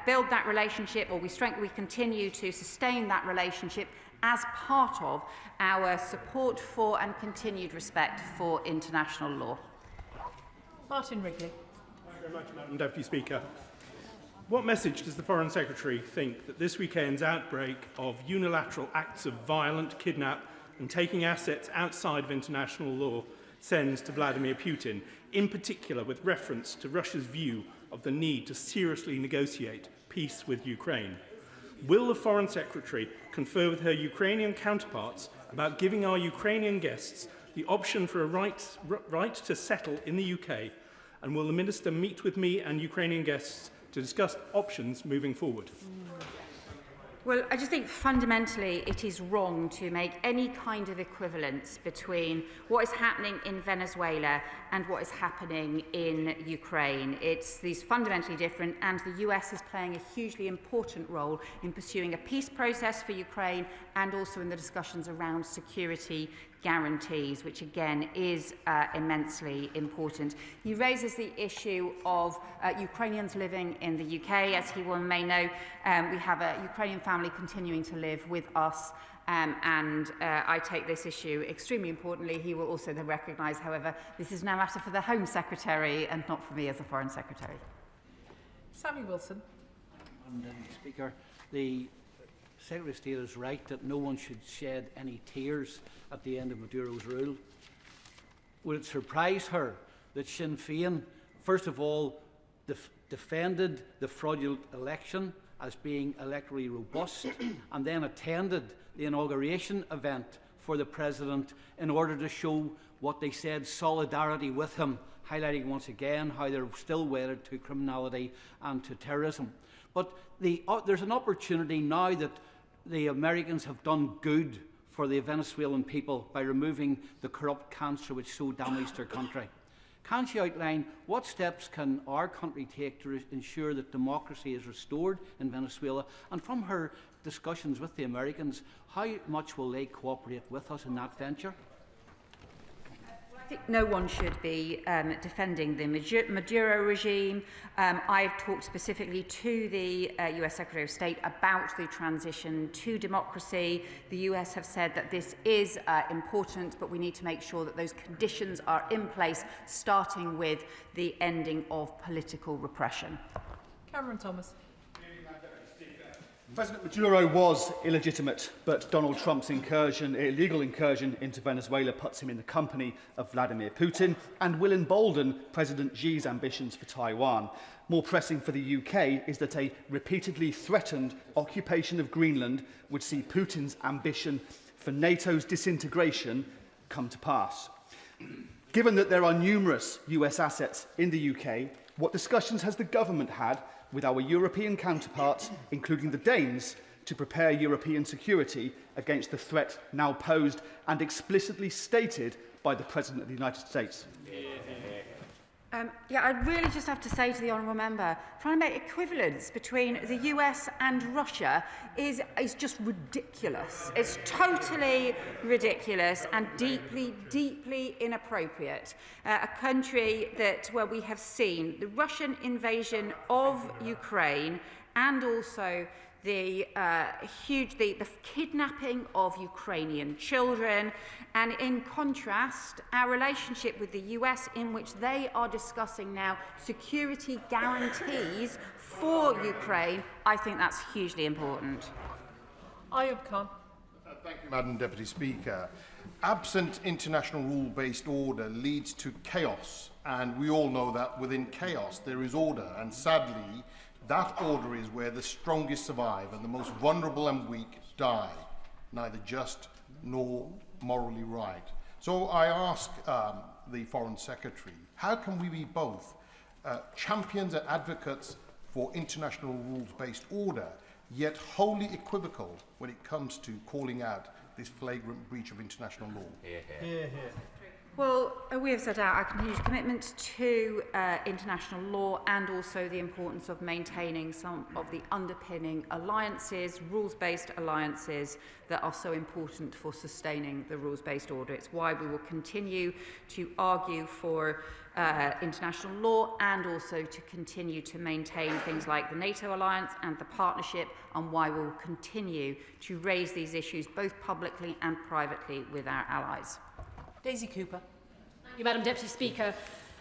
[SPEAKER 1] build that relationship, or we continue to sustain that relationship as part of our support for and continued respect for international law.
[SPEAKER 4] Martin Wrigley.
[SPEAKER 9] Thank you very much, Madam Deputy Speaker. What message does the Foreign Secretary think that this weekend's outbreak of unilateral acts of violent kidnap and taking assets outside of international law sends to Vladimir Putin, in particular with reference to Russia's view of the need to seriously negotiate peace with Ukraine? Will the Foreign Secretary confer with her Ukrainian counterparts about giving our Ukrainian guests the option for a right to settle in the UK? And will the Minister meet with me and Ukrainian guests to discuss options moving forward?
[SPEAKER 1] Well, I just think fundamentally it is wrong to make any kind of equivalence between what is happening in Venezuela and what is happening in Ukraine. These fundamentally different, and the US is playing a hugely important role in pursuing a peace process for Ukraine and also in the discussions around security guarantees, which again is immensely important. He raises the issue of Ukrainians living in the UK. As he may know, we have a Ukrainian family continuing to live with us, and I take this issue extremely importantly. He will also then recognise, however, this is now a matter for the Home Secretary and not for me as the Foreign Secretary.
[SPEAKER 4] Sammy Wilson.
[SPEAKER 11] Madam Speaker, the Secretary of State is right that no one should shed any tears at the end of Maduro's rule. Would it surprise her that Sinn Féin, first of all, defended the fraudulent election as being electorally robust and then attended the inauguration event for the President in order to show what they said, solidarity with him, highlighting once again how they're still wedded to criminality and to terrorism. But there's an opportunity now that the Americans have done good for the Venezuelan people by removing the corrupt cancer which so damaged their country. Can she outline what steps can our country take to ensure that democracy is restored in Venezuela? And from her discussions with the Americans, how much will they cooperate with us in that venture?
[SPEAKER 1] I think no one should be defending the Maduro regime. I've talked specifically to the US Secretary of State about the transition to democracy. The US have said that this is important, but we need to make sure that those conditions are in place, starting with the ending of political repression.
[SPEAKER 4] Cameron Thomas.
[SPEAKER 12] President Maduro was illegitimate, but Donald Trump's illegal incursion into Venezuela puts him in the company of Vladimir Putin and will embolden President Xi's ambitions for Taiwan. More pressing for the UK is that a repeatedly threatened occupation of Greenland would see Putin's ambition for NATO's disintegration come to pass. Given that there are numerous US assets in the UK, what discussions has the government had with our European counterparts, including the Danes, to prepare European security against the threat now posed and explicitly stated by the President of the United States?
[SPEAKER 1] I really just have to say to the honourable member, trying to make equivalence between the US and Russia is just ridiculous. It's totally ridiculous and deeply, deeply inappropriate. A country where we have seen the Russian invasion of Ukraine and also the kidnapping of Ukrainian children, and in contrast, our relationship with the US, in which they are discussing now security guarantees for Ukraine. I think that's hugely important.
[SPEAKER 4] Ayub Khan.
[SPEAKER 14] Thank you, Madam Deputy Speaker. Absent international rule-based order leads to chaos, and we all know that within chaos there is order, and sadly, that order is where the strongest survive and the most vulnerable and weak die, neither just nor morally right. So I ask the Foreign Secretary, how can we be both champions and advocates for international rules-based order, yet wholly equivocal when it comes to calling out this flagrant breach of international law?
[SPEAKER 11] Hear, hear.
[SPEAKER 1] Well, we have set out our continued commitment to international law and also the importance of maintaining some of the underpinning alliances, rules-based alliances that are so important for sustaining the rules-based order. It's why we will continue to argue for international law and also to continue to maintain things like the NATO alliance and the partnership, and why we will continue to raise these issues both publicly and privately with our allies.
[SPEAKER 4] Daisy Cooper.
[SPEAKER 3] Thank you, Madam Deputy Speaker.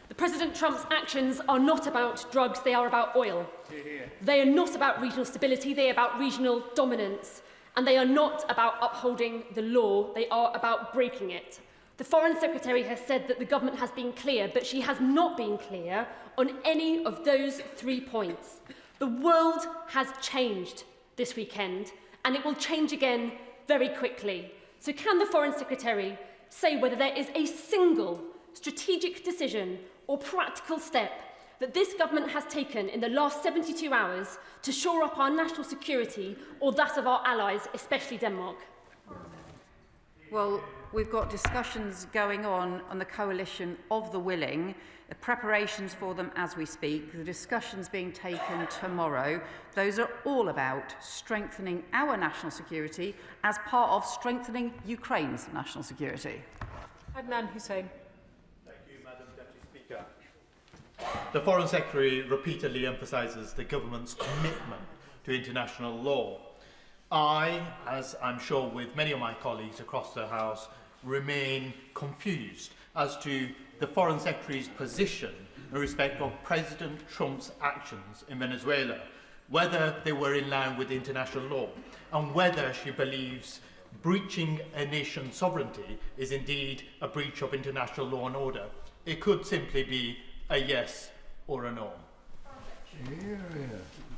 [SPEAKER 3] The President Trump's actions are not about drugs, they are about oil. They are not about regional stability, they are about regional dominance. And they are not about upholding the law, they are about breaking it. The Foreign Secretary has said that the government has been clear, but she has not been clear on any of those 3 points. The world has changed this weekend, and it will change again very quickly. So can the Foreign Secretary say whether there is a single strategic decision or practical step that this government has taken in the last 72 hours to shore up our national security or that of our allies, especially Denmark?
[SPEAKER 1] Well, we've got discussions going on the coalition of the willing, the preparations for them as we speak, the discussions being taken tomorrow. Those are all about strengthening our national security as part of strengthening Ukraine's national security.
[SPEAKER 4] Adnan Hussain.
[SPEAKER 13] Thank you, Madam Deputy Speaker. The Foreign Secretary repeatedly emphasises the government's commitment to international law. I, as I'm sure with many of my colleagues across the House, remain confused as to the Foreign Secretary's position in respect of President Trump's actions in Venezuela, whether they were in line with international law, and whether she believes breaching a nation's sovereignty is indeed a breach of international law and order. It could simply be a yes or a no.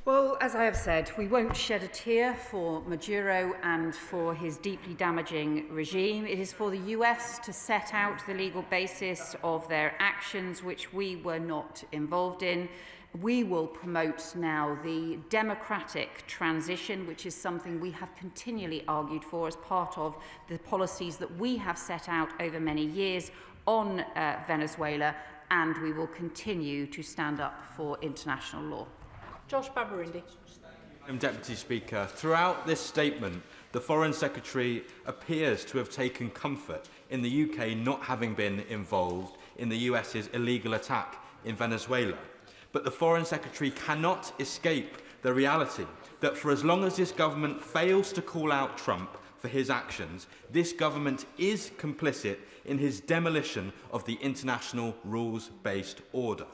[SPEAKER 1] Well, as I have said, we won't shed a tear for Maduro and for his deeply damaging regime. It is for the US to set out the legal basis of their actions, which we were not involved in. We will promote now the democratic transition, which is something we have continually argued for as part of the policies that we have set out over many years on Venezuela, and we will continue to stand up for international law.
[SPEAKER 4] Josh Babarindi.
[SPEAKER 15] Madam Deputy Speaker, throughout this statement, the Foreign Secretary appears to have taken comfort in the UK not having been involved in the US's illegal attack in Venezuela. But the Foreign Secretary cannot escape the reality that for as long as this government fails to call out Trump for his actions, this government is complicit in his demolition of the international rules-based order.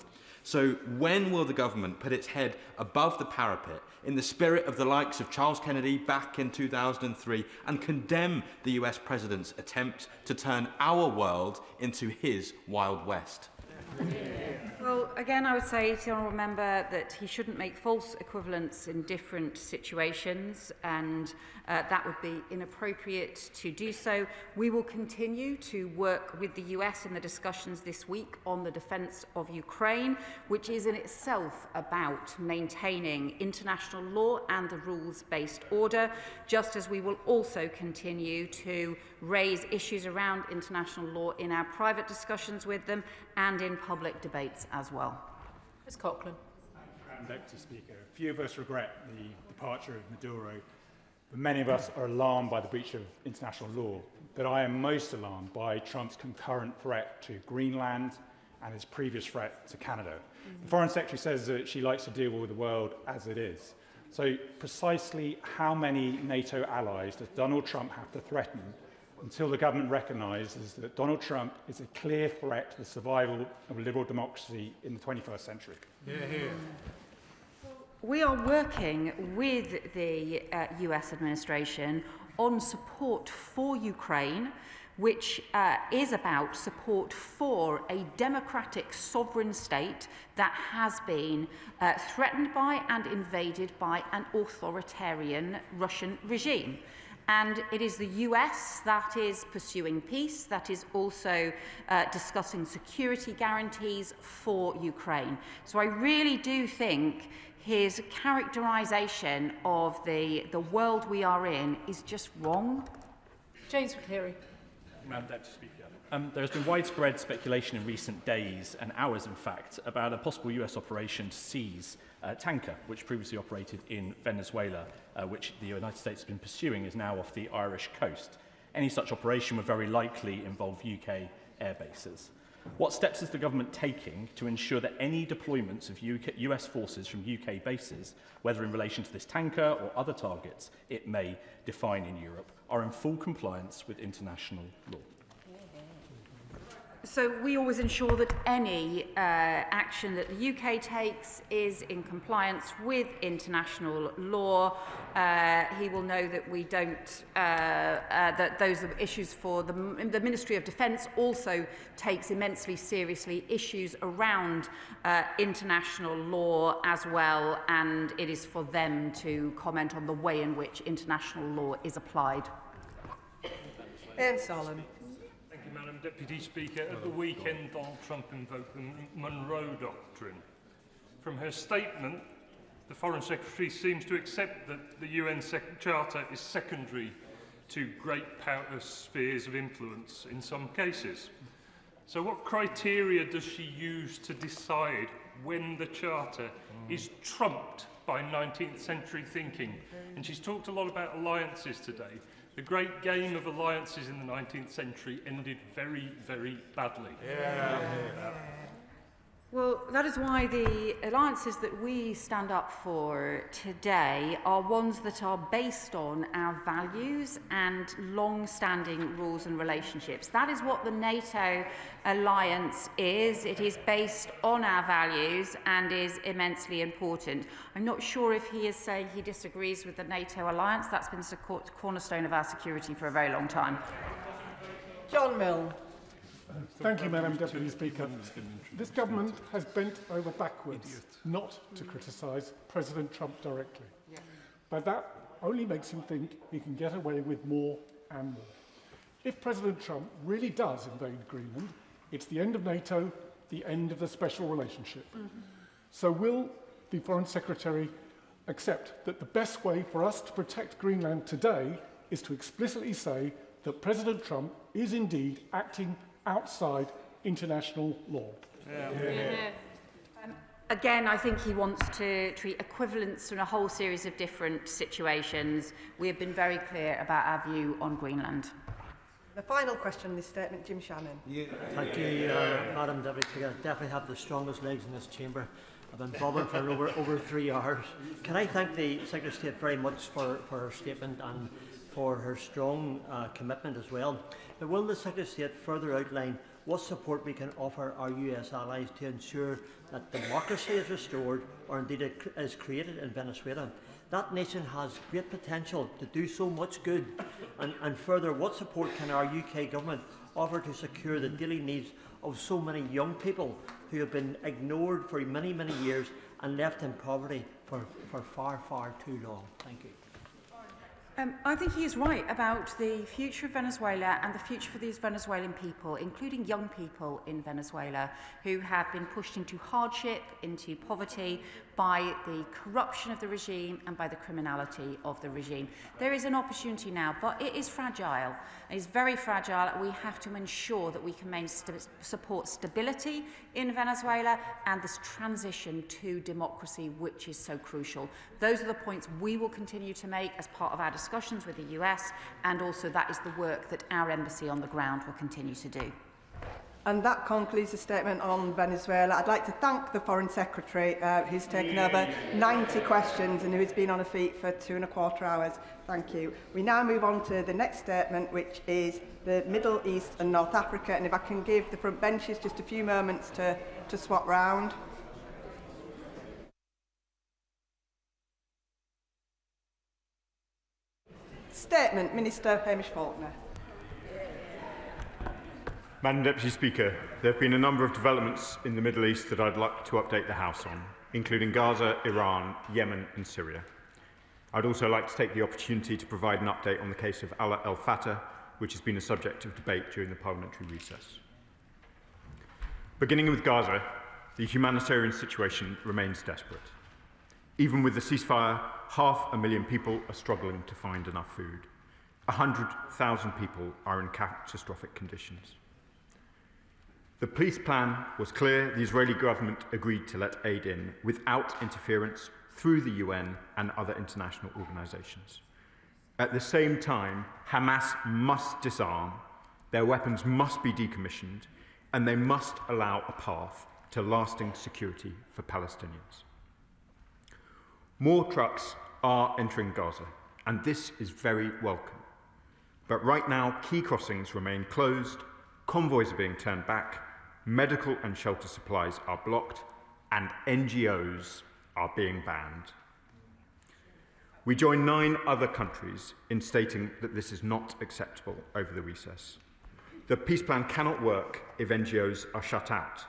[SPEAKER 15] So when will the government put its head above the parapet in the spirit of the likes of Charles Kennedy back in 2003 and condemn the US President's attempt to turn our world into his Wild West?
[SPEAKER 1] Well, again, I would say to the honourable member that he shouldn't make false equivalents in different situations, and that would be inappropriate to do so. We will continue to work with the US in the discussions this week on the defence of Ukraine, which is in itself about maintaining international law and the rules-based order, just as we will also continue to raise issues around international law in our private discussions with them and in public debates as well.
[SPEAKER 4] Ms Coughlin.
[SPEAKER 17] Madam Deputy Speaker, few of us regret the departure of Maduro, but many of us are alarmed by the breach of international law. But I am most alarmed by Trump's concurrent threat to Greenland and his previous threat to Canada. The Foreign Secretary says that she likes to deal with the world as it is. So precisely how many NATO allies does Donald Trump have to threaten until the government recognises that Donald Trump is a clear threat to the survival of liberal democracy in the 21st century?
[SPEAKER 1] We are working with the US administration on support for Ukraine, which is about support for a democratic sovereign state that has been threatened by and invaded by an authoritarian Russian regime. And it is the US that is pursuing peace, that is also discussing security guarantees for Ukraine. So I really do think his characterisation of the world we are in is just wrong.
[SPEAKER 4] James McCleary.
[SPEAKER 5] Madam Deputy Speaker. There has been widespread speculation in recent days, and hours in fact, about a possible US operation to seize a tanker which previously operated in Venezuela, which the United States has been pursuing, is now off the Irish coast. Any such operation would very likely involve UK air bases. What steps is the government taking to ensure that any deployments of US forces from UK bases, whether in relation to this tanker or other targets it may define in Europe, are in full compliance with international law?
[SPEAKER 1] So we always ensure that any action that the UK takes is in compliance with international law. He will know that we don't, that those are issues for the Ministry of Defence also takes immensely seriously issues around international law as well, and it is for them to comment on the way in which international law is applied.
[SPEAKER 22] Ian Solomon.
[SPEAKER 19] Madam Deputy Speaker, at the weekend Donald Trump invoked the Monroe Doctrine. From her statement, the Foreign Secretary seems to accept that the UN Charter is secondary to great power spheres of influence in some cases. So what criteria does she use to decide when the Charter is trumped by 19th century thinking? And she's talked a lot about alliances today. The great game of alliances in the 19th century ended very, very badly.
[SPEAKER 1] Well, that is why the alliances that we stand up for today are ones that are based on our values and long-standing rules and relationships. That is what the NATO alliance is. It is based on our values and is immensely important. I'm not sure if he is saying he disagrees with the NATO alliance. That's been the cornerstone of our security for a very long time.
[SPEAKER 22] John Mill.
[SPEAKER 20] Thank you, Madam Deputy Speaker. This government has bent over backwards not to criticise President Trump directly. But that only makes him think he can get away with more and more. If President Trump really does invade Greenland, it's the end of NATO, the end of the special relationship. So will the Foreign Secretary accept that the best way for us to protect Greenland today is to explicitly say that President Trump is indeed acting outside international law?
[SPEAKER 1] Again, I think he wants to treat equivalents in a whole series of different situations. We have been very clear about our view on Greenland.
[SPEAKER 22] The final question in this statement, Jim Shannon.
[SPEAKER 23] Thank you, Madam Deputy Speaker. I definitely have the strongest legs in this chamber. I've been bothered for over 3 hours. Can I thank the Secretary of State very much for her statement and for her strong commitment as well. But will the Secretary of State further outline what support we can offer our US allies to ensure that democracy is restored or indeed is created in Venezuela? That nation has great potential to do so much good. And further, what support can our UK government offer to secure the daily needs of so many young people who have been ignored for many, many years and left in poverty for far, far too long? Thank you.
[SPEAKER 1] I think he is right about the future of Venezuela and the future for these Venezuelan people, including young people in Venezuela who have been pushed into hardship, into poverty by the corruption of the regime and by the criminality of the regime. There is an opportunity now, but it is fragile. It is very fragile. We have to ensure that we can support stability in Venezuela and this transition to democracy, which is so crucial. Those are the points we will continue to make as part of our discussions with the US, and also that is the work that our embassy on the ground will continue to do.
[SPEAKER 22] And that concludes the statement on Venezuela. I'd like to thank the Foreign Secretary who's taken over 90 questions and who's been on her feet for 2¼ hours. Thank you. We now move on to the next statement, which is the Middle East and North Africa. And if I can give the front benches just a few moments to swap round. Statement, Minister Hamish Faulkner.
[SPEAKER 25] Madam Deputy Speaker, there have been a number of developments in the Middle East that I'd like to update the House on, including Gaza, Iran, Yemen and Syria. I'd also like to take the opportunity to provide an update on the case of Alaa el-Fatah, which has been a subject of debate during the parliamentary recess. Beginning with Gaza, the humanitarian situation remains desperate. Even with the ceasefire, 500,000 people are struggling to find enough food. 100,000 people are in catastrophic conditions. The peace plan was clear. The Israeli government agreed to let aid in without interference through the UN and other international organisations. At the same time, Hamas must disarm, their weapons must be decommissioned, and they must allow a path to lasting security for Palestinians. More trucks are entering Gaza, and this is very welcome. But right now, key crossings remain closed, convoys are being turned back, medical and shelter supplies are blocked, and NGOs are being banned. We join 9 other countries in stating that this is not acceptable over the recess. The peace plan cannot work if NGOs are shut out.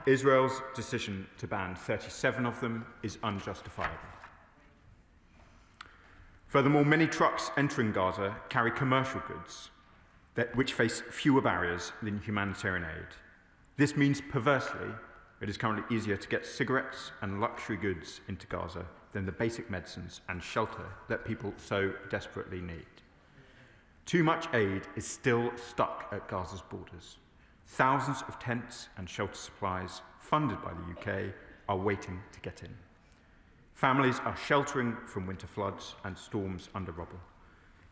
[SPEAKER 25] Israel's decision to ban 37 of them is unjustifiable. Furthermore, many trucks entering Gaza carry commercial goods which face fewer barriers than humanitarian aid. This means, perversely, it is currently easier to get cigarettes and luxury goods into Gaza than the basic medicines and shelter that people so desperately need. Too much aid is still stuck at Gaza's borders. Thousands of tents and shelter supplies, funded by the UK, are waiting to get in. Families are sheltering from winter floods and storms under rubble.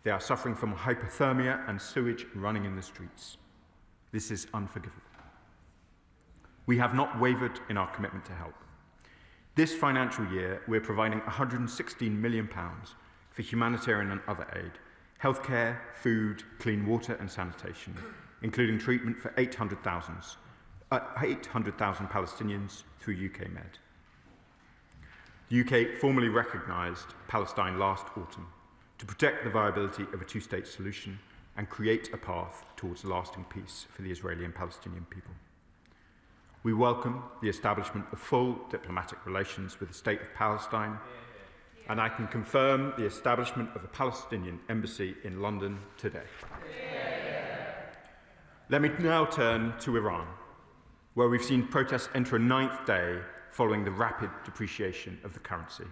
[SPEAKER 25] They are suffering from hypothermia and sewage running in the streets. This is unforgivable. We have not wavered in our commitment to help. This financial year, we're providing £116 million for humanitarian and other aid, healthcare, food, clean water and sanitation, including treatment for 800,000 Palestinians through UK Med. The UK formally recognised Palestine last autumn to protect the viability of a two-state solution and create a path towards lasting peace for the Israeli and Palestinian people. We welcome the establishment of full diplomatic relations with the State of Palestine, and I can confirm the establishment of a Palestinian embassy in London today. Let me now turn to Iran, where we've seen protests enter a 9th day following the rapid depreciation of the currency.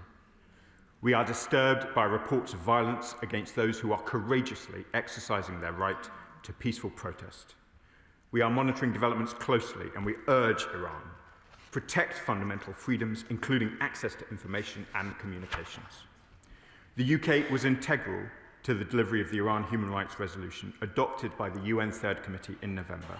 [SPEAKER 25] We are disturbed by reports of violence against those who are courageously exercising their right to peaceful protest. We are monitoring developments closely, and we urge Iran to protect fundamental freedoms, including access to information and communications. The UK was integral to the delivery of the Iran Human Rights Resolution adopted by the UN Third Committee in November.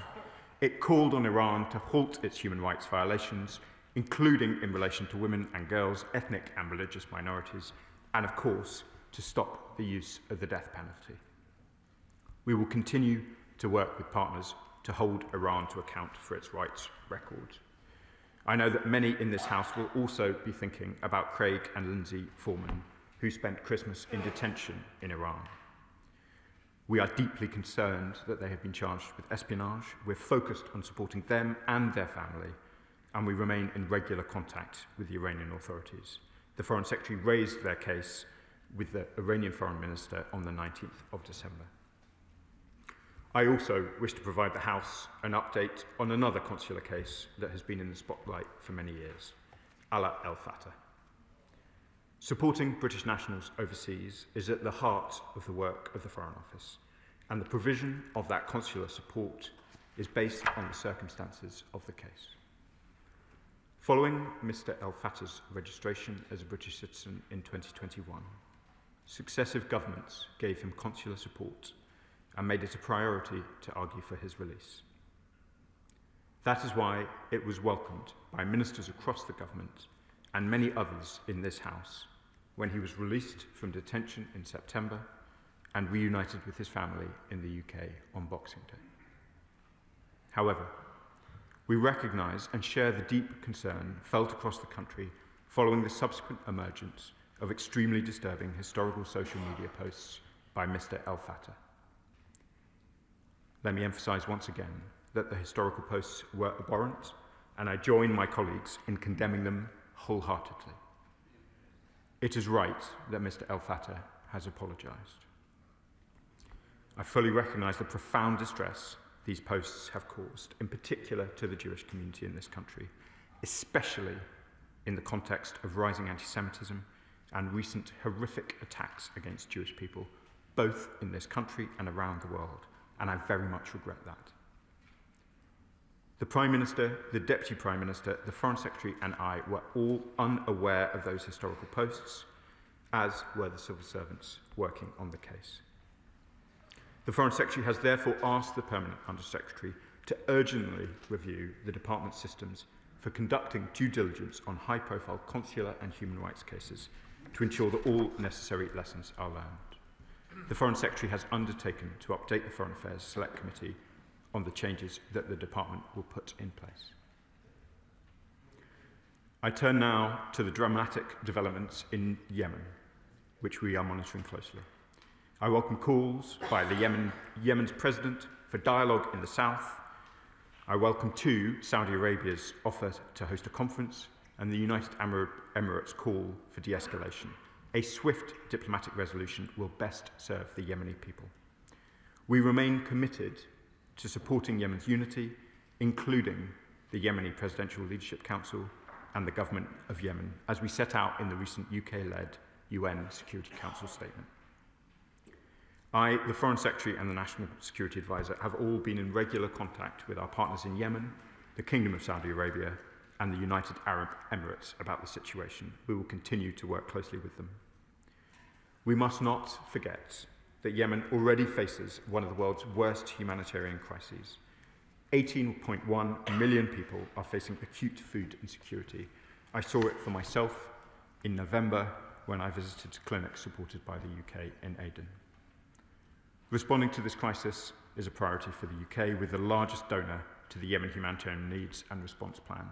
[SPEAKER 25] It called on Iran to halt its human rights violations, including in relation to women and girls, ethnic and religious minorities, and of course, to stop the use of the death penalty. We will continue to work with partners to hold Iran to account for its rights record. I know that many in this House will also be thinking about Craig and Lindsay Foreman, who spent Christmas in detention in Iran. We are deeply concerned that they have been charged with espionage. We're focused on supporting them and their family, and we remain in regular contact with the Iranian authorities. The Foreign Secretary raised their case with the Iranian Foreign Minister on the 19th of December. I also wish to provide the House an update on another consular case that has been in the spotlight for many years, Alaa El Fattah. Supporting British nationals overseas is at the heart of the work of the Foreign Office, and the provision of that consular support is based on the circumstances of the case. Following Mr. El Fattah's registration as a British citizen in 2021, successive governments gave him consular support and made it a priority to argue for his release. That is why it was welcomed by ministers across the government and many others in this House when he was released from detention in September and reunited with his family in the UK on Boxing Day. However, we recognise and share the deep concern felt across the country following the subsequent emergence of extremely disturbing historical social media posts by Mr. El Fattah. Let me emphasise once again that the historical posts were abhorrent, and I join my colleagues in condemning them wholeheartedly. It is right that Mr. El Fattah has apologised. I fully recognise the profound distress these posts have caused, in particular to the Jewish community in this country, especially in the context of rising anti-Semitism and recent horrific attacks against Jewish people, both in this country and around the world, and I very much regret that. The Prime Minister, the Deputy Prime Minister, the Foreign Secretary and I were all unaware of those historical posts, as were the civil servants working on the case. The Foreign Secretary has therefore asked the Permanent Under-Secretary to urgently review the Department's systems for conducting due diligence on high-profile consular and human rights cases to ensure that all necessary lessons are learned. The Foreign Secretary has undertaken to update the Foreign Affairs Select Committee on the changes that the Department will put in place. I turn now to the dramatic developments in Yemen, which we are monitoring closely. I welcome calls by Yemen's president for dialogue in the south. I welcome too Saudi Arabia's offer to host a conference and the United Emirates' call for de-escalation. A swift diplomatic resolution will best serve the Yemeni people. We remain committed to supporting Yemen's unity, including the Yemeni Presidential Leadership Council and the Government of Yemen, as we set out in the recent UK-led UN Security Council statement. I, the Foreign Secretary and the National Security Advisor have all been in regular contact with our partners in Yemen, the Kingdom of Saudi Arabia and the United Arab Emirates about the situation. We will continue to work closely with them. We must not forget that Yemen already faces one of the world's worst humanitarian crises. 18.1 million people are facing acute food insecurity. I saw it for myself in November when I visited clinics supported by the UK in Aden. Responding to this crisis is a priority for the UK, with the largest donor to the Yemen humanitarian needs and response plan,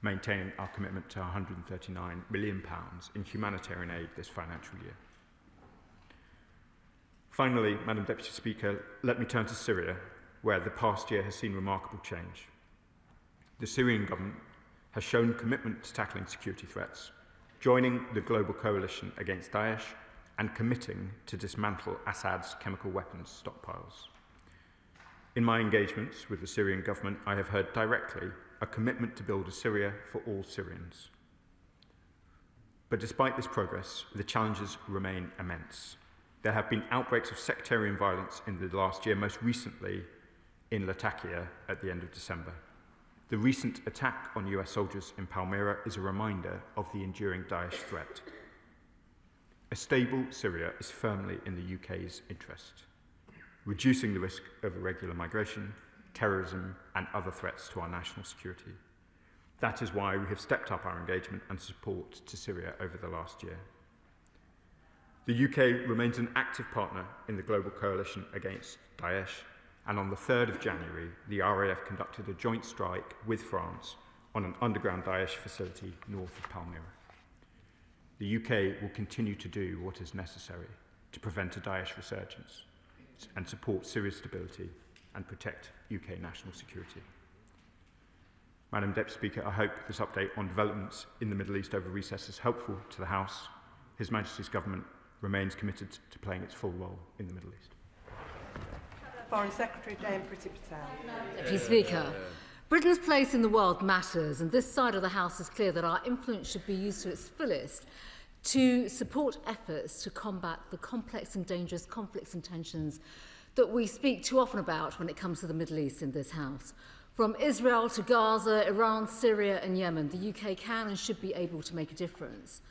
[SPEAKER 25] maintaining our commitment to £139 million in humanitarian aid this financial year. Finally, Madam Deputy Speaker, let me turn to Syria, where the past year has seen remarkable change. The Syrian government has shown commitment to tackling security threats, joining the global coalition against Daesh and committing to dismantle Assad's chemical weapons stockpiles. In my engagements with the Syrian government, I have heard directly a commitment to build a Syria for all Syrians. But despite this progress, the challenges remain immense. There have been outbreaks of sectarian violence in the last year, most recently in Latakia at the end of December. The recent attack on US soldiers in Palmyra is a reminder of the enduring Daesh threat. A stable Syria is firmly in the UK's interest, reducing the risk of irregular migration, terrorism, and other threats to our national security. That is why we have stepped up our engagement and support to Syria over the last year. The UK remains an active partner in the global coalition against Daesh, and on the 3rd of January, the RAF conducted a joint strike with France on an underground Daesh facility north of Palmyra. The UK will continue to do what is necessary to prevent a Daesh resurgence and support Syria's stability and protect UK national security. Madam Deputy Speaker, I hope this update on developments in the Middle East over recess is helpful to the House. His Majesty's Government remains committed to playing its full role in the Middle East.
[SPEAKER 2] Foreign Secretary Jane Pretty-Patel.
[SPEAKER 8] Deputy Speaker, Britain's place in the world matters, and this side of the House is clear that our influence should be used to its fullest to support efforts to combat the complex and dangerous conflicts and tensions that we speak too often about when it comes to the Middle East in this House. From Israel to Gaza, Iran, Syria and Yemen, the UK can and should be able to make a difference.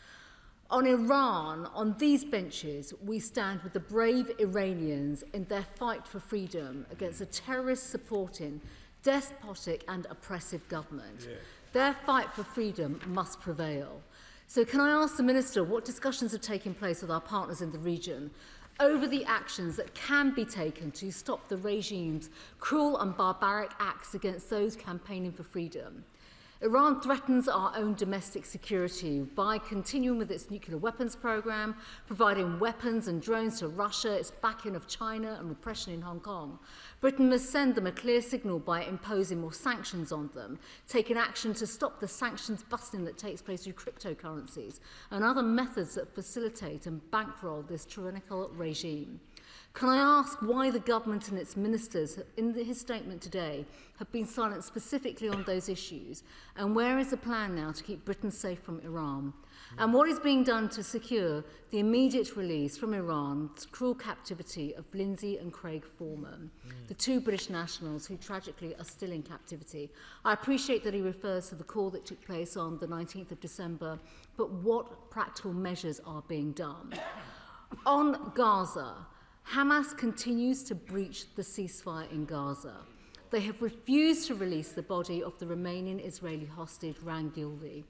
[SPEAKER 8] On Iran, on these benches, we stand with the brave Iranians in their fight for freedom against a terrorist-supporting, despotic and oppressive government. Yeah. Their fight for freedom must prevail. So can I ask the Minister what discussions are taking place with our partners in the region over the actions that can be taken to stop the regime's cruel and barbaric acts against those campaigning for freedom? Iran threatens our own domestic security by continuing with its nuclear weapons program, providing weapons and drones to Russia, its backing of China and repression in Hong Kong. Britain must send them a clear signal by imposing more sanctions on them, taking action to stop the sanctions busting that takes place through cryptocurrencies and other methods that facilitate and bankroll this tyrannical regime. Can I ask why the government and its ministers, in his statement today, have been silent specifically on those issues? And where is the plan now to keep Britain safe from Iran? And what is being done to secure the immediate release from Iran's cruel captivity of Lindsay and Craig Foreman, the two British nationals who tragically are still in captivity? I appreciate that he refers to the call that took place on the 19th of December, but what practical measures are being done? On Gaza, Hamas continues to breach the ceasefire in Gaza. They have refused to release the body of the remaining Israeli hostage, Ran Gildi,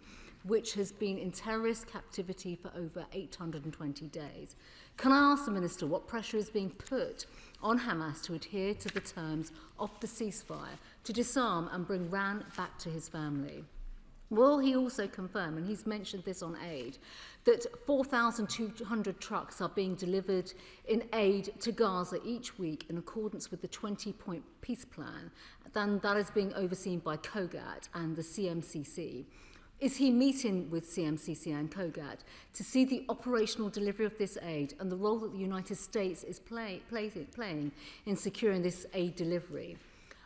[SPEAKER 8] which has been in terrorist captivity for over 820 days. Can I ask the Minister what pressure is being put on Hamas to adhere to the terms of the ceasefire, to disarm and bring Ran back to his family? Will he also confirm, and he's mentioned this on aid, that 4,200 trucks are being delivered in aid to Gaza each week in accordance with the 20-point peace plan, and that is being overseen by COGAT and the CMCC? Is he meeting with CMCC and COGAT to see the operational delivery of this aid and the role that the United States is playing in securing this aid delivery?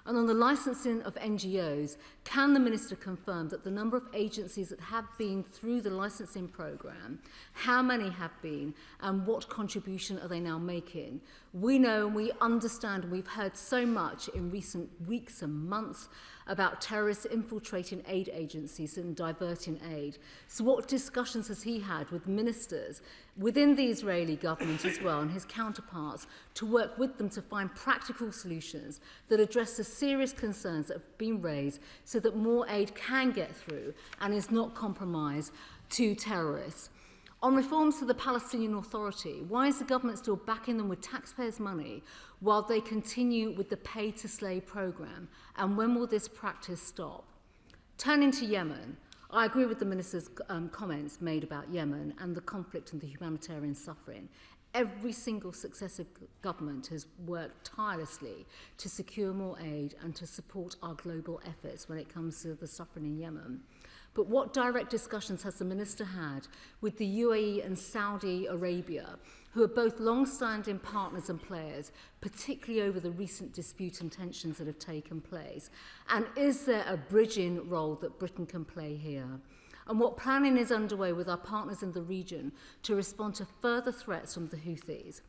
[SPEAKER 8] And on the licensing of NGOs, can the Minister confirm that the number of agencies that have been through the licensing programme, how many have been, and what contribution are they now making? We know and we understand, and we've heard so much in recent weeks and months about terrorists infiltrating aid agencies and diverting aid. So what discussions has he had with ministers within the Israeli government as well and his counterparts to work with them to find practical solutions that address the serious concerns that have been raised so that more aid can get through and is not compromised to terrorists? On reforms to the Palestinian Authority, why is the government still backing them with taxpayers' money while they continue with the pay-to-slay programme? And when will this practice stop? Turning to Yemen, I agree with the Minister's comments made about Yemen and the conflict and the humanitarian suffering. Every single successive government has worked tirelessly to secure more aid and to support our global efforts when it comes to the suffering in Yemen. But what direct discussions has the Minister had with the UAE and Saudi Arabia, who are both long-standing partners and players, particularly over the recent dispute and tensions that have taken place? And is there a bridging role that Britain can play here? And what planning is underway with our partners in the region to respond to further threats from the Houthis?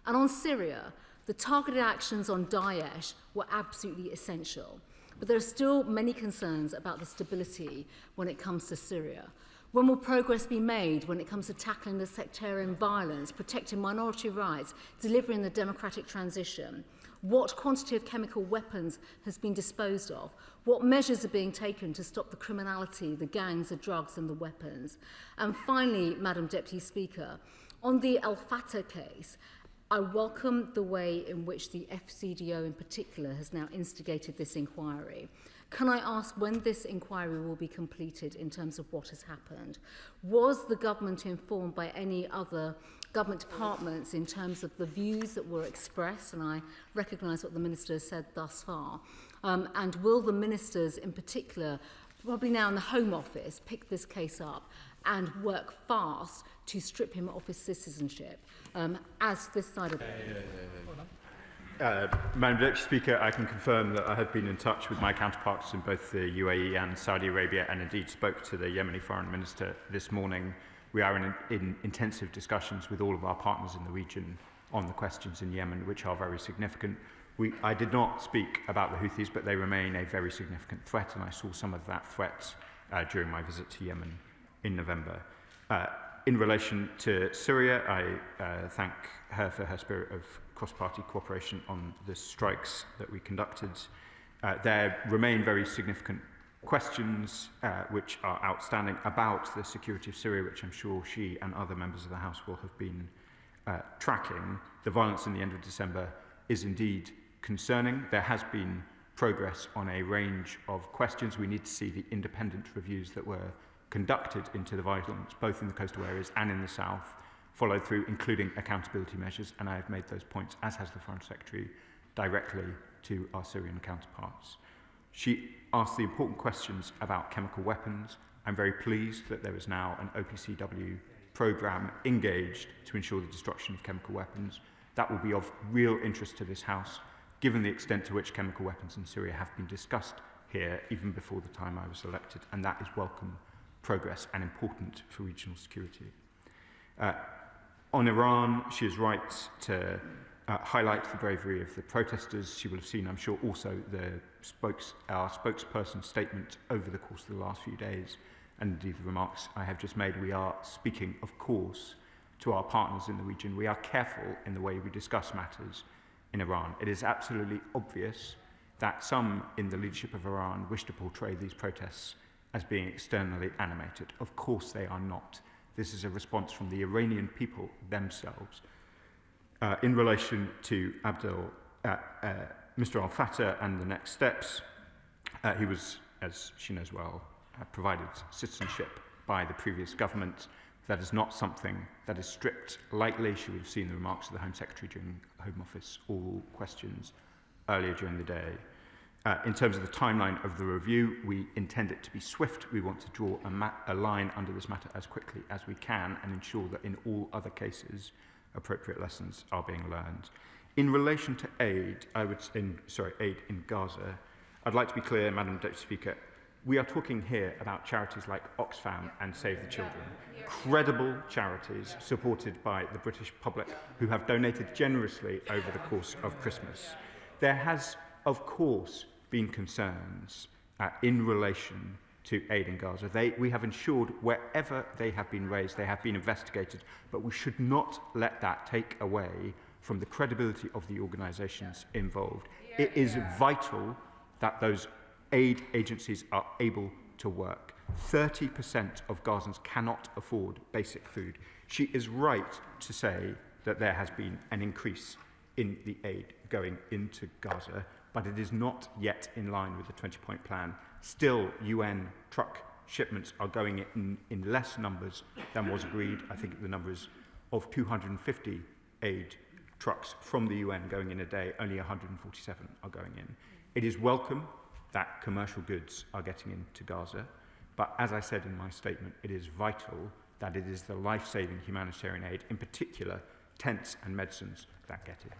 [SPEAKER 8] And on Syria, the targeted actions on Daesh were absolutely essential. But there are still many concerns about the stability when it comes to Syria. When will progress be made when it comes to tackling the sectarian violence, protecting minority rights, delivering the democratic transition? What quantity of chemical weapons has been disposed of? What measures are being taken to stop the criminality, the gangs, the drugs and the weapons? And finally, Madam Deputy Speaker, on the Al Fatah case, I welcome the way in which the FCDO in particular has now instigated this inquiry. Can I ask when this inquiry will be completed in terms of what has happened? Was the government informed by any other government departments in terms of the views that were expressed? And I recognise what the Minister has said thus far. And will the ministers in particular, probably now in the Home Office, pick this case up and work fast to strip him of his citizenship, as this side of...
[SPEAKER 25] Madam Deputy Speaker, I can confirm that I have been in touch with my counterparts in both the UAE and Saudi Arabia, and indeed spoke to the Yemeni Foreign Minister this morning. We are in intensive discussions with all of our partners in the region on the questions in Yemen, which are very significant. I did not speak about the Houthis, but they remain a very significant threat, and I saw some of that threat during my visit to Yemen in November. In relation to Syria, I thank her for her spirit of cross-party cooperation on the strikes that we conducted. There remain very significant questions which are outstanding about the security of Syria, which I'm sure she and other members of the House will have been tracking. The violence in the end of December is indeed concerning. There has been progress on a range of questions. We need to see the independent reviews that were conducted into the violence, both in the coastal areas and in the south, followed through, including accountability measures, and I have made those points, as has the Foreign Secretary, directly to our Syrian counterparts. She asked the important questions about chemical weapons. I'm very pleased that there is now an OPCW programme engaged to ensure the destruction of chemical weapons. That will be of real interest to this House, given the extent to which chemical weapons in Syria have been discussed here even before the time I was elected, and that is welcome progress and important for regional security. On Iran, she is right to highlight the bravery of the protesters. She will have seen, I'm sure, also our spokesperson's statement over the course of the last few days, and indeed the remarks I have just made. We are speaking, of course, to our partners in the region. We are careful in the way we discuss matters in Iran. It is absolutely obvious that some in the leadership of Iran wish to portray these protests as being externally animated. Of course they are not. This is a response from the Iranian people themselves. In relation to Mr. al-Fattah and the next steps, he was, as she knows well, provided citizenship by the previous government. That is not something that is stripped lightly. She would have seen the remarks of the Home Secretary during Home Office all questions earlier during the day. In terms of the timeline of the review, we intend it to be swift. We want to draw a line under this matter as quickly as we can and ensure that in all other cases, appropriate lessons are being learned. In relation to aid, aid in Gaza, I'd like to be clear, Madam Deputy Speaker, we are talking here about charities like Oxfam and Save the Children, credible charities supported by the British public who have donated generously over the course of Christmas. There has, of course, been concerns in relation to aid in Gaza. We have ensured wherever they have been raised, they have been investigated, but we should not let that take away from the credibility of the organisations involved. It is vital that those aid agencies are able to work. 30% of Gazans cannot afford basic food. She is right to say that there has been an increase in the aid going into Gaza, but it is not yet in line with the 20-point plan. Still, UN truck shipments are going in less numbers than was agreed. I think the number is of 250 aid trucks from the UN going in a day, only 147 are going in. It is welcome that commercial goods are getting into Gaza, but as I said in my statement, it is vital that it is the life-saving humanitarian aid, in particular tents and medicines, that get it.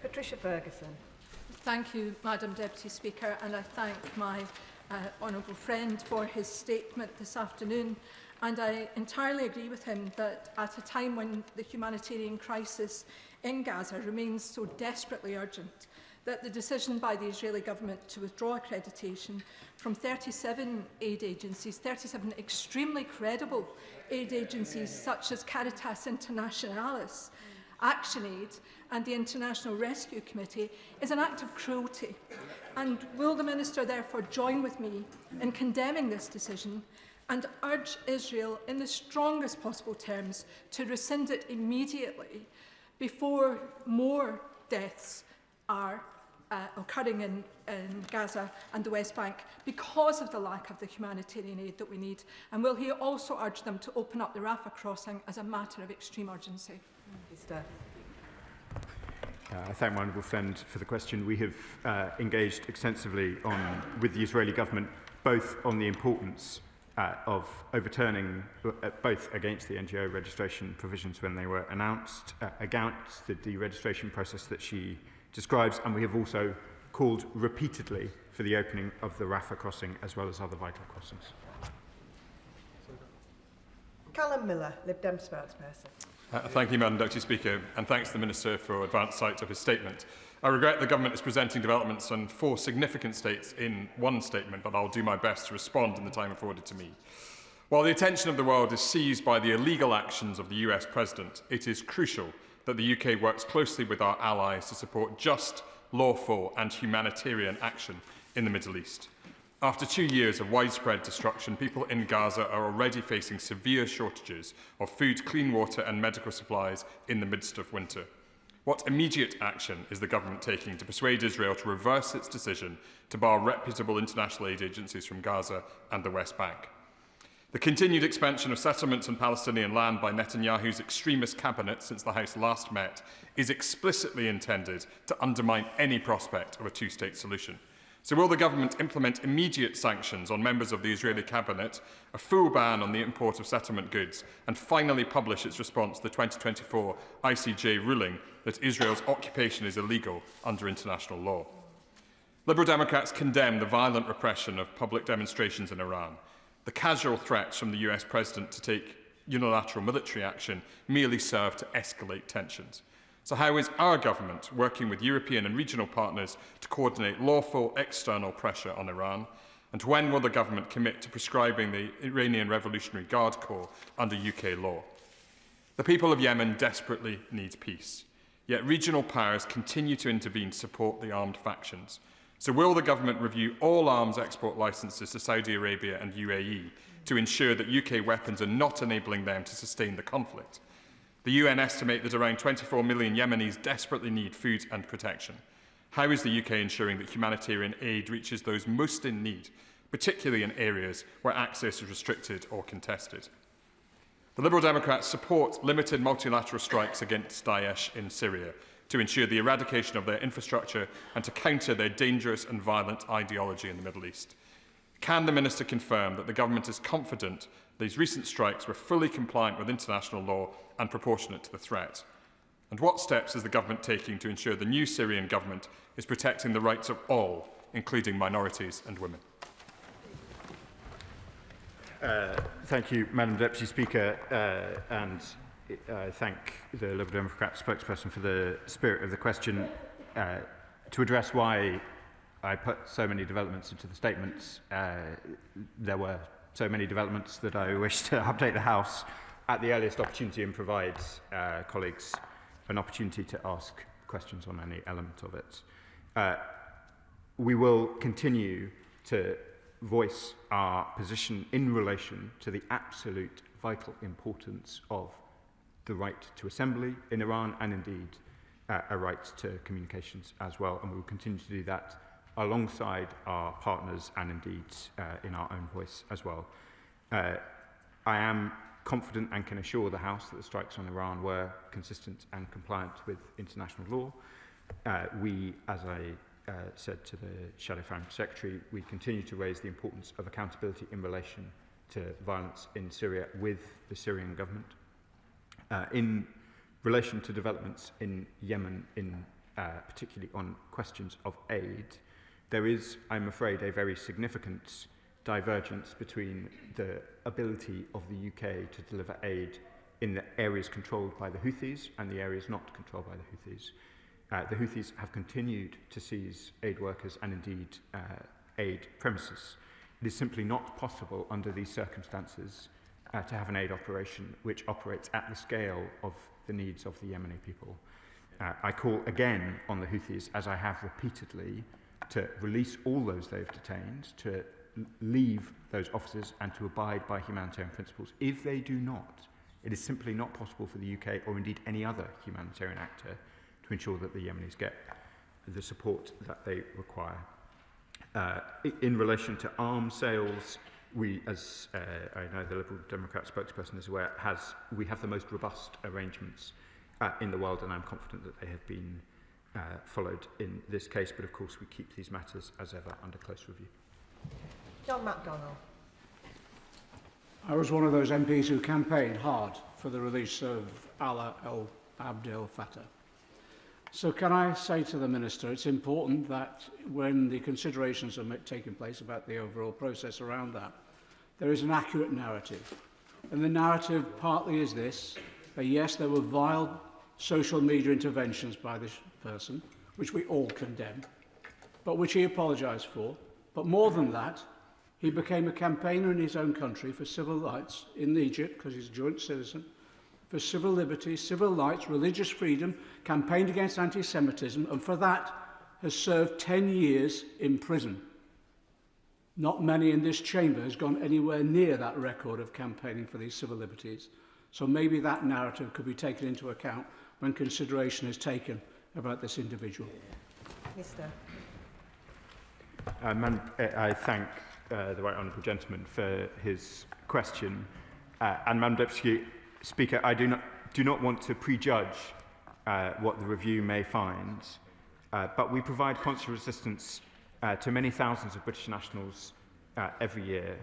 [SPEAKER 2] Patricia Ferguson.
[SPEAKER 22] Thank you, Madam Deputy Speaker, and I thank my honourable friend for his statement this afternoon. And I entirely agree with him that at a time when the humanitarian crisis in Gaza remains so desperately urgent, that the decision by the Israeli government to withdraw accreditation from 37 aid agencies, 37 extremely credible aid agencies such as Caritas Internationalis, ActionAid and the International Rescue Committee, is an act of cruelty. And will the Minister therefore join with me in condemning this decision and urge Israel in the strongest possible terms to rescind it immediately before more deaths are occurring in Gaza and the West Bank because of the lack of the humanitarian aid that we need? And will he also urge them to open up the Rafah crossing as a matter of extreme urgency?
[SPEAKER 25] I thank my honourable friend for the question. We have engaged extensively with the Israeli government, both on the importance of overturning, both against the NGO registration provisions when they were announced, against the deregistration process that she describes, and we have also called repeatedly for the opening of the Rafah crossing as well as other vital crossings.
[SPEAKER 2] Callum Miller, Lib Dem spokesperson.
[SPEAKER 6] Thank you, Madam Deputy Speaker, and thanks to the Minister for advance sight of his statement. I regret the Government is presenting developments on 4 significant states in one statement, but I'll do my best to respond in the time afforded to me. While the attention of the world is seized by the illegal actions of the US President, it is crucial that the UK works closely with our allies to support just, lawful and humanitarian action in the Middle East. After 2 years of widespread destruction, people in Gaza are already facing severe shortages of food, clean water and medical supplies in the midst of winter. What immediate action is the government taking to persuade Israel to reverse its decision to bar reputable international aid agencies from Gaza and the West Bank? The continued expansion of settlements on Palestinian land by Netanyahu's extremist cabinet since the House last met is explicitly intended to undermine any prospect of a two-state solution. So will the government implement immediate sanctions on members of the Israeli cabinet, a full ban on the import of settlement goods, and finally publish its response to the 2024 ICJ ruling that Israel's occupation is illegal under international law? Liberal Democrats condemn the violent repression of public demonstrations in Iran. The casual threats from the US President to take unilateral military action merely serve to escalate tensions. So how is our government working with European and regional partners to coordinate lawful external pressure on Iran? And when will the government commit to prescribing the Iranian Revolutionary Guard Corps under UK law? The people of Yemen desperately need peace, yet regional powers continue to intervene to support the armed factions. So will the government review all arms export licences to Saudi Arabia and UAE to ensure that UK weapons are not enabling them to sustain the conflict? The UN estimate that around 24 million Yemenis desperately need food and protection. How is the UK ensuring that humanitarian aid reaches those most in need, particularly in areas where access is restricted or contested? The Liberal Democrats support limited multilateral strikes against Daesh in Syria to ensure the eradication of their infrastructure and to counter their dangerous and violent ideology in the Middle East. Can the Minister confirm that the government is confident these recent strikes were fully compliant with international law and proportionate to the threat? And what steps is the government taking to ensure the new Syrian government is protecting the rights of all, including minorities and women?
[SPEAKER 25] Thank you, Madam Deputy Speaker, and I thank the Liberal Democrat spokesperson for the spirit of the question. To address why I put so many developments into the statements, there were so many developments that I wish to update the House at the earliest opportunity and provide colleagues an opportunity to ask questions on any element of it. We will continue to voice our position in relation to the absolute vital importance of the right to assembly in Iran and indeed a right to communications as well, and we will continue to do that alongside our partners and indeed in our own voice as well. I am confident and can assure the House that the strikes on Iran were consistent and compliant with international law. We, as I said to the Shadow Foreign Secretary, we continue to raise the importance of accountability in relation to violence in Syria with the Syrian government. In relation to developments in Yemen, particularly on questions of aid, there is, I'm afraid, a very significant divergence between the ability of the UK to deliver aid in the areas controlled by the Houthis and the areas not controlled by the Houthis. The Houthis have continued to seize aid workers and indeed aid premises. It is simply not possible under these circumstances to have an aid operation which operates at the scale of the needs of the Yemeni people. I call again on the Houthis, as I have repeatedly, to release all those they've detained, to leave those officers and to abide by humanitarian principles. If they do not, it is simply not possible for the UK or indeed any other humanitarian actor to ensure that the Yemenis get the support that they require. In relation to arms sales, we, as I know the Liberal Democrat spokesperson is aware, we have the most robust arrangements in the world, and I'm confident that they have been followed in this case, but of course we keep these matters as ever under close review.
[SPEAKER 2] John MacDonald.
[SPEAKER 11] I was one of those MPs who campaigned hard for the release of Alaa Abd el Fattah. So can I say to the Minister, it's important that when the considerations are taking place about the overall process around that, there is an accurate narrative. And the narrative partly is this, yes, there were vile social media interventions by this person, which we all condemn, but which he apologised for. But more than that, he became a campaigner in his own country for civil rights in Egypt, because he's a joint citizen, for civil liberties, civil rights, religious freedom, campaigned against anti-Semitism, and for that has served 10 years in prison. Not many in this chamber has gone anywhere near that record of campaigning for these civil liberties. So maybe that narrative could be taken into account when consideration is taken about this individual.
[SPEAKER 2] Mr.
[SPEAKER 25] I thank the Right Honourable Gentleman for his question. And Madam Deputy Speaker, I do not want to prejudge what the review may find, but we provide consular assistance to many thousands of British nationals every year.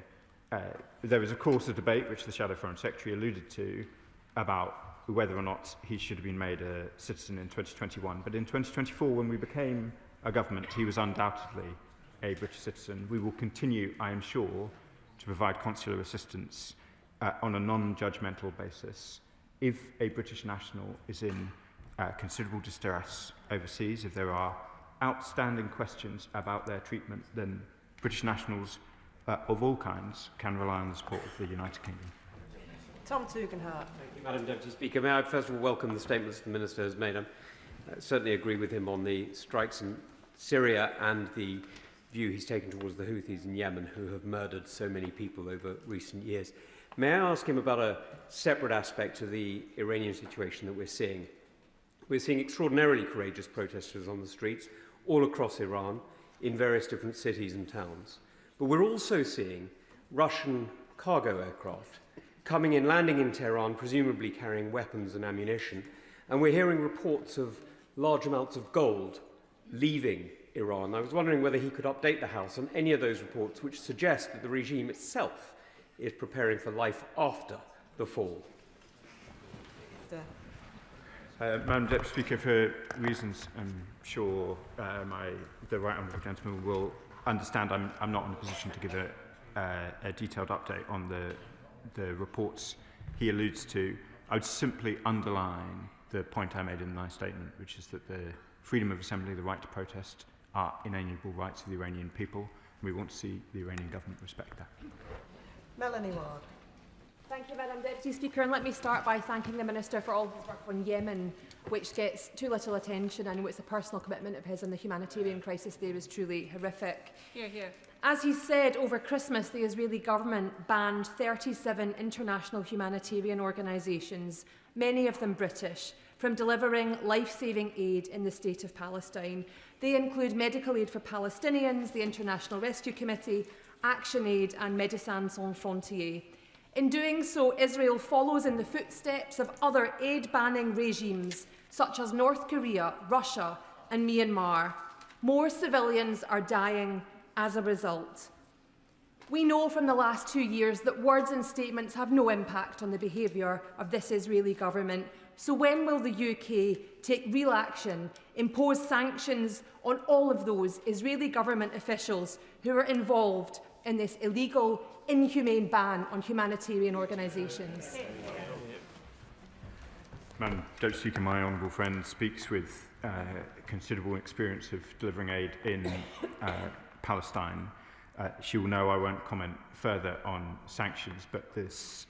[SPEAKER 25] There is, of course, a debate, which the Shadow Foreign Secretary alluded to, about whether or not he should have been made a citizen in 2021. But in 2024, when we became a government, he was undoubtedly a British citizen. We will continue, I am sure, to provide consular assistance on a non-judgmental basis. If a British national is in considerable distress overseas, if there are outstanding questions about their treatment, then British nationals of all kinds can rely on the support of the United Kingdom.
[SPEAKER 2] Tom Tugendhat.
[SPEAKER 7] Thank you, Madam Deputy Speaker. May I first of all welcome the statements the Minister has made. I certainly agree with him on the strikes in Syria and the view he's taken towards the Houthis in Yemen, who have murdered so many people over recent years. May I ask him about a separate aspect of the Iranian situation that we're seeing? We're seeing extraordinarily courageous protesters on the streets all across Iran in various different cities and towns. But we're also seeing Russian cargo aircraft coming in, landing in Tehran, presumably carrying weapons and ammunition. And we're hearing reports of large amounts of gold leaving Iran. I was wondering whether he could update the House on any of those reports which suggest that the regime itself is preparing for life after the fall.
[SPEAKER 25] Madam Deputy Speaker, for reasons I'm sure the right honourable gentleman will understand, I'm not in a position to give a detailed update on the reports he alludes to. I would simply underline the point I made in my statement, which is that the freedom of assembly, the right to protest, are inalienable rights of the Iranian people. We want to see the Iranian government respect that.
[SPEAKER 2] Melanie Ward.
[SPEAKER 3] Thank you, Madam Deputy Speaker, and let me start by thanking the Minister for all his work on Yemen, which gets too little attention. I know it's a personal commitment of his, and the humanitarian crisis there is truly horrific. Hear, hear. As he said, over Christmas, the Israeli government banned 37 international humanitarian organisations, many of them British, from delivering life-saving aid in the state of Palestine. They include Medical Aid for Palestinians, the International Rescue Committee, Action Aid and Médecins Sans Frontières. In doing so, Israel follows in the footsteps of other aid-banning regimes such as North Korea, Russia and Myanmar. More civilians are dying as a result. We know from the last 2 years that words and statements have no impact on the behaviour of this Israeli government. So when will the UK take real action, impose sanctions on all of those Israeli government officials who are involved in this illegal, inhumane ban on humanitarian organisations?
[SPEAKER 25] Madam Deputy Speaker, my honourable friend speaks with considerable experience of delivering aid in Palestine. She will know I won't comment further on sanctions, but this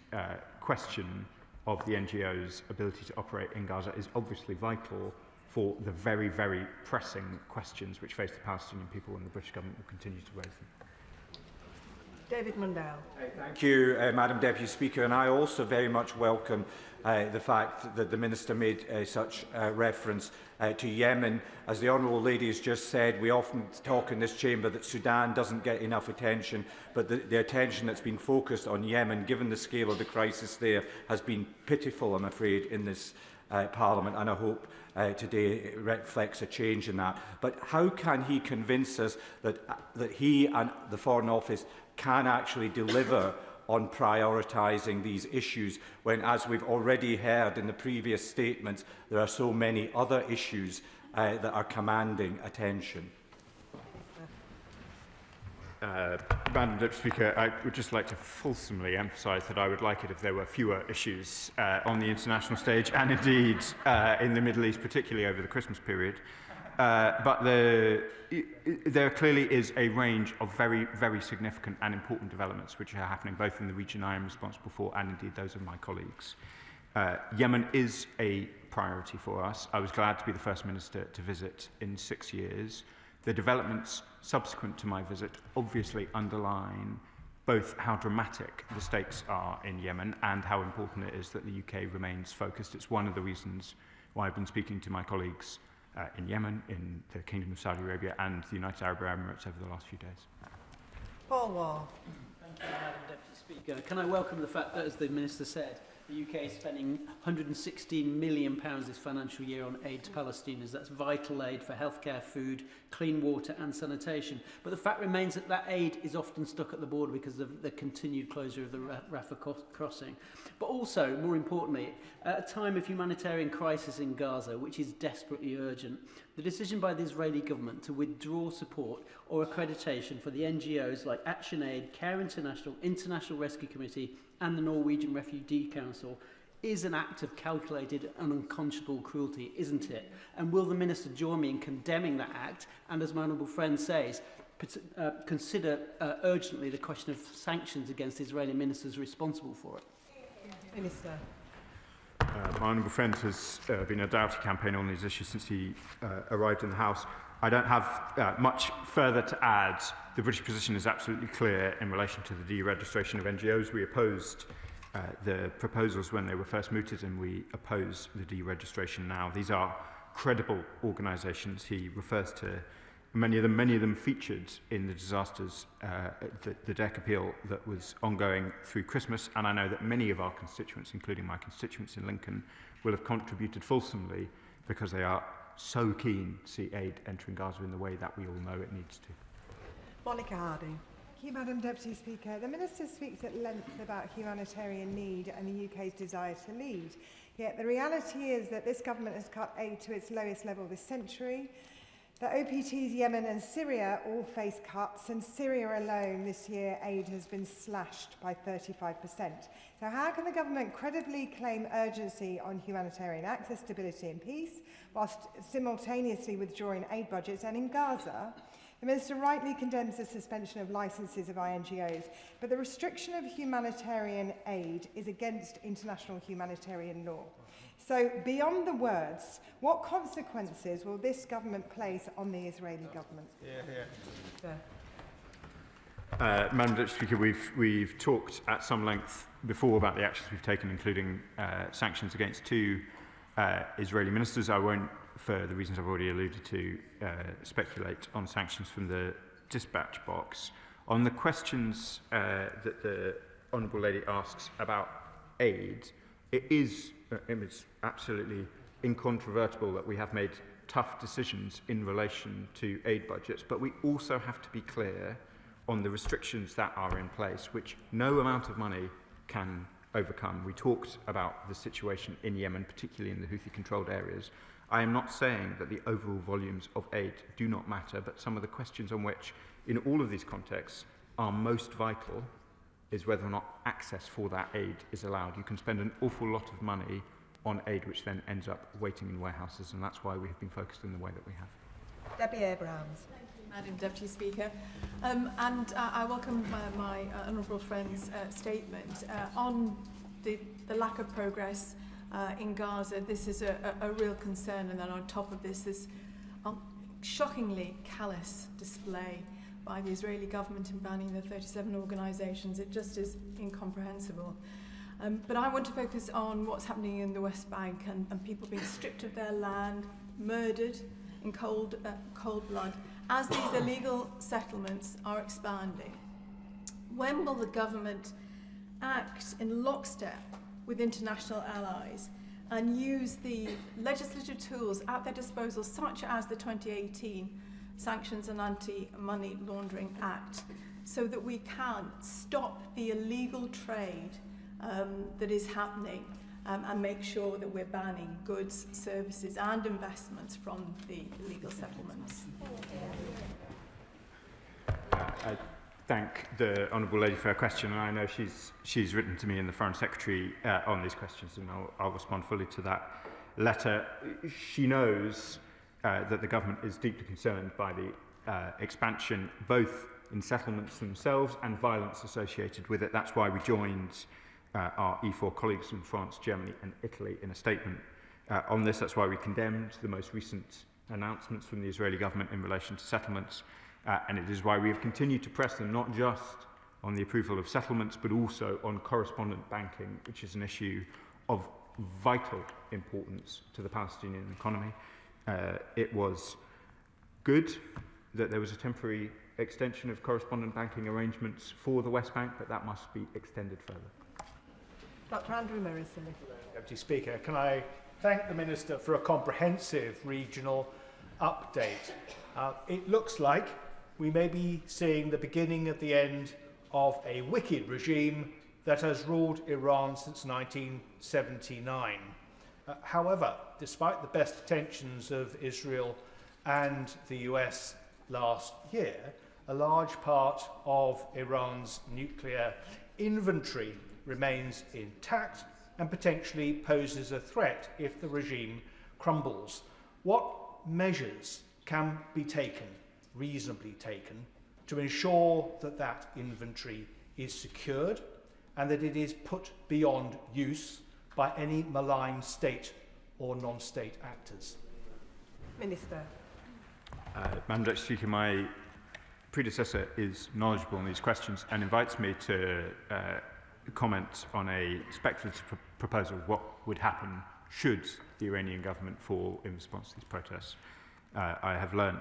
[SPEAKER 25] question of the NGO's ability to operate in Gaza is obviously vital for the very, very pressing questions which face the Palestinian people, and the British government will continue to raise them.
[SPEAKER 2] David Mundell.
[SPEAKER 10] Thank you, Madam Deputy Speaker, and I also very much welcome the fact that the Minister made such reference to Yemen. As the Honourable Lady has just said, we often talk in this chamber that Sudan doesn't get enough attention, but the attention that's been focused on Yemen, given the scale of the crisis there, has been pitiful, I'm afraid, in this Parliament, and I hope today it reflects a change in that. But how can he convince us that he and the Foreign Office can actually deliver on prioritising these issues when, as we've already heard in the previous statements, there are so many other issues that are commanding attention?
[SPEAKER 25] Madam Deputy Speaker, I would just like to fulsomely emphasise that I would like it if there were fewer issues on the international stage, and indeed in the Middle East, particularly over the Christmas period. But there clearly is a range of very, very significant and important developments which are happening both in the region I am responsible for and indeed those of my colleagues. Yemen is a priority for us. I was glad to be the first minister to visit in 6 years. The developments subsequent to my visit obviously underline both how dramatic the stakes are in Yemen and how important it is that the UK remains focused. It's one of the reasons why I've been speaking to my colleagues in Yemen, in the Kingdom of Saudi Arabia and the United Arab Emirates over the last few days.
[SPEAKER 2] Paul Wall.
[SPEAKER 16] Thank you, Madam Deputy Speaker. Can I welcome the fact that, as the Minister said,
[SPEAKER 11] The UK is spending £116 million this financial year on aid to Palestinians. That's vital aid for healthcare, food, clean water and sanitation. But the fact remains that that aid is often stuck at the border because of the continued closure of the Rafah crossing. But also, more importantly, at a time of humanitarian crisis in Gaza, which is desperately urgent, the decision by the Israeli government to withdraw support or accreditation for the NGOs like ActionAid, Care International, International Rescue Committee and the Norwegian Refugee Council is an act of calculated and unconscionable cruelty, isn't it? And will the Minister join me in condemning that act and, as my honourable friend says, consider urgently the question of sanctions against Israeli ministers responsible for it?
[SPEAKER 2] Minister.
[SPEAKER 25] My honourable friend has been a doughty campaigner on these issues since he arrived in the House. I don't have much further to add. The British position is absolutely clear in relation to the deregistration of NGOs. We opposed the proposals when they were first mooted, and we oppose the deregistration now. These are credible organisations. He refers to many of them featured in the disasters, the DEC appeal that was ongoing through Christmas, and I know that many of our constituents, including my constituents in Lincoln, will have contributed fulsomely because they are so keen to see aid entering Gaza in the way that we all know it needs to.
[SPEAKER 2] Monica Harding.
[SPEAKER 9] Thank you, Madam Deputy Speaker. The Minister speaks at length about humanitarian need and the UK's desire to lead. Yet the reality is that this government has cut aid to its lowest level this century. The OPTs Yemen and Syria all face cuts, and Syria alone this year aid has been slashed by 35%. So how can the government credibly claim urgency on humanitarian access, stability and peace, whilst simultaneously withdrawing aid budgets? And in Gaza, the Minister rightly condemns the suspension of licences of INGOs, but the restriction of humanitarian aid is against international humanitarian law. So, beyond the words, what consequences will this government place on the Israeli government?
[SPEAKER 25] Madam Deputy Speaker, we've talked at some length before about the actions we've taken, including sanctions against two Israeli ministers. I won't, for the reasons I've already alluded to, speculate on sanctions from the dispatch box. On the questions that the Honourable Lady asks about aid, it's absolutely incontrovertible that we have made tough decisions in relation to aid budgets, but we also have to be clear on the restrictions that are in place, which no amount of money can overcome. We talked about the situation in Yemen, particularly in the Houthi-controlled areas. I am not saying that the overall volumes of aid do not matter, but some of the questions on which, in all of these contexts, are most vital is whether or not access for that aid is allowed. You can spend an awful lot of money on aid which then ends up waiting in warehouses, and that's why we have been focused in the way that we have.
[SPEAKER 2] Debbie Abrahams.
[SPEAKER 16] Madam Deputy Speaker, I welcome my honourable friend's statement on the lack of progress in Gaza. This is a real concern, and then on top of this shockingly callous display by the Israeli government in banning the 37 organisations. It just is incomprehensible. But I want to focus on what's happening in the West Bank and people being stripped of their land, murdered in cold blood, as these illegal settlements are expanding. When will the government act in lockstep with international allies and use the legislative tools at their disposal, such as the 2018 Sanctions and Anti-Money Laundering Act, so that we can stop the illegal trade that is happening and make sure that we're banning goods, services and investments from the illegal settlements?
[SPEAKER 25] I thank the Honourable Lady for her question, and I know she's written to me and the Foreign Secretary on these questions, and I'll respond fully to that letter. She knows that the government is deeply concerned by the expansion, both in settlements themselves and violence associated with it. That's why we joined our E4 colleagues from France, Germany and Italy in a statement on this. That's why we condemned the most recent announcements from the Israeli government in relation to settlements, and it is why we have continued to press them, not just on the approval of settlements, but also on correspondent banking, which is an issue of vital importance to the Palestinian economy. It was good that there was a temporary extension of correspondent banking arrangements for the West Bank, but that must be extended further.
[SPEAKER 2] Dr. Andrew Morrison.
[SPEAKER 13] Deputy Speaker, can I thank the Minister for a comprehensive regional update. It looks like we may be seeing the beginning of the end of a wicked regime that has ruled Iran since 1979. However, despite the best intentions of Israel and the US last year, a large part of Iran's nuclear inventory remains intact and potentially poses a threat if the regime crumbles. What measures can be taken, reasonably taken, to ensure that that inventory is secured and that it is put beyond use by any malign state or non-state actors?
[SPEAKER 2] Minister.
[SPEAKER 25] Madam Deputy Speaker, my predecessor is knowledgeable on these questions and invites me to comment on a speculative proposal, what would happen should the Iranian government fall in response to these protests. I have learned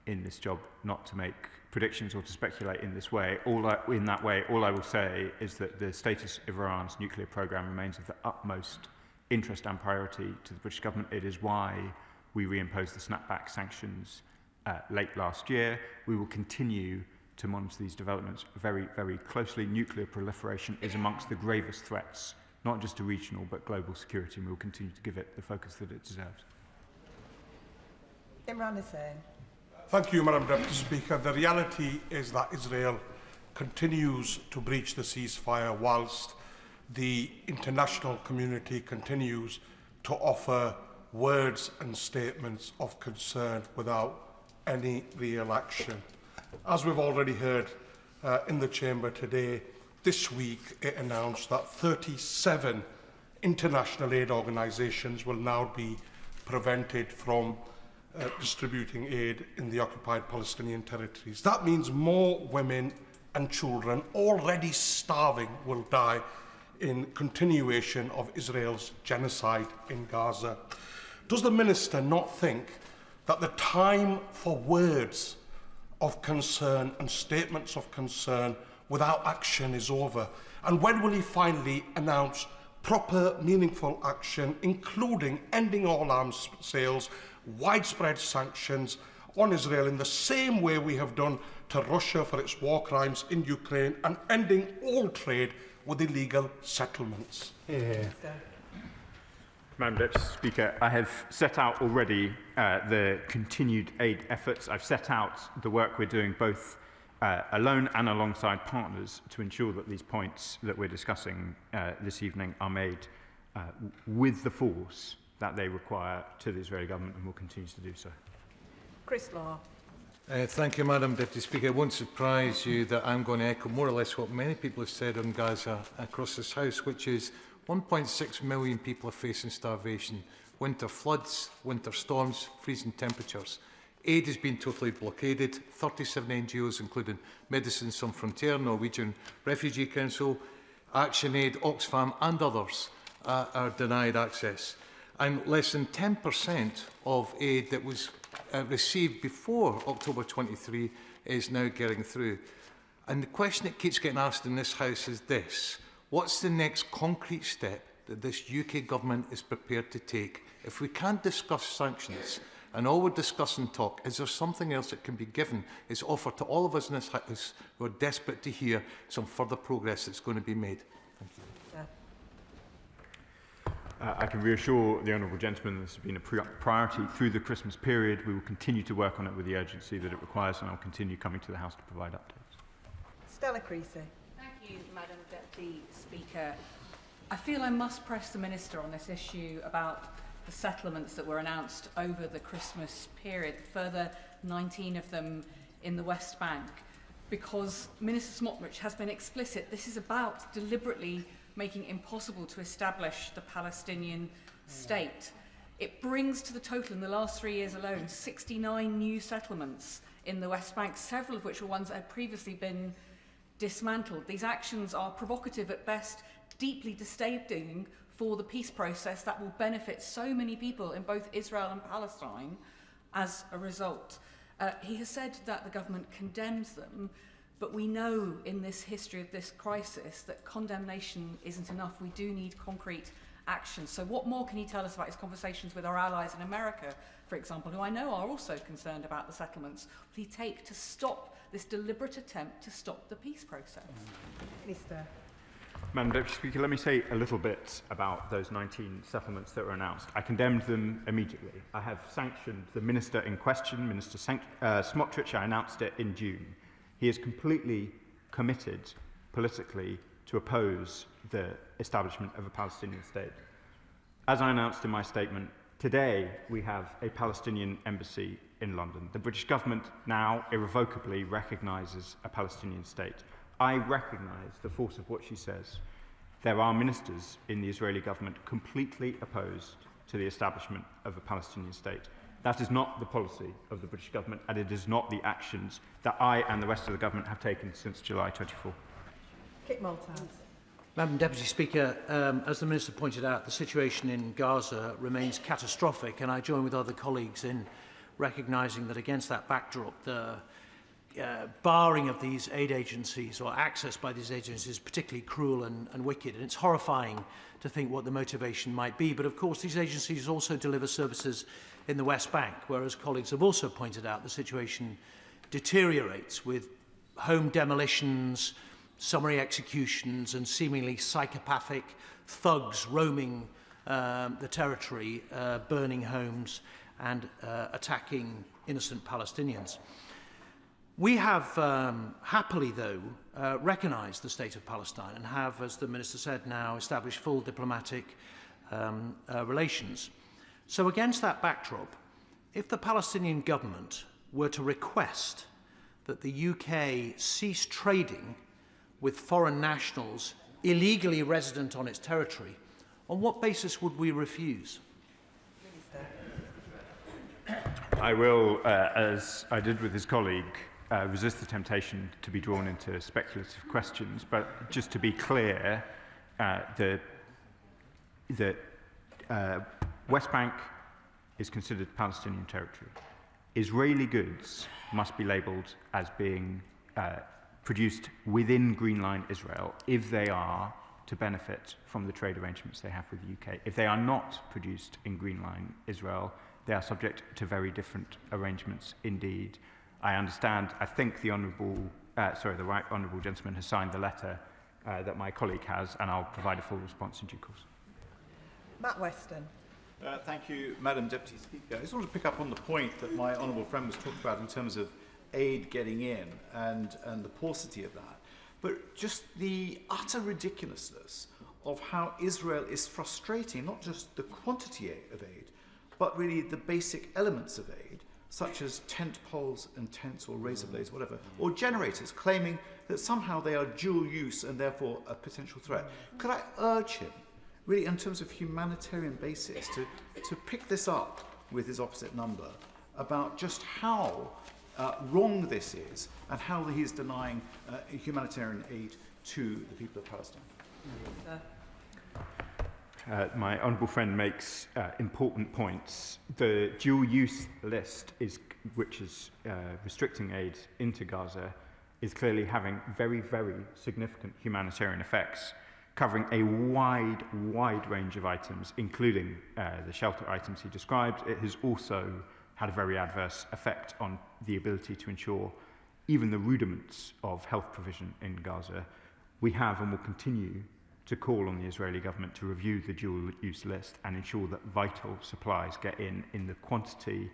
[SPEAKER 25] in this job not to make predictions or to speculate in this way. All I will say is that the status of Iran's nuclear program remains of the utmost interest and priority to the British government. It is why we reimposed the snapback sanctions late last year. We will continue to monitor these developments very, very closely. Nuclear proliferation is amongst the gravest threats, not just to regional but global security, and we will continue to give it the focus that it deserves.
[SPEAKER 2] Imran Hussain.
[SPEAKER 12] Thank you, Madam Deputy Speaker. The reality is that Israel continues to breach the ceasefire whilst the international community continues to offer words and statements of concern without any real action. As we've already heard in the Chamber today, this week it announced that 37 international aid organisations will now be prevented from distributing aid in the occupied Palestinian territories. That means more women and children already starving will die in continuation of Israel's genocide in Gaza. Does the Minister not think that the time for words of concern and statements of concern without action is over? And when will he finally announce proper, meaningful action, including ending all arms sales, widespread sanctions on Israel in the same way we have done to Russia for its war crimes in Ukraine, and ending all trade with illegal settlements?
[SPEAKER 25] Madam Deputy Speaker, I have set out already the continued aid efforts. I've set out the work we're doing both alone and alongside partners to ensure that these points that we're discussing this evening are made with the force that they require to the Israeli government, and will continue to do so.
[SPEAKER 2] Chris Law.
[SPEAKER 14] Thank you, Madam Deputy Speaker. It won't surprise you that I'm going to echo more or less what many people have said on Gaza across this House, which is 1.6 million people are facing starvation, winter floods, winter storms, freezing temperatures. Aid has been totally blockaded. 37 NGOs, including Medicines Sans Frontières, Norwegian Refugee Council, ActionAid, Oxfam and others are denied access. And less than 10% of aid that was received before October 23 is now getting through. And the question that keeps getting asked in this House is this: what's the next concrete step that this UK government is prepared to take? If we can't discuss sanctions and all we're discussing talk, is there something else that can be given, is offered to all of us in this House who are desperate to hear some further progress that's going to be made? Thank you.
[SPEAKER 25] I can reassure the honourable gentleman this has been a priority through the Christmas period. We will continue to work on it with the urgency that it requires, and I'll continue coming to the House to provide updates.
[SPEAKER 2] Stella Creasy.
[SPEAKER 18] Thank you, Madam Deputy Speaker. I feel I must press the Minister on this issue about the settlements that were announced over the Christmas period, further 19 of them in the West Bank, because Minister Smotrich has been explicit. This is about deliberately making it impossible to establish the Palestinian state. It brings to the total in the last 3 years alone 69 new settlements in the West Bank, several of which were ones that had previously been dismantled. These actions are provocative at best, deeply destabilising for the peace process that will benefit so many people in both Israel and Palestine as a result. He has said that the government condemns them, But we know in this history of this crisis that condemnation isn't enough. We do need concrete action. So what more can he tell us about his conversations with our allies in America, for example, who I know are also concerned about the settlements? What will he take to stop this deliberate attempt to stop the peace process?
[SPEAKER 2] Minister.
[SPEAKER 25] Madam Deputy Speaker, let me say a little bit about those 19 settlements that were announced. I condemned them immediately. I have sanctioned the minister in question, Minister Smotrich. I announced it in June. He is completely committed politically to oppose the establishment of a Palestinian state. As I announced in my statement, today we have a Palestinian embassy in London. The British government now irrevocably recognises a Palestinian state. I recognise the force of what she says. There are ministers in the Israeli government completely opposed to the establishment of a Palestinian state. That is not the policy of the British government, and it is not the actions that I and the rest of the government have taken since July 24.
[SPEAKER 2] Kit Malthouse.
[SPEAKER 11] Madam Deputy Speaker, as the Minister pointed out, the situation in Gaza remains catastrophic, and I join with other colleagues in recognising that against that backdrop, the barring of these aid agencies or access by these agencies is particularly cruel and wicked, and it's horrifying to think what the motivation might be. But of course these agencies also deliver services in the West Bank, where, as colleagues have also pointed out, the situation deteriorates with home demolitions, summary executions and seemingly psychopathic thugs roaming the territory, burning homes and attacking innocent Palestinians. We have happily, though, recognised the state of Palestine and have, as the Minister said, now established full diplomatic relations. So against that backdrop, if the Palestinian government were to request that the UK cease trading with foreign nationals illegally resident on its territory, on what basis would we refuse?
[SPEAKER 25] I will, as I did with his colleague, resist the temptation to be drawn into speculative questions, but just to be clear, the West Bank is considered Palestinian territory. Israeli goods must be labelled as being produced within Greenland, Israel, if they are to benefit from the trade arrangements they have with the UK. If they are not produced in Greenland, Israel, they are subject to very different arrangements indeed. I understand, I think the right honourable gentleman has signed the letter that my colleague has, and I'll provide a full response in due course.
[SPEAKER 2] Matt Weston.
[SPEAKER 4] Thank you, Madam Deputy Speaker. I just want to pick up on the point that my honourable friend was talking about in terms of aid getting in and the paucity of that, but just the utter ridiculousness of how Israel is frustrating not just the quantity of aid, but really the basic elements of aid, such as tent poles and tents or razor blades, whatever, or generators, claiming that somehow they are dual use and therefore a potential threat. Could I urge him, really in terms of humanitarian basis, to pick this up with his opposite number about just how wrong this is and how he is denying humanitarian aid to the people of Palestine?
[SPEAKER 25] My honourable friend makes important points. The dual-use list, which is restricting aid into Gaza, is clearly having very, very significant humanitarian effects, covering a wide range of items, including the shelter items he described. It has also had a very adverse effect on the ability to ensure even the rudiments of health provision in Gaza. We have and will continue to call on the Israeli government to review the dual-use list and ensure that vital supplies get in the quantity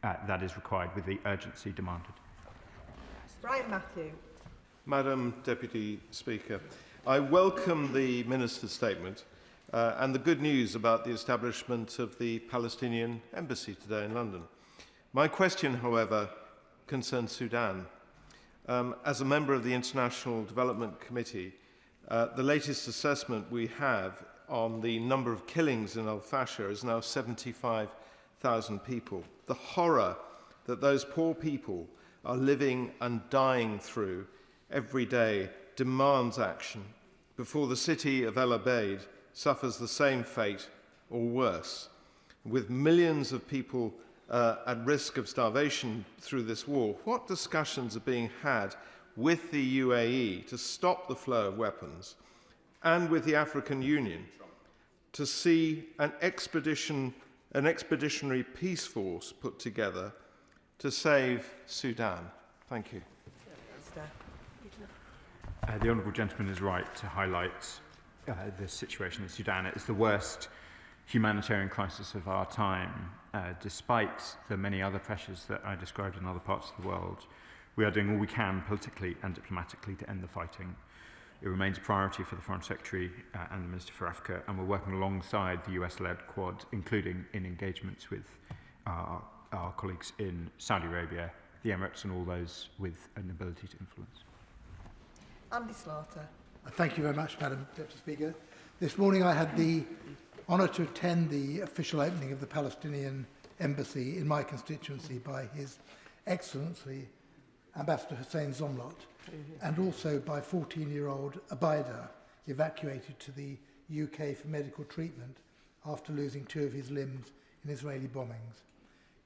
[SPEAKER 25] that is required with the urgency demanded.
[SPEAKER 2] Brian Matthew.
[SPEAKER 15] Madam Deputy Speaker, I welcome the Minister's statement and the good news about the establishment of the Palestinian embassy today in London. My question, however, concerns Sudan. As a member of the International Development Committee, the latest assessment we have on the number of killings in Al-Fasher is now 75,000 people. The horror that those poor people are living and dying through every day demands action before the city of El Obeid suffers the same fate or worse. With millions of people at risk of starvation through this war, what discussions are being had with the UAE to stop the flow of weapons and with the African Union to see an expeditionary peace force put together to save Sudan? Thank you.
[SPEAKER 25] The honourable gentleman is right to highlight the situation in Sudan. It is the worst humanitarian crisis of our time, despite the many other pressures that I described in other parts of the world. We are doing all we can politically and diplomatically to end the fighting. It remains a priority for the Foreign Secretary and the Minister for Africa, and we're working alongside the US-led Quad, including in engagements with our colleagues in Saudi Arabia, the Emirates, and all those with an ability to influence.
[SPEAKER 2] Andy Slaughter.
[SPEAKER 5] Thank you very much, Madam Deputy Speaker. This morning I had the honour to attend the official opening of the Palestinian embassy in my constituency by His Excellency Ambassador Hussein Zomlot, and also by 14-year-old Abida, evacuated to the UK for medical treatment after losing 2 of his limbs in Israeli bombings.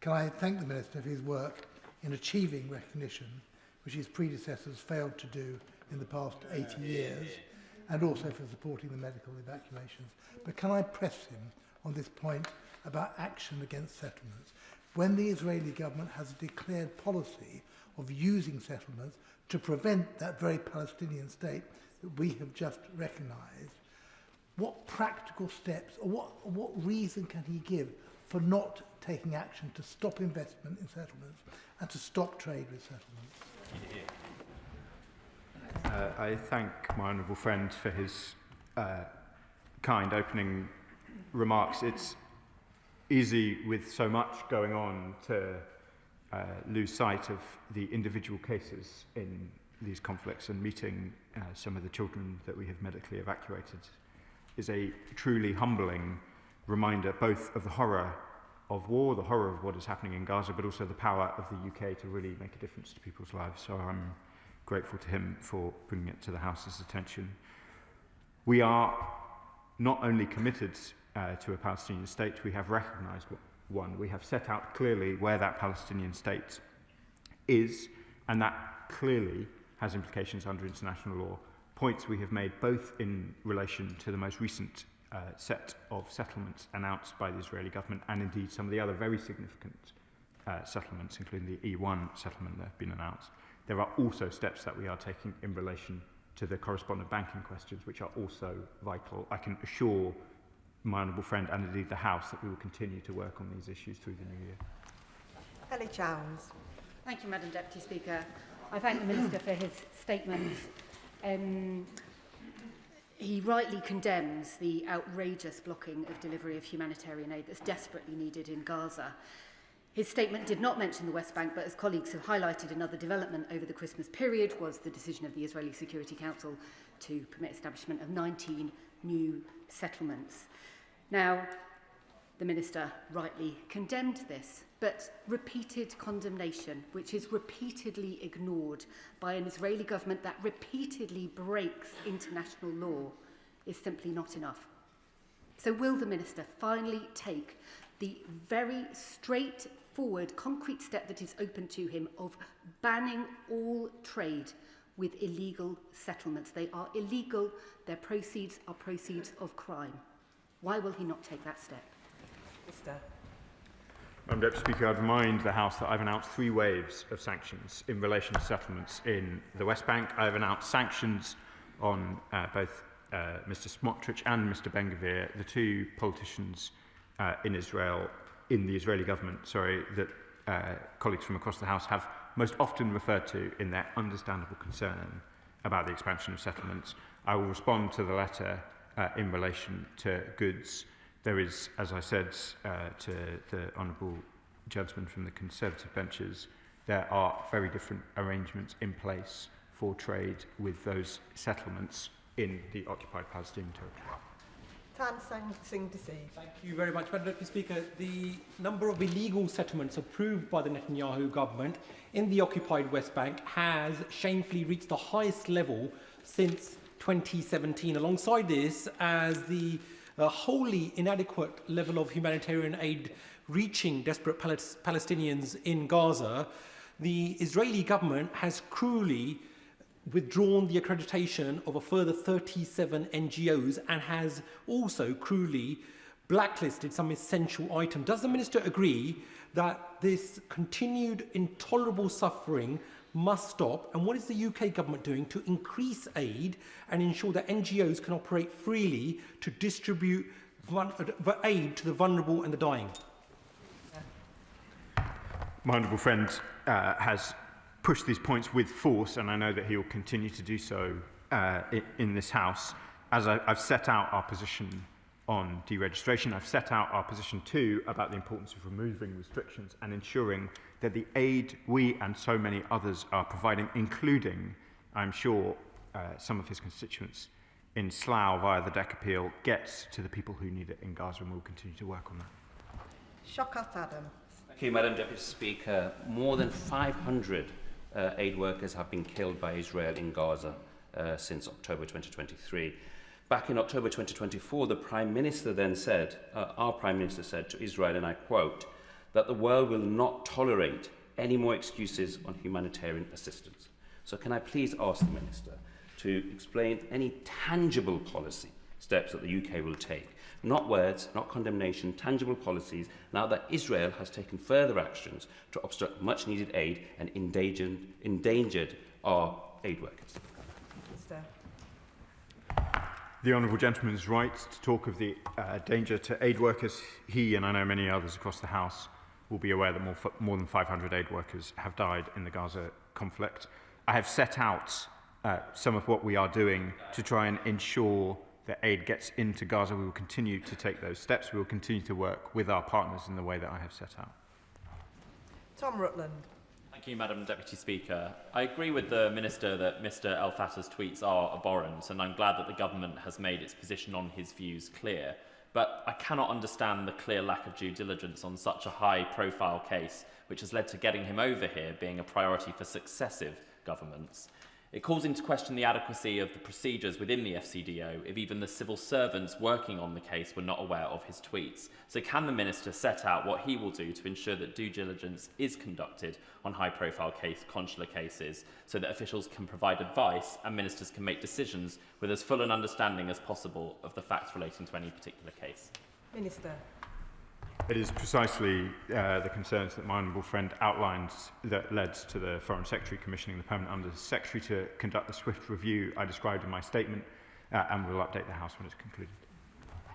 [SPEAKER 5] Can I thank the Minister for his work in achieving recognition, which his predecessors failed to do in the past 80 years, and also for supporting the medical evacuations. But can I press him on this point about action against settlements? When the Israeli government has a declared policy of using settlements to prevent that very Palestinian state that we have just recognised, what practical steps or what reason can he give for not taking action to stop investment in settlements and to stop trade with settlements?
[SPEAKER 25] I thank my honourable friend for his kind opening remarks. It's easy with so much going on to lose sight of the individual cases in these conflicts, and meeting some of the children that we have medically evacuated is a truly humbling reminder both of the horror of war, the horror of what is happening in Gaza, but also the power of the UK to really make a difference to people's lives. So I'm grateful to him for bringing it to the House's attention. We are not only committed to a Palestinian state, we have recognised one. We have set out clearly where that Palestinian state is, and that clearly has implications under international law. Points we have made both in relation to the most recent set of settlements announced by the Israeli government, and indeed some of the other very significant settlements, including the E1 settlement that have been announced. There are also steps that we are taking in relation to the correspondent banking questions, which are also vital. I can assure my honourable friend and indeed the House that we will continue to work on these issues through the new year.
[SPEAKER 2] Ellie Chowns.
[SPEAKER 17] Thank you, Madam Deputy Speaker. I thank the Minister for his statement. He rightly condemns the outrageous blocking of delivery of humanitarian aid that's desperately needed in Gaza. His statement did not mention the West Bank, but as colleagues have highlighted, another development over the Christmas period was the decision of the Israeli Security Council to permit establishment of 19 new settlements. Now, the Minister rightly condemned this, but repeated condemnation, which is repeatedly ignored by an Israeli government that repeatedly breaks international law, is simply not enough. So will the Minister finally take the very straightforward, concrete step that is open to him of banning all trade with illegal settlements? They are illegal, their proceeds are proceeds of crime. Why will he not take that step?
[SPEAKER 2] Mr.
[SPEAKER 25] Madam Deputy Speaker, I'd remind the House that I've announced 3 waves of sanctions in relation to settlements in the West Bank. I've announced sanctions on both Mr. Smotrich and Mr. Ben-Gvir, the 2 politicians in Israel, in the Israeli government, that colleagues from across the House have most often referred to in their understandable concern about the expansion of settlements. I will respond to the letter in relation to goods. There is, as I said to the honourable gentleman from the Conservative benches, there are very different arrangements in place for trade with those settlements in the occupied Palestinian territory.
[SPEAKER 2] Tan Singh Desi.
[SPEAKER 19] Thank you very much, Madam Deputy Speaker. The number of illegal settlements approved by the Netanyahu government in the occupied West Bank has shamefully reached the highest level since 2017. Alongside this, as the wholly inadequate level of humanitarian aid reaching desperate Palestinians in Gaza, the Israeli government has cruelly withdrawn the accreditation of a further 37 NGOs and has also cruelly blacklisted some essential items. Does the Minister agree that this continued intolerable suffering must stop? And what is the UK government doing to increase aid and ensure that NGOs can operate freely to distribute aid to the vulnerable and the dying?
[SPEAKER 25] My honourable friend has pushed these points with force, and I know that he will continue to do so in this House. As I've set out our position on deregistration, I've set out our position too about the importance of removing restrictions and ensuring that the aid we and so many others are providing, including, I'm sure, some of his constituents in Slough via the DEC appeal, gets to the people who need it in Gaza, and we'll continue to work on that.
[SPEAKER 2] Shaukat Adam.
[SPEAKER 1] Thank you, Madam Deputy Speaker. More than 500 aid workers have been killed by Israel in Gaza since October 2023. Back in October 2024, the Prime Minister then said, our Prime Minister said to Israel, and I quote, that the world will not tolerate any more excuses on humanitarian assistance. So can I please ask the Minister to explain any tangible policy steps that the UK will take? Not words, not condemnation, tangible policies, now that Israel has taken further actions to obstruct much-needed aid and endangered our aid workers.
[SPEAKER 25] The honourable gentleman is right to talk of the danger to aid workers. He, and I know many others across the House, will be aware that more than 500 aid workers have died in the Gaza conflict. I have set out some of what we are doing to try and ensure that aid gets into Gaza. We will continue to take those steps. We will continue to work with our partners in the way that I have set out.
[SPEAKER 2] Tom Rutland.
[SPEAKER 20] Thank you, Madam Deputy Speaker. I agree with the Minister that Mr El Fattah's tweets are abhorrent, and I'm glad that the government has made its position on his views clear. But I cannot understand the clear lack of due diligence on such a high-profile case, which has led to getting him over here being a priority for successive governments. It calls into question the adequacy of the procedures within the FCDO if even the civil servants working on the case were not aware of his tweets. So can the Minister set out what he will do to ensure that due diligence is conducted on high-profile consular cases so that officials can provide advice and ministers can make decisions with as full an understanding as possible of the facts relating to any particular case?
[SPEAKER 2] Minister.
[SPEAKER 25] It is precisely the concerns that my honourable friend outlined that led to the Foreign Secretary commissioning the Permanent Under Secretary to conduct the swift review I described in my statement, and we will update the House when it's concluded.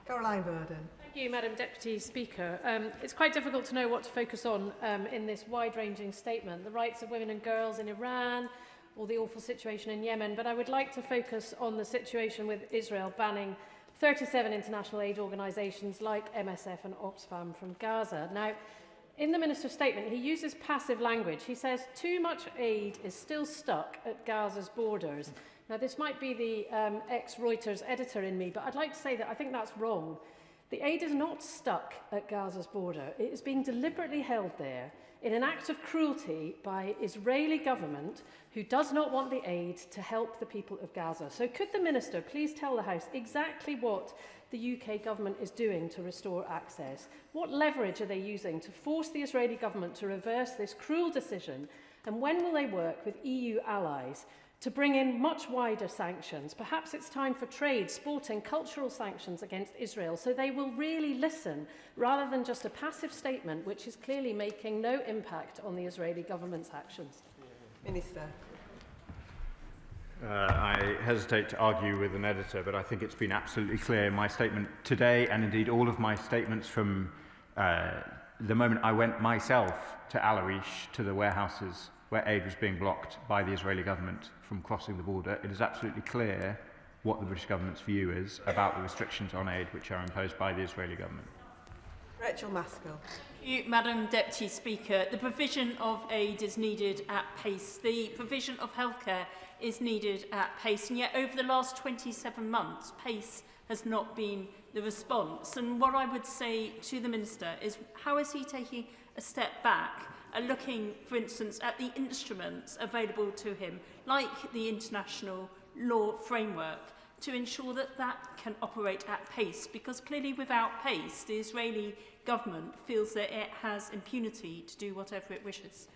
[SPEAKER 2] Caroline Burden.
[SPEAKER 3] Thank you, Madam Deputy Speaker. It's quite difficult to know what to focus on in this wide-ranging statement. The rights of women and girls in Iran, or the awful situation in Yemen, but I would like to focus on the situation with Israel banning 37 international aid organisations like MSF and Oxfam from Gaza. Now, in the Minister's statement, he uses passive language. He says too much aid is still stuck at Gaza's borders. Now, this might be the ex-Reuters editor in me, but I'd like to say that I think that's wrong. The aid is not stuck at Gaza's border. It is being deliberately held there in an act of cruelty by Israeli government who does not want the aid to help the people of Gaza. So could the Minister please tell the House exactly what the UK government is doing to restore access? What leverage are they using to force the Israeli government to reverse this cruel decision? And when will they work with EU allies to bring in much wider sanctions? Perhaps it's time for trade, sporting, cultural sanctions against Israel, so they will really listen, rather than just a passive statement which is clearly making no impact on the Israeli government's actions.
[SPEAKER 2] Minister.
[SPEAKER 25] I hesitate to argue with an editor, but I think it's been absolutely clear in my statement today, and indeed all of my statements from the moment I went myself to Al Arish, to the warehouses where aid was being blocked by the Israeli government from crossing the border. It is absolutely clear what the British government's view is about the restrictions on aid which are imposed by the Israeli government.
[SPEAKER 2] Rachel Maskell.
[SPEAKER 21] Madam Deputy Speaker, the provision of aid is needed at pace. The provision of healthcare is needed at pace, and yet over the last 27 months, pace has not been the response. And what I would say to the Minister is, how is he taking a step back and looking, for instance, at the instruments available to him, like the international law framework, to ensure that that can operate at pace? Because clearly without pace, the Israeli government feels that it has impunity to do whatever it wishes.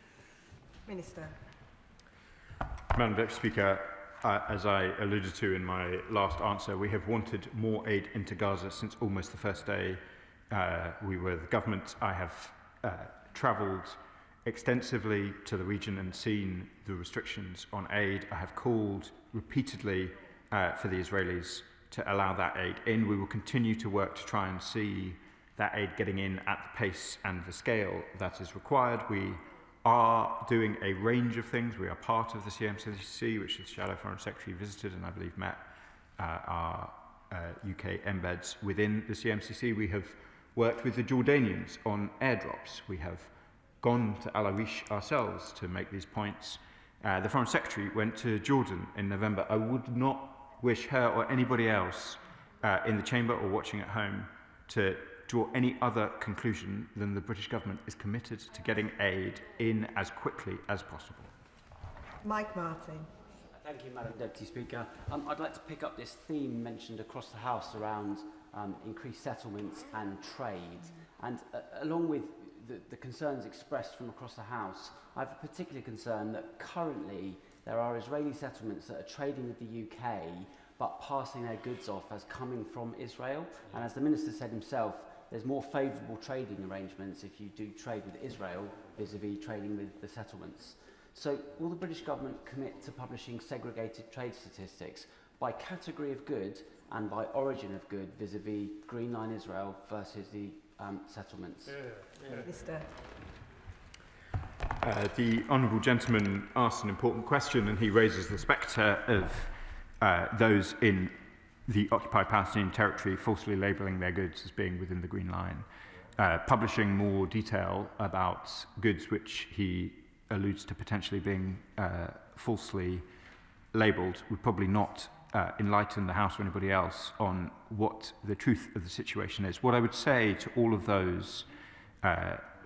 [SPEAKER 2] Minister.
[SPEAKER 25] Madam Deputy Speaker, as I alluded to in my last answer, we have wanted more aid into Gaza since almost the first day we were the government. I have travelled extensively to the region and seen the restrictions on aid. I have called repeatedly for the Israelis to allow that aid in. We will continue to work to try and see that aid getting in at the pace and the scale that is required. We are doing a range of things. We are part of the CMCC, which the Shadow Foreign Secretary visited and I believe met our UK embeds within the CMCC. We have worked with the Jordanians on airdrops. We have gone to Al Arish ourselves to make these points. The Foreign Secretary went to Jordan in November. I would not wish her or anybody else in the chamber or watching at home to draw any other conclusion than the British government is committed to getting aid in as quickly as possible.
[SPEAKER 2] Mike Martin.
[SPEAKER 6] Thank you, Madam Deputy Speaker. I'd like to pick up this theme mentioned across the House around increased settlements and trade. And along with the concerns expressed from across the House, I have a particular concern that currently there are Israeli settlements that are trading with the UK but passing their goods off as coming from Israel. And as the Minister said himself, there's more favourable trading arrangements if you do trade with Israel vis-à-vis trading with the settlements. So will the British government commit to publishing segregated trade statistics by category of good and by origin of good vis-à-vis Greenland Israel versus the settlements?
[SPEAKER 2] Minister.
[SPEAKER 25] The honourable gentleman asked an important question and he raises the spectre of those in the occupied Palestinian territory falsely labelling their goods as being within the Green Line, publishing more detail about goods which he alludes to potentially being falsely labelled would probably not enlighten the House or anybody else on what the truth of the situation is. What I would say to all of those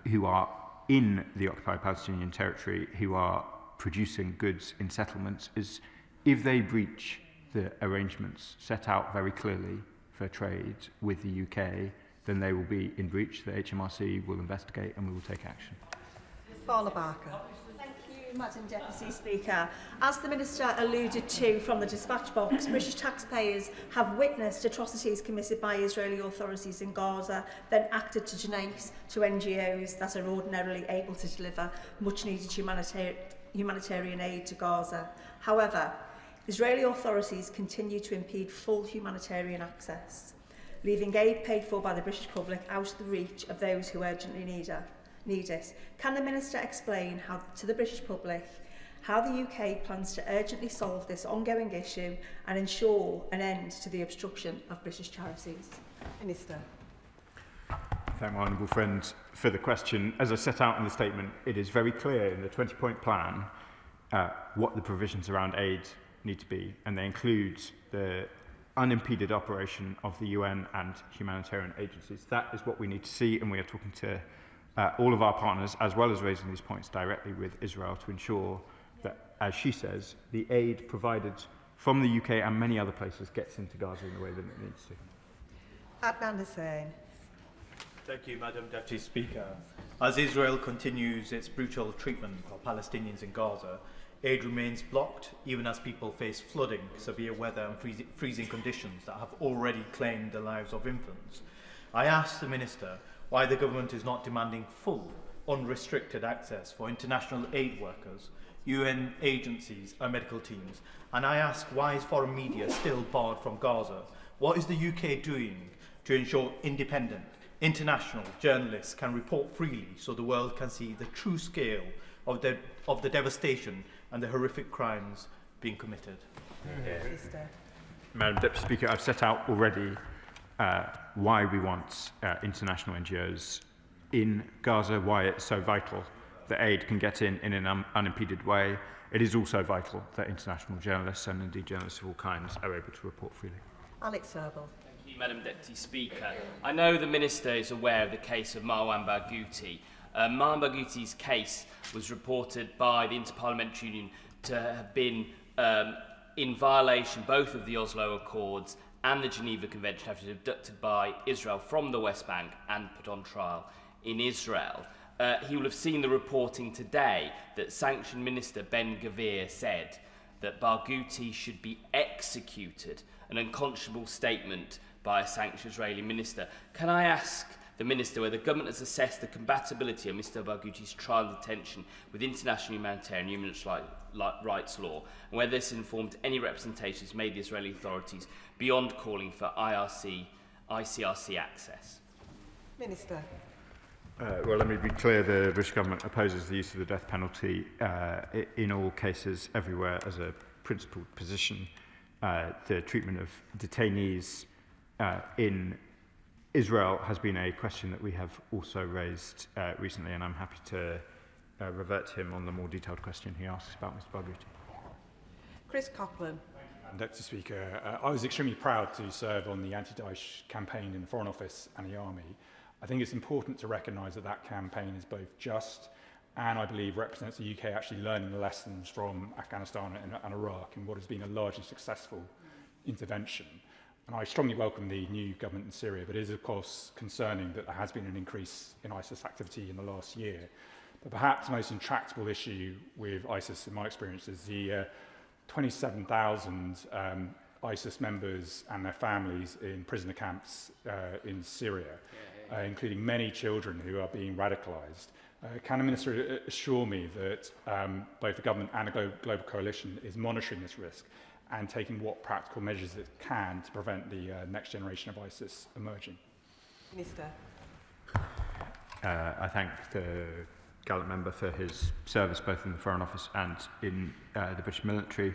[SPEAKER 25] who are in the occupied Palestinian territory who are producing goods in settlements is if they breach the arrangements set out very clearly for trade with the UK, then they will be in breach. The HMRC will investigate and we will take action.
[SPEAKER 2] Paula Barker.
[SPEAKER 8] Thank you, Madam Deputy Speaker. As the Minister alluded to from the dispatch box, British taxpayers have witnessed atrocities committed by Israeli authorities in Gaza, then acted to donate to NGOs that are ordinarily able to deliver much-needed humanitarian aid to Gaza. However, Israeli authorities continue to impede full humanitarian access, leaving aid paid for by the British public out of the reach of those who urgently need it. Can the Minister explain to the British public how the UK plans to urgently solve this ongoing issue and ensure an end to the obstruction of British charities?
[SPEAKER 2] Minister.
[SPEAKER 25] Thank my honourable friend for the question. As I set out in the statement, it is very clear in the 20-point plan what the provisions around aid need to be, and they include the unimpeded operation of the UN and humanitarian agencies. That is what we need to see, and we are talking to all of our partners, as well as raising these points directly with Israel to ensure that, as she says, the aid provided from the UK and many other places gets into Gaza in the way that it needs to.
[SPEAKER 2] Adnan Hussain.
[SPEAKER 13] Thank you, Madam Deputy Speaker. As Israel continues its brutal treatment of Palestinians in Gaza, aid remains blocked even as people face flooding, severe weather and freezing conditions that have already claimed the lives of infants. I asked the Minister why the government is not demanding full, unrestricted access for international aid workers, UN agencies and medical teams, and I ask why is foreign media still barred from Gaza? What is the UK doing to ensure independent, international journalists can report freely so the world can see the true scale of the devastation and the horrific crimes being committed?
[SPEAKER 25] Madam Deputy Speaker, I've set out already why we want international NGOs in Gaza, why it's so vital that aid can get in an unimpeded way. It is also vital that international journalists and indeed journalists of all kinds are able to report freely.
[SPEAKER 2] Alex Serble.
[SPEAKER 22] Thank you, Madam Deputy Speaker. I know the Minister is aware of the case of Marwan Barghouti. Marwan Barghouti's case was reported by the Interparliamentary Union to have been in violation both of the Oslo Accords and the Geneva Convention, having been abducted by Israel from the West Bank and put on trial in Israel. He will have seen the reporting today that Sanctioned Minister Ben Gvir said that Barghouti should be executed, an unconscionable statement by a sanctioned Israeli minister. Can I ask the Minister whether the government has assessed the compatibility of Mr Barghouti's trial detention with international humanitarian human rights law, and whether this informed any representations made the Israeli authorities beyond calling for ICRC access?
[SPEAKER 2] Minister.
[SPEAKER 25] Well, let me be clear. The British government opposes the use of the death penalty in all cases, everywhere, as a principled position. The treatment of detainees in Israel has been a question that we have also raised recently, and I'm happy to revert to him on the more detailed question he asks about Mr Barghouti.
[SPEAKER 2] Chris Coughlin.
[SPEAKER 7] Deputy Speaker, I was extremely proud to serve on the anti-Daesh campaign in the Foreign Office and the Army. I think it's important to recognise that that campaign is both just and I believe represents the UK actually learning the lessons from Afghanistan and Iraq in what has been a largely successful intervention. And I strongly welcome the new government in Syria, but it is of course concerning that there has been an increase in ISIS activity in the last year. But perhaps the most intractable issue with ISIS in my experience is the 27,000 ISIS members and their families in prisoner camps in Syria, including many children who are being radicalised. Can the Minister assure me that both the government and the global coalition is monitoring this risk and taking what practical measures it can to prevent the next generation of ISIS emerging?
[SPEAKER 2] Minister.
[SPEAKER 25] I thank the gallant member for his service both in the Foreign Office and in the British military,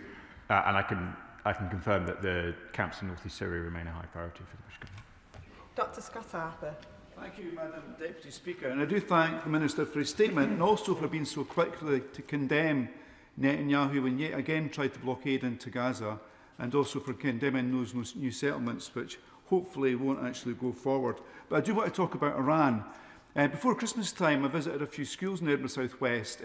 [SPEAKER 25] and I can confirm that the camps in North East Syria remain a high priority for the British government.
[SPEAKER 2] Dr Scott Harper.
[SPEAKER 4] Thank you, Madam Deputy Speaker, and I do thank the Minister for his statement and also for being so quickly to condemn Netanyahu when yet again tried to blockade into Gaza, and also for condemning those new settlements which hopefully won't actually go forward. But I do want to talk about Iran. Before Christmas time, I visited a few schools in Edinburgh South West,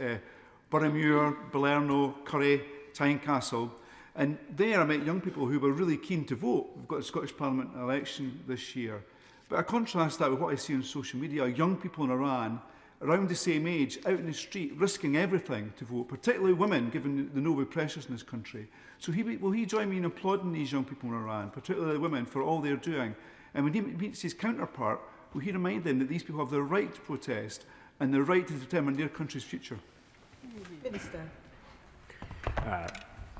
[SPEAKER 4] Boroughmuir, Balerno, Curry, Tynecastle, and there I met young people who were really keen to vote. We've got a Scottish Parliament election this year. But I contrast that with what I see on social media, young people in Iran, around the same age, out in the street, risking everything to vote, particularly women, given the Nobel pressures in this country. So will he join me in applauding these young people in Iran, particularly women, for all they're doing? And when he meets his counterpart, will he remind them that these people have the right to protest and the right to determine their country's future?
[SPEAKER 2] Minister.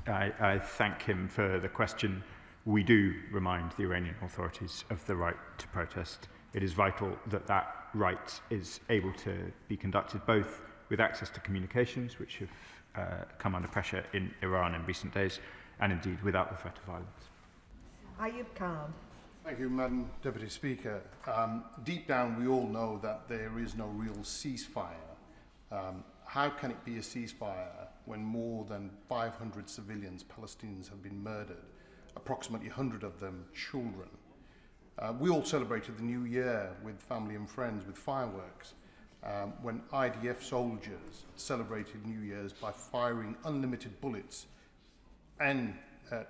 [SPEAKER 25] I thank him for the question. We do remind the Iranian authorities of the right to protest. It is vital that that right is able to be conducted both with access to communications, which have come under pressure in Iran in recent days, and indeed without the threat of violence.
[SPEAKER 2] Ayub Khan.
[SPEAKER 9] Thank you, Madam Deputy Speaker. Deep down, we all know that there is no real ceasefire. How can it be a ceasefire when more than 500 civilians, Palestinians, have been murdered? Approximately 100 of them children. We all celebrated the New Year with family and friends with fireworks when IDF soldiers celebrated New Year's by firing unlimited bullets and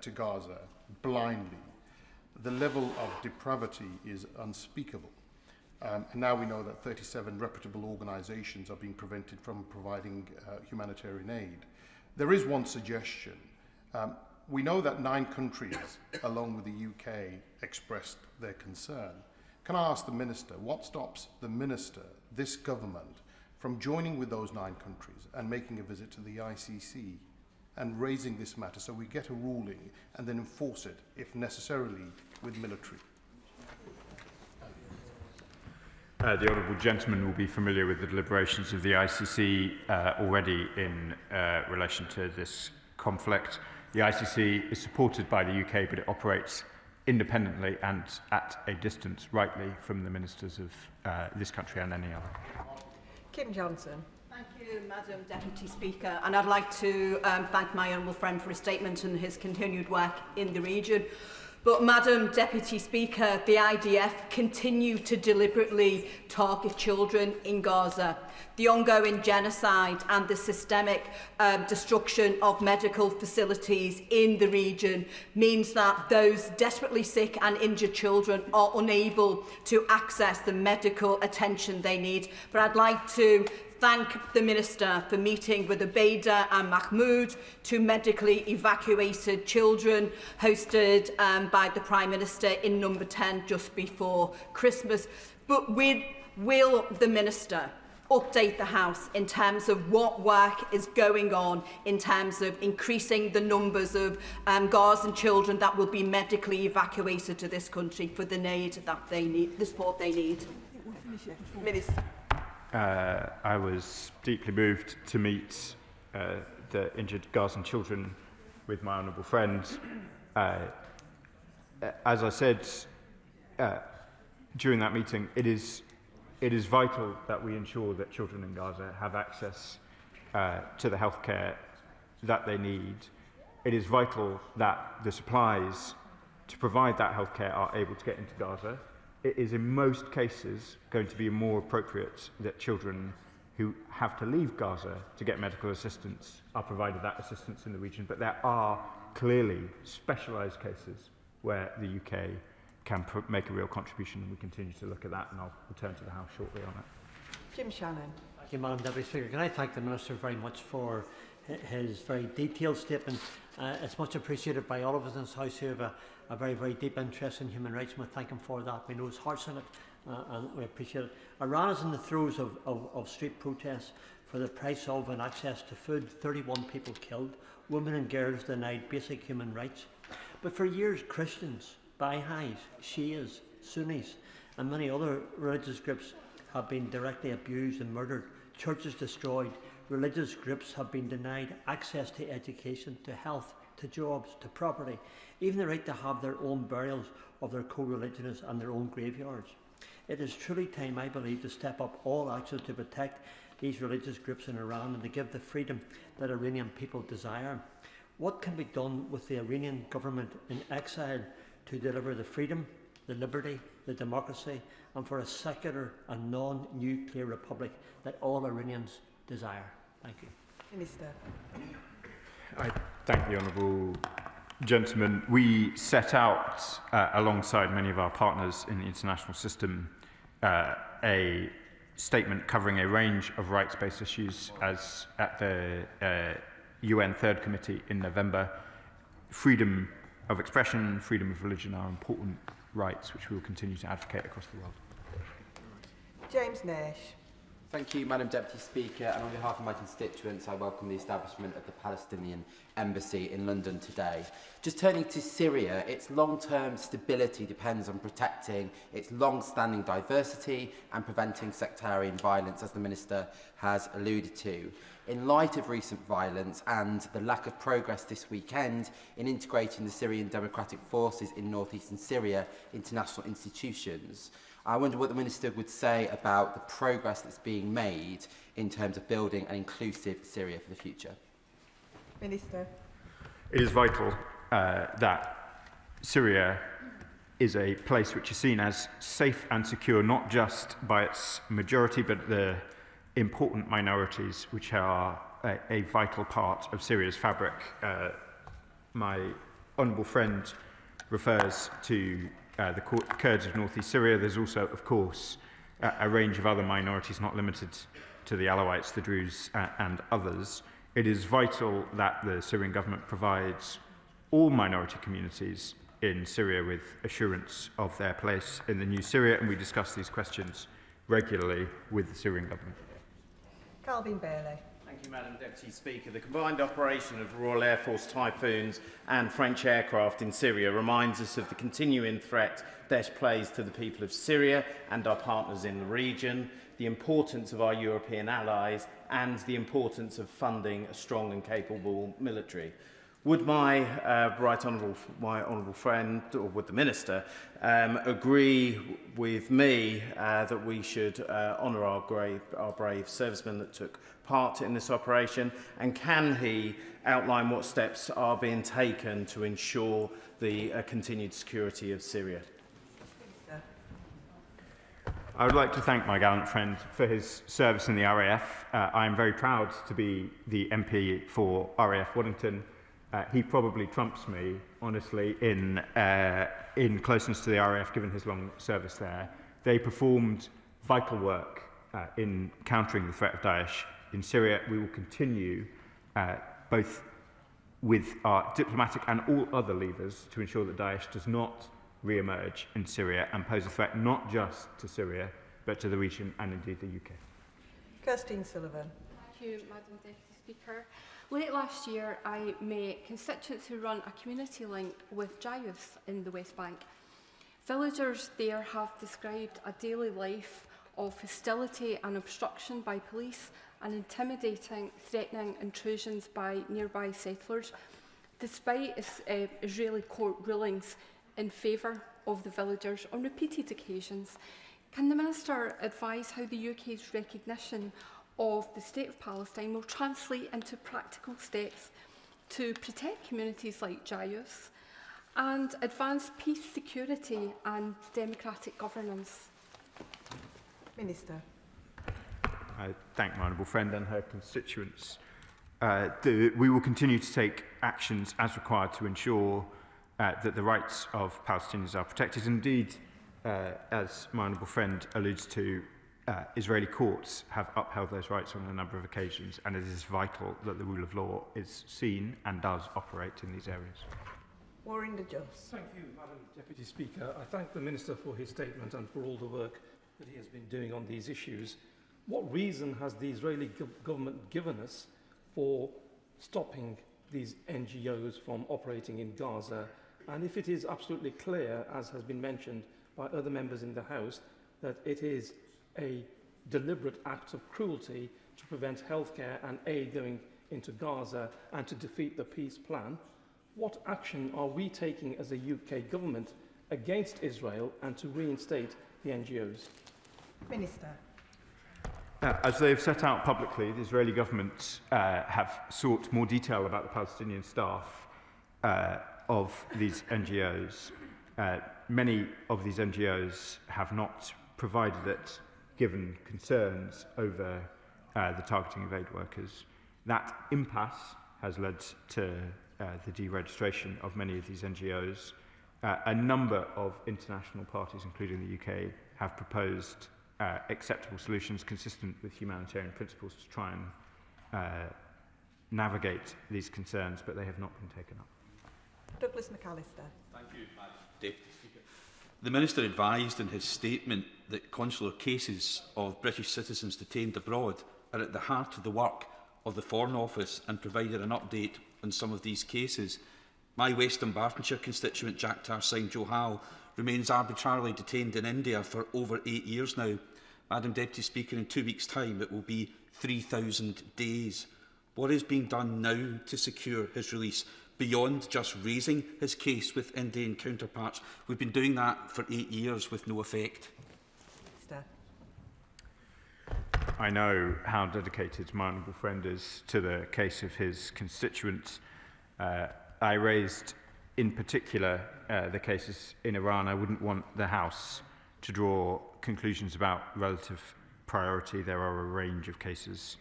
[SPEAKER 9] to Gaza blindly. The level of depravity is unspeakable. And now we know that 37 reputable organisations are being prevented from providing humanitarian aid. There is one suggestion. We know that 9 countries, along with the UK, expressed their concern. Can I ask the Minister, what stops the Minister, this government, from joining with those 9 countries and making a visit to the ICC and raising this matter so we get a ruling and then enforce it, if necessarily, with military?
[SPEAKER 25] The Honourable Gentleman will be familiar with the deliberations of the ICC already in relation to this conflict. The ICC is supported by the UK, but it operates independently and at a distance, rightly, from the ministers of this country and any other.
[SPEAKER 2] Kim Johnson.
[SPEAKER 10] Thank you, Madam Deputy Speaker. And I'd like to thank my honourable friend for his statement and his continued work in the region. But, Madam Deputy Speaker, the IDF continue to deliberately target children in Gaza. The ongoing genocide and the systemic destruction of medical facilities in the region means that those desperately sick and injured children are unable to access the medical attention they need. But I'd like to thank the Minister for meeting with Ubaida and Mahmoud, two medically evacuated children hosted by the Prime Minister in Number 10 just before Christmas. But will the Minister update the House in terms of what work is going on in terms of increasing the numbers of Gazan children that will be medically evacuated to this country for the need that they need, the support they need? Minister.
[SPEAKER 25] I was deeply moved to meet the injured Gazan children with my honourable friend. As I said during that meeting, it is vital that we ensure that children in Gaza have access to the healthcare that they need. It is vital that the supplies to provide that healthcare are able to get into Gaza. It is in most cases going to be more appropriate that children who have to leave Gaza to get medical assistance are provided that assistance in the region, but there are clearly specialised cases where the UK can make a real contribution, and we continue to look at that, and I'll return to the House shortly on it.
[SPEAKER 2] Jim Shannon.
[SPEAKER 12] Thank you, Madam Deputy Speaker. Can I thank the Minister very much for his very detailed statement. It's much appreciated by all of us in this House who have a very, very deep interest in human rights, and we thank him for that. We know his heart's in it, and we appreciate it. Iran is in the throes of street protests for the price of and access to food. 31 people killed, women and girls denied basic human rights. But for years, Christians, Baha'is, Shias, Sunnis and many other religious groups have been directly abused and murdered, churches destroyed, religious groups have been denied access to education, to health, to jobs, to property, even the right to have their own burials of their co-religionists and their own graveyards. It is truly time, I believe, to step up all action to protect these religious groups in Iran and to give the freedom that Iranian people desire. What can be done with the Iranian government in exile to deliver the freedom, the liberty, the democracy, and for a secular and non-nuclear republic that all Iranians desire? Thank you.
[SPEAKER 2] Minister.
[SPEAKER 25] I thank the honourable gentleman. We set out, alongside many of our partners in the international system, a statement covering a range of rights-based issues as at the UN Third Committee in November. Freedom of expression, freedom of religion are important rights which we will continue to advocate across the world.
[SPEAKER 2] James Nash.
[SPEAKER 14] Thank you, Madam Deputy Speaker, and on behalf of my constituents, I welcome the establishment of the Palestinian Embassy in London today. Just turning to Syria, its long-term stability depends on protecting its long-standing diversity and preventing sectarian violence, as the Minister has alluded to. In light of recent violence and the lack of progress this weekend in integrating the Syrian Democratic Forces in northeastern Syria into national institutions, I wonder what the Minister would say about the progress that's being made in terms of building an inclusive Syria for the future.
[SPEAKER 2] Minister.
[SPEAKER 25] It is vital that Syria is a place which is seen as safe and secure, not just by its majority, but the important minorities which are a vital part of Syria's fabric. My honourable friend refers to the Kurds of northeast Syria. There's also, of course, a range of other minorities, not limited to the Alawites, the Druze, and others. It is vital that the Syrian government provides all minority communities in Syria with assurance of their place in the new Syria, and we discuss these questions regularly with the Syrian government.
[SPEAKER 2] Calvin Bailey.
[SPEAKER 16] Thank you, Madam Deputy Speaker. The combined operation of Royal Air Force Typhoons and French aircraft in Syria reminds us of the continuing threat Daesh plays to the people of Syria and our partners in the region, the importance of our European allies, and the importance of funding a strong and capable military. Would my honourable friend, or would the Minister, agree with me that we should honour our brave servicemen that took part in this operation, and can he outline what steps are being taken to ensure the continued security of Syria?
[SPEAKER 25] I would like to thank my gallant friend for his service in the RAF. I am very proud to be the MP for RAF Waddington. He probably trumps me, honestly, in closeness to the RAF, given his long service there. They performed vital work in countering the threat of Daesh in Syria. We will continue both with our diplomatic and all other levers to ensure that Daesh does not re-emerge in Syria and pose a threat not just to Syria, but to the region and indeed the UK.
[SPEAKER 2] Kirstine Sullivan.
[SPEAKER 11] Thank you, Madam Deputy Speaker. Late last year, I met constituents who run a community link with Jayus in the West Bank. Villagers there have described a daily life of hostility and obstruction by police and intimidating, threatening intrusions by nearby settlers, despite Israeli court rulings in favour of the villagers on repeated occasions. Can the Minister advise how the UK's recognition of the State of Palestine will translate into practical steps to protect communities like Jayus and advance peace, security and democratic governance?
[SPEAKER 2] Minister.
[SPEAKER 25] I thank my honourable friend and her constituents. We will continue to take actions as required to ensure that the rights of Palestinians are protected. Indeed, as my honourable friend alludes to, Israeli courts have upheld those rights on a number of occasions, and it is vital that the rule of law is seen and does operate in these areas.
[SPEAKER 2] Warren de Jos.
[SPEAKER 15] Thank you, Madam Deputy Speaker. I thank the Minister for his statement and for all the work that he has been doing on these issues. What reason has the Israeli government given us for stopping these NGOs from operating in Gaza? And if it is absolutely clear, as has been mentioned by other members in the House, that it is a deliberate act of cruelty to prevent healthcare and aid going into Gaza and to defeat the peace plan, what action are we taking as a UK government against Israel and to reinstate the NGOs?
[SPEAKER 2] Minister.
[SPEAKER 25] As they have set out publicly, the Israeli government have sought more detail about the Palestinian staff of these NGOs. Many of these NGOs have not provided it, given concerns over the targeting of aid workers. That impasse has led to the deregistration of many of these NGOs. A number of international parties, including the UK, have proposed acceptable solutions consistent with humanitarian principles to try and navigate these concerns, but they have not been taken up.
[SPEAKER 2] Douglas McAllister.
[SPEAKER 18] Thank you, Madam Deputy Speaker. The Minister advised in his statement that consular cases of British citizens detained abroad are at the heart of the work of the Foreign Office and provided an update on some of these cases. My Western Bartonshire constituent, Jack Tarsine Johal, remains arbitrarily detained in India for over 8 years now. Madam Deputy Speaker, in 2 weeks' time it will be 3,000 days. What is being done now to secure his release, beyond just raising his case with Indian counterparts? We've been doing that for 8 years with no effect.
[SPEAKER 25] I know how dedicated my honourable friend is to the case of his constituents. I raised in particular the cases in Iran. I wouldn't want the House to draw conclusions about relative priority. There are a range of cases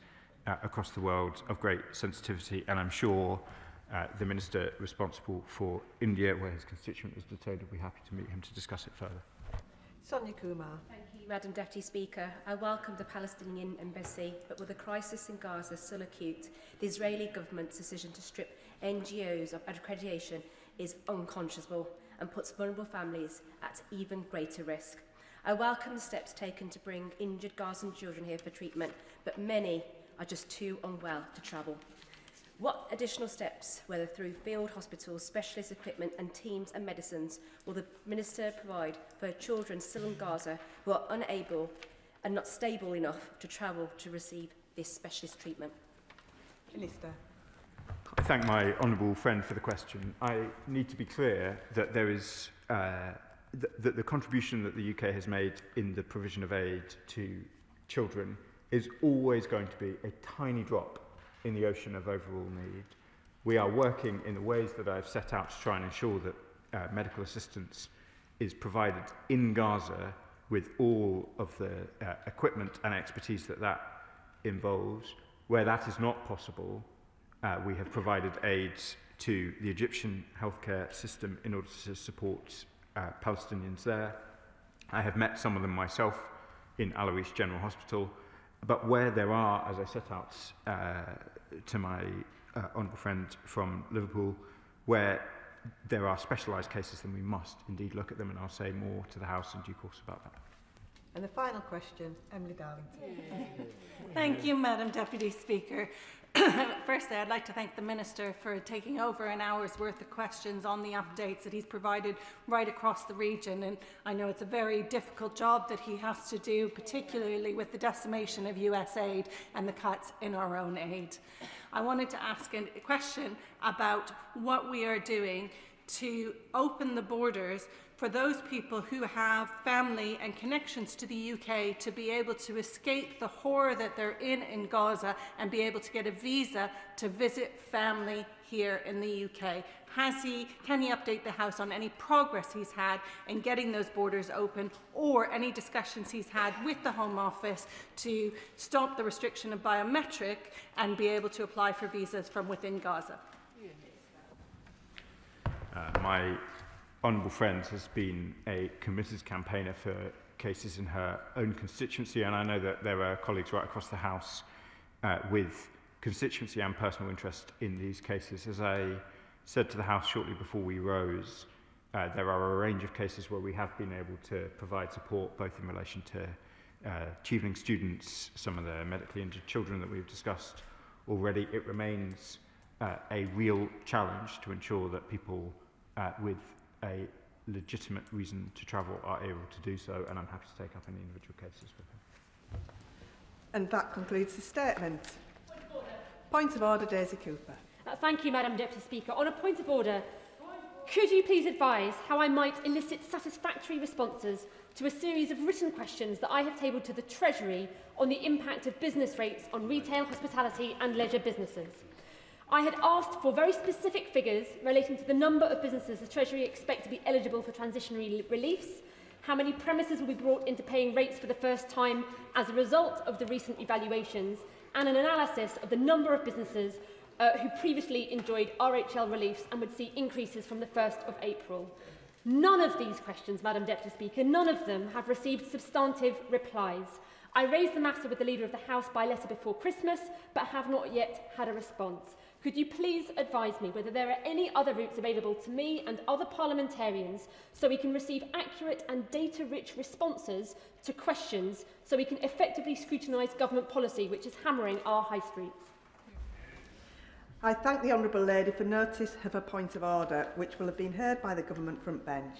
[SPEAKER 25] across the world of great sensitivity, and I'm sure the Minister responsible for India, where his constituent is detained, will be happy to meet him to discuss it further.
[SPEAKER 2] Sonia Kumar.
[SPEAKER 23] Thank you, Madam Deputy Speaker. I welcome the Palestinian embassy, but with the crisis in Gaza still acute, the Israeli government's decision to strip NGOs of accreditation is unconscionable and puts vulnerable families at even greater risk. I welcome the steps taken to bring injured Gazan children here for treatment, but many are just too unwell to travel. What additional steps, whether through field hospitals, specialist equipment and teams and medicines, will the Minister provide for children still in Gaza who are unable and not stable enough to travel to receive this specialist treatment?
[SPEAKER 2] Minister.
[SPEAKER 25] I thank my honourable friend for the question. I need to be clear that there is that the contribution that the UK has made in the provision of aid to children is always going to be a tiny drop in the ocean of overall need. We are working in the ways that I've set out to try and ensure that medical assistance is provided in Gaza with all of the equipment and expertise that that involves. Where that is not possible, we have provided aid to the Egyptian healthcare system in order to support Palestinians there. I have met some of them myself in Al-Arish General Hospital, but where there are, as I set out to my honourable friend from Liverpool, where there are specialised cases, then we must indeed look at them, and I'll say more to the House in due course about that.
[SPEAKER 2] And the final question, Emily Darlington.
[SPEAKER 1] Thank you, Madam Deputy Speaker. Firstly, I'd like to thank the Minister for taking over an hour's worth of questions on the updates that he's provided right across the region. And I know it's a very difficult job that he has to do, particularly with the decimation of US aid and the cuts in our own aid. I wanted to ask a question about what we are doing to open the borders for those people who have family and connections to the UK to be able to escape the horror that they're in Gaza and be able to get a visa to visit family here in the UK. Can he update the House on any progress he's had in getting those borders open, or any discussions he's had with the Home Office to stop the restriction of biometric and be able to apply for visas from within Gaza?
[SPEAKER 25] My honourable friend has been a committed campaigner for cases in her own constituency, and I know that there are colleagues right across the House with constituency and personal interest in these cases. As I said to the House shortly before we rose, there are a range of cases where we have been able to provide support, both in relation to tutoring students, some of the medically injured children that we've discussed already. It remains a real challenge to ensure that people with a legitimate reason to travel are able to do so, and I'm happy to take up any individual cases with him.
[SPEAKER 2] And that concludes the statement. Point of order, Daisy Cooper.
[SPEAKER 3] Thank you, Madam Deputy Speaker. On a point of order, could you please advise how I might elicit satisfactory responses to a series of written questions that I have tabled to the Treasury on the impact of business rates on retail, hospitality and leisure businesses? I had asked for very specific figures relating to the number of businesses the Treasury expect to be eligible for transitionary reliefs, how many premises will be brought into paying rates for the first time as a result of the recent evaluations, and an analysis of the number of businesses who previously enjoyed RHL reliefs and would see increases from the 1st of April. None of these questions, Madam Deputy Speaker, none of them have received substantive replies. I raised the matter with the Leader of the House by letter before Christmas, but have not yet had a response. Could you please advise me whether there are any other routes available to me and other parliamentarians so we can receive accurate and data-rich responses to questions so we can effectively scrutinise government policy which is hammering our high streets?
[SPEAKER 2] I thank the Honourable Lady for notice of her point of order, which will have been heard by the government front bench.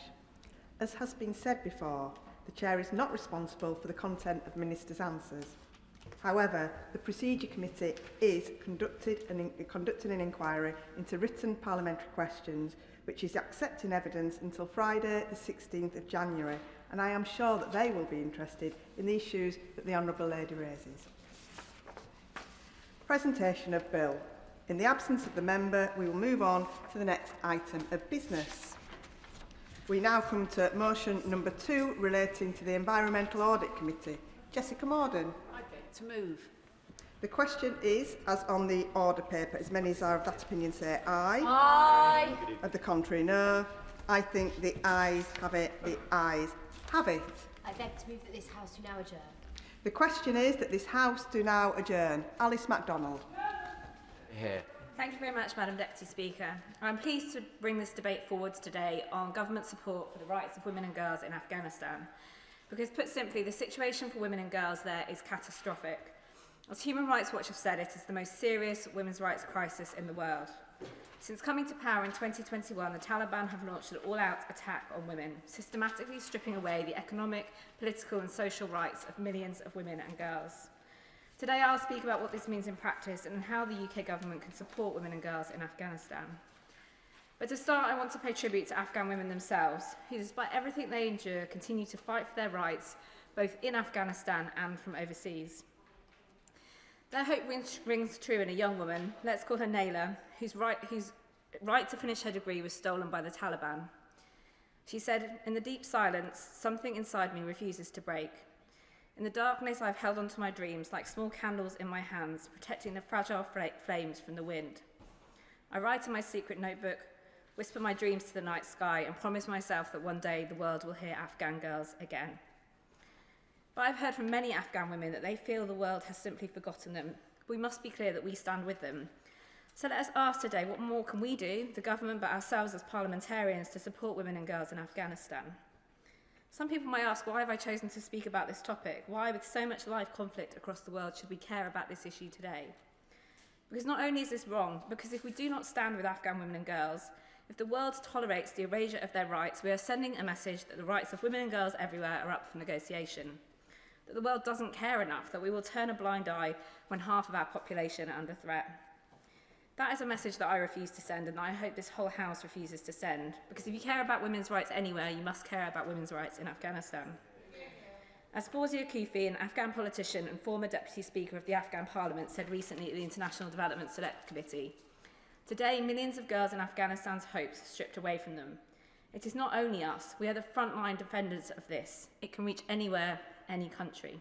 [SPEAKER 2] As has been said before, the Chair is not responsible for the content of Ministers' answers. However, the Procedure Committee is conducting an inquiry into written parliamentary questions, which is accepting evidence until Friday the 16th of January, and I am sure that they will be interested in the issues that the Honourable Lady raises. Presentation of Bill. In the absence of the member, we will move on to the next item of business. We now come to motion number 2 relating to the Environmental Audit Committee. Jessica Morden.
[SPEAKER 5] To move.
[SPEAKER 2] The question is, as on the order paper, as many as are of that opinion say aye.
[SPEAKER 5] Aye.
[SPEAKER 2] Of the contrary, no. I think the ayes have it. The ayes have it.
[SPEAKER 23] I beg to move that this House do now adjourn.
[SPEAKER 2] The question is that this House do now adjourn. Alice MacDonald.
[SPEAKER 14] Here.
[SPEAKER 17] Thank you very much, Madam Deputy Speaker. I'm pleased to bring this debate forward today on government support for the rights of women and girls in Afghanistan. Because, put simply, the situation for women and girls there is catastrophic. As Human Rights Watch have said, it is the most serious women's rights crisis in the world. Since coming to power in 2021, the Taliban have launched an all-out attack on women, systematically stripping away the economic, political and social rights of millions of women and girls. Today I'll speak about what this means in practice and how the UK government can support women and girls in Afghanistan. But to start, I want to pay tribute to Afghan women themselves, who, despite everything they endure, continue to fight for their rights, both in Afghanistan and from overseas. Their hope rings true in a young woman, let's call her Naila, whose right to finish her degree was stolen by the Taliban. She said, "In the deep silence, something inside me refuses to break. In the darkness, I've held onto my dreams like small candles in my hands, protecting the fragile flames from the wind. I write in my secret notebook, whisper my dreams to the night sky, and promise myself that one day the world will hear Afghan girls again." But I've heard from many Afghan women that they feel the world has simply forgotten them. We must be clear that we stand with them. So let us ask today, what more can we do, the government but ourselves as parliamentarians, to support women and girls in Afghanistan? Some people might ask, why have I chosen to speak about this topic? Why, with so much live conflict across the world, should we care about this issue today? Because not only is this wrong, because if we do not stand with Afghan women and girls, if the world tolerates the erasure of their rights, we are sending a message that the rights of women and girls everywhere are up for negotiation. That the world doesn't care enough, that we will turn a blind eye when half of our population are under threat. That is a message that I refuse to send, and I hope this whole House refuses to send, because if you care about women's rights anywhere, you must care about women's rights in Afghanistan. As Fawzia Koofi, an Afghan politician and former Deputy Speaker of the Afghan Parliament, said recently at the International Development Select Committee, today millions of girls in Afghanistan's hopes are stripped away from them. It is not only us, we are the frontline defenders of this. It can reach anywhere, any country.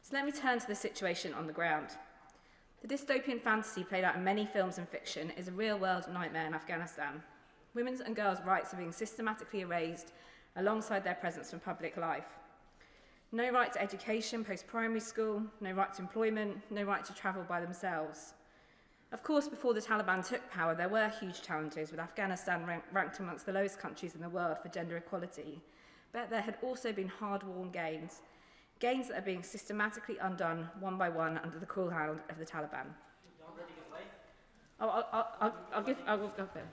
[SPEAKER 17] So let me turn to the situation on the ground. The dystopian fantasy played out in many films and fiction is a real-world nightmare in Afghanistan. Women's and girls' rights are being systematically erased alongside their presence from public life. No right to education post-primary school, no right to employment, no right to travel by themselves. Of course, before the Taliban took power, there were huge challenges, with Afghanistan ranked amongst the lowest countries in the world for gender equality. But there had also been hard-won gains that are being systematically undone one by one under the cruel hand of the Taliban. I'll go there.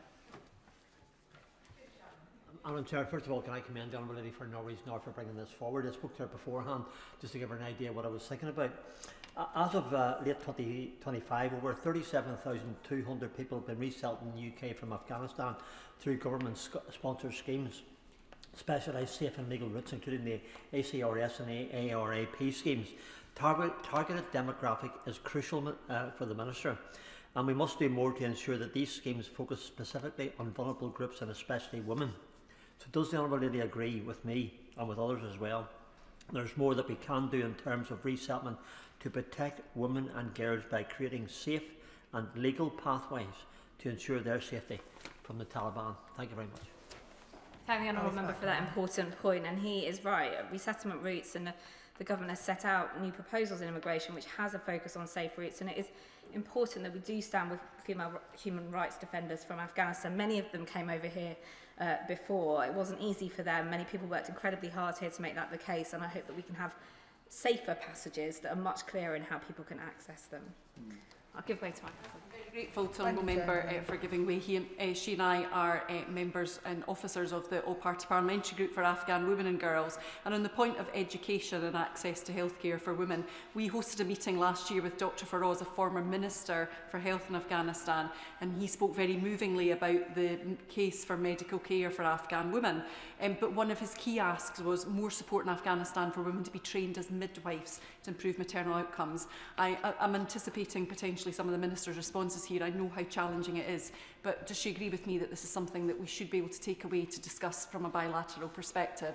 [SPEAKER 12] Madam Chair, first of all, can I commend the Honourable Lady for no reason for bringing this forward? I spoke to her beforehand just to give her an idea of what I was thinking about. As of late 2025, over 37,200 people have been resettled in the UK from Afghanistan through government-sponsored schemes, specialised safe and legal routes, including the ACRS and ARAP schemes. Targeted demographic is crucial for the Minister, and we must do more to ensure that these schemes focus specifically on vulnerable groups and especially women. So does the Honourable Lady agree with me and with others as well? There's more that we can do in terms of resettlement to protect women and girls by creating safe and legal pathways to ensure their safety from the Taliban. Thank you very much.
[SPEAKER 17] Thank the Honourable Member for that important point, and he is right. Resettlement routes, and the government has set out new proposals in immigration which has a focus on safe routes, and it is important that we do stand with female human rights defenders from Afghanistan. Many of them came over here before. It wasn't easy for them. Many people worked incredibly hard here to make that the case, and I hope that we can have safer passages that are much clearer in how people can access them. I'll give way to my cousin.
[SPEAKER 10] Grateful to Honourable Member for giving way. She and I are members and officers of the All-Party Parliamentary Group for Afghan Women and Girls. And on the point of education and access to healthcare for women, we hosted a meeting last year with Dr Faraz, a former Minister for Health in Afghanistan, and he spoke very movingly about the case for medical care for Afghan women. But one of his key asks was more support in Afghanistan for women to be trained as midwives to improve maternal outcomes. I'm anticipating potentially some of the Minister's responses here. I know how challenging it is, but does she agree with me that this is something that we should be able to take away to discuss from a bilateral perspective?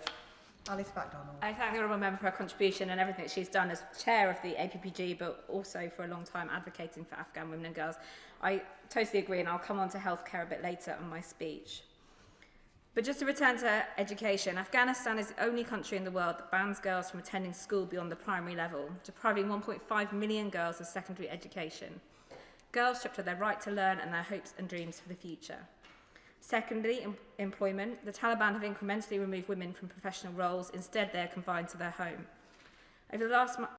[SPEAKER 2] Alice MacDonald.
[SPEAKER 17] I thank the Honourable Member for her contribution and everything that she's done as chair of the APPG, but also for a long time advocating for Afghan women and girls. I totally agree, and I'll come on to healthcare a bit later in my speech. But just to return to education, Afghanistan is the only country in the world that bans girls from attending school beyond the primary level, depriving 1.5 million girls of secondary education. Girls stripped of their right to learn and their hopes and dreams for the future. Secondly, employment. The Taliban have incrementally removed women from professional roles. Instead, they are confined to their home. Over the last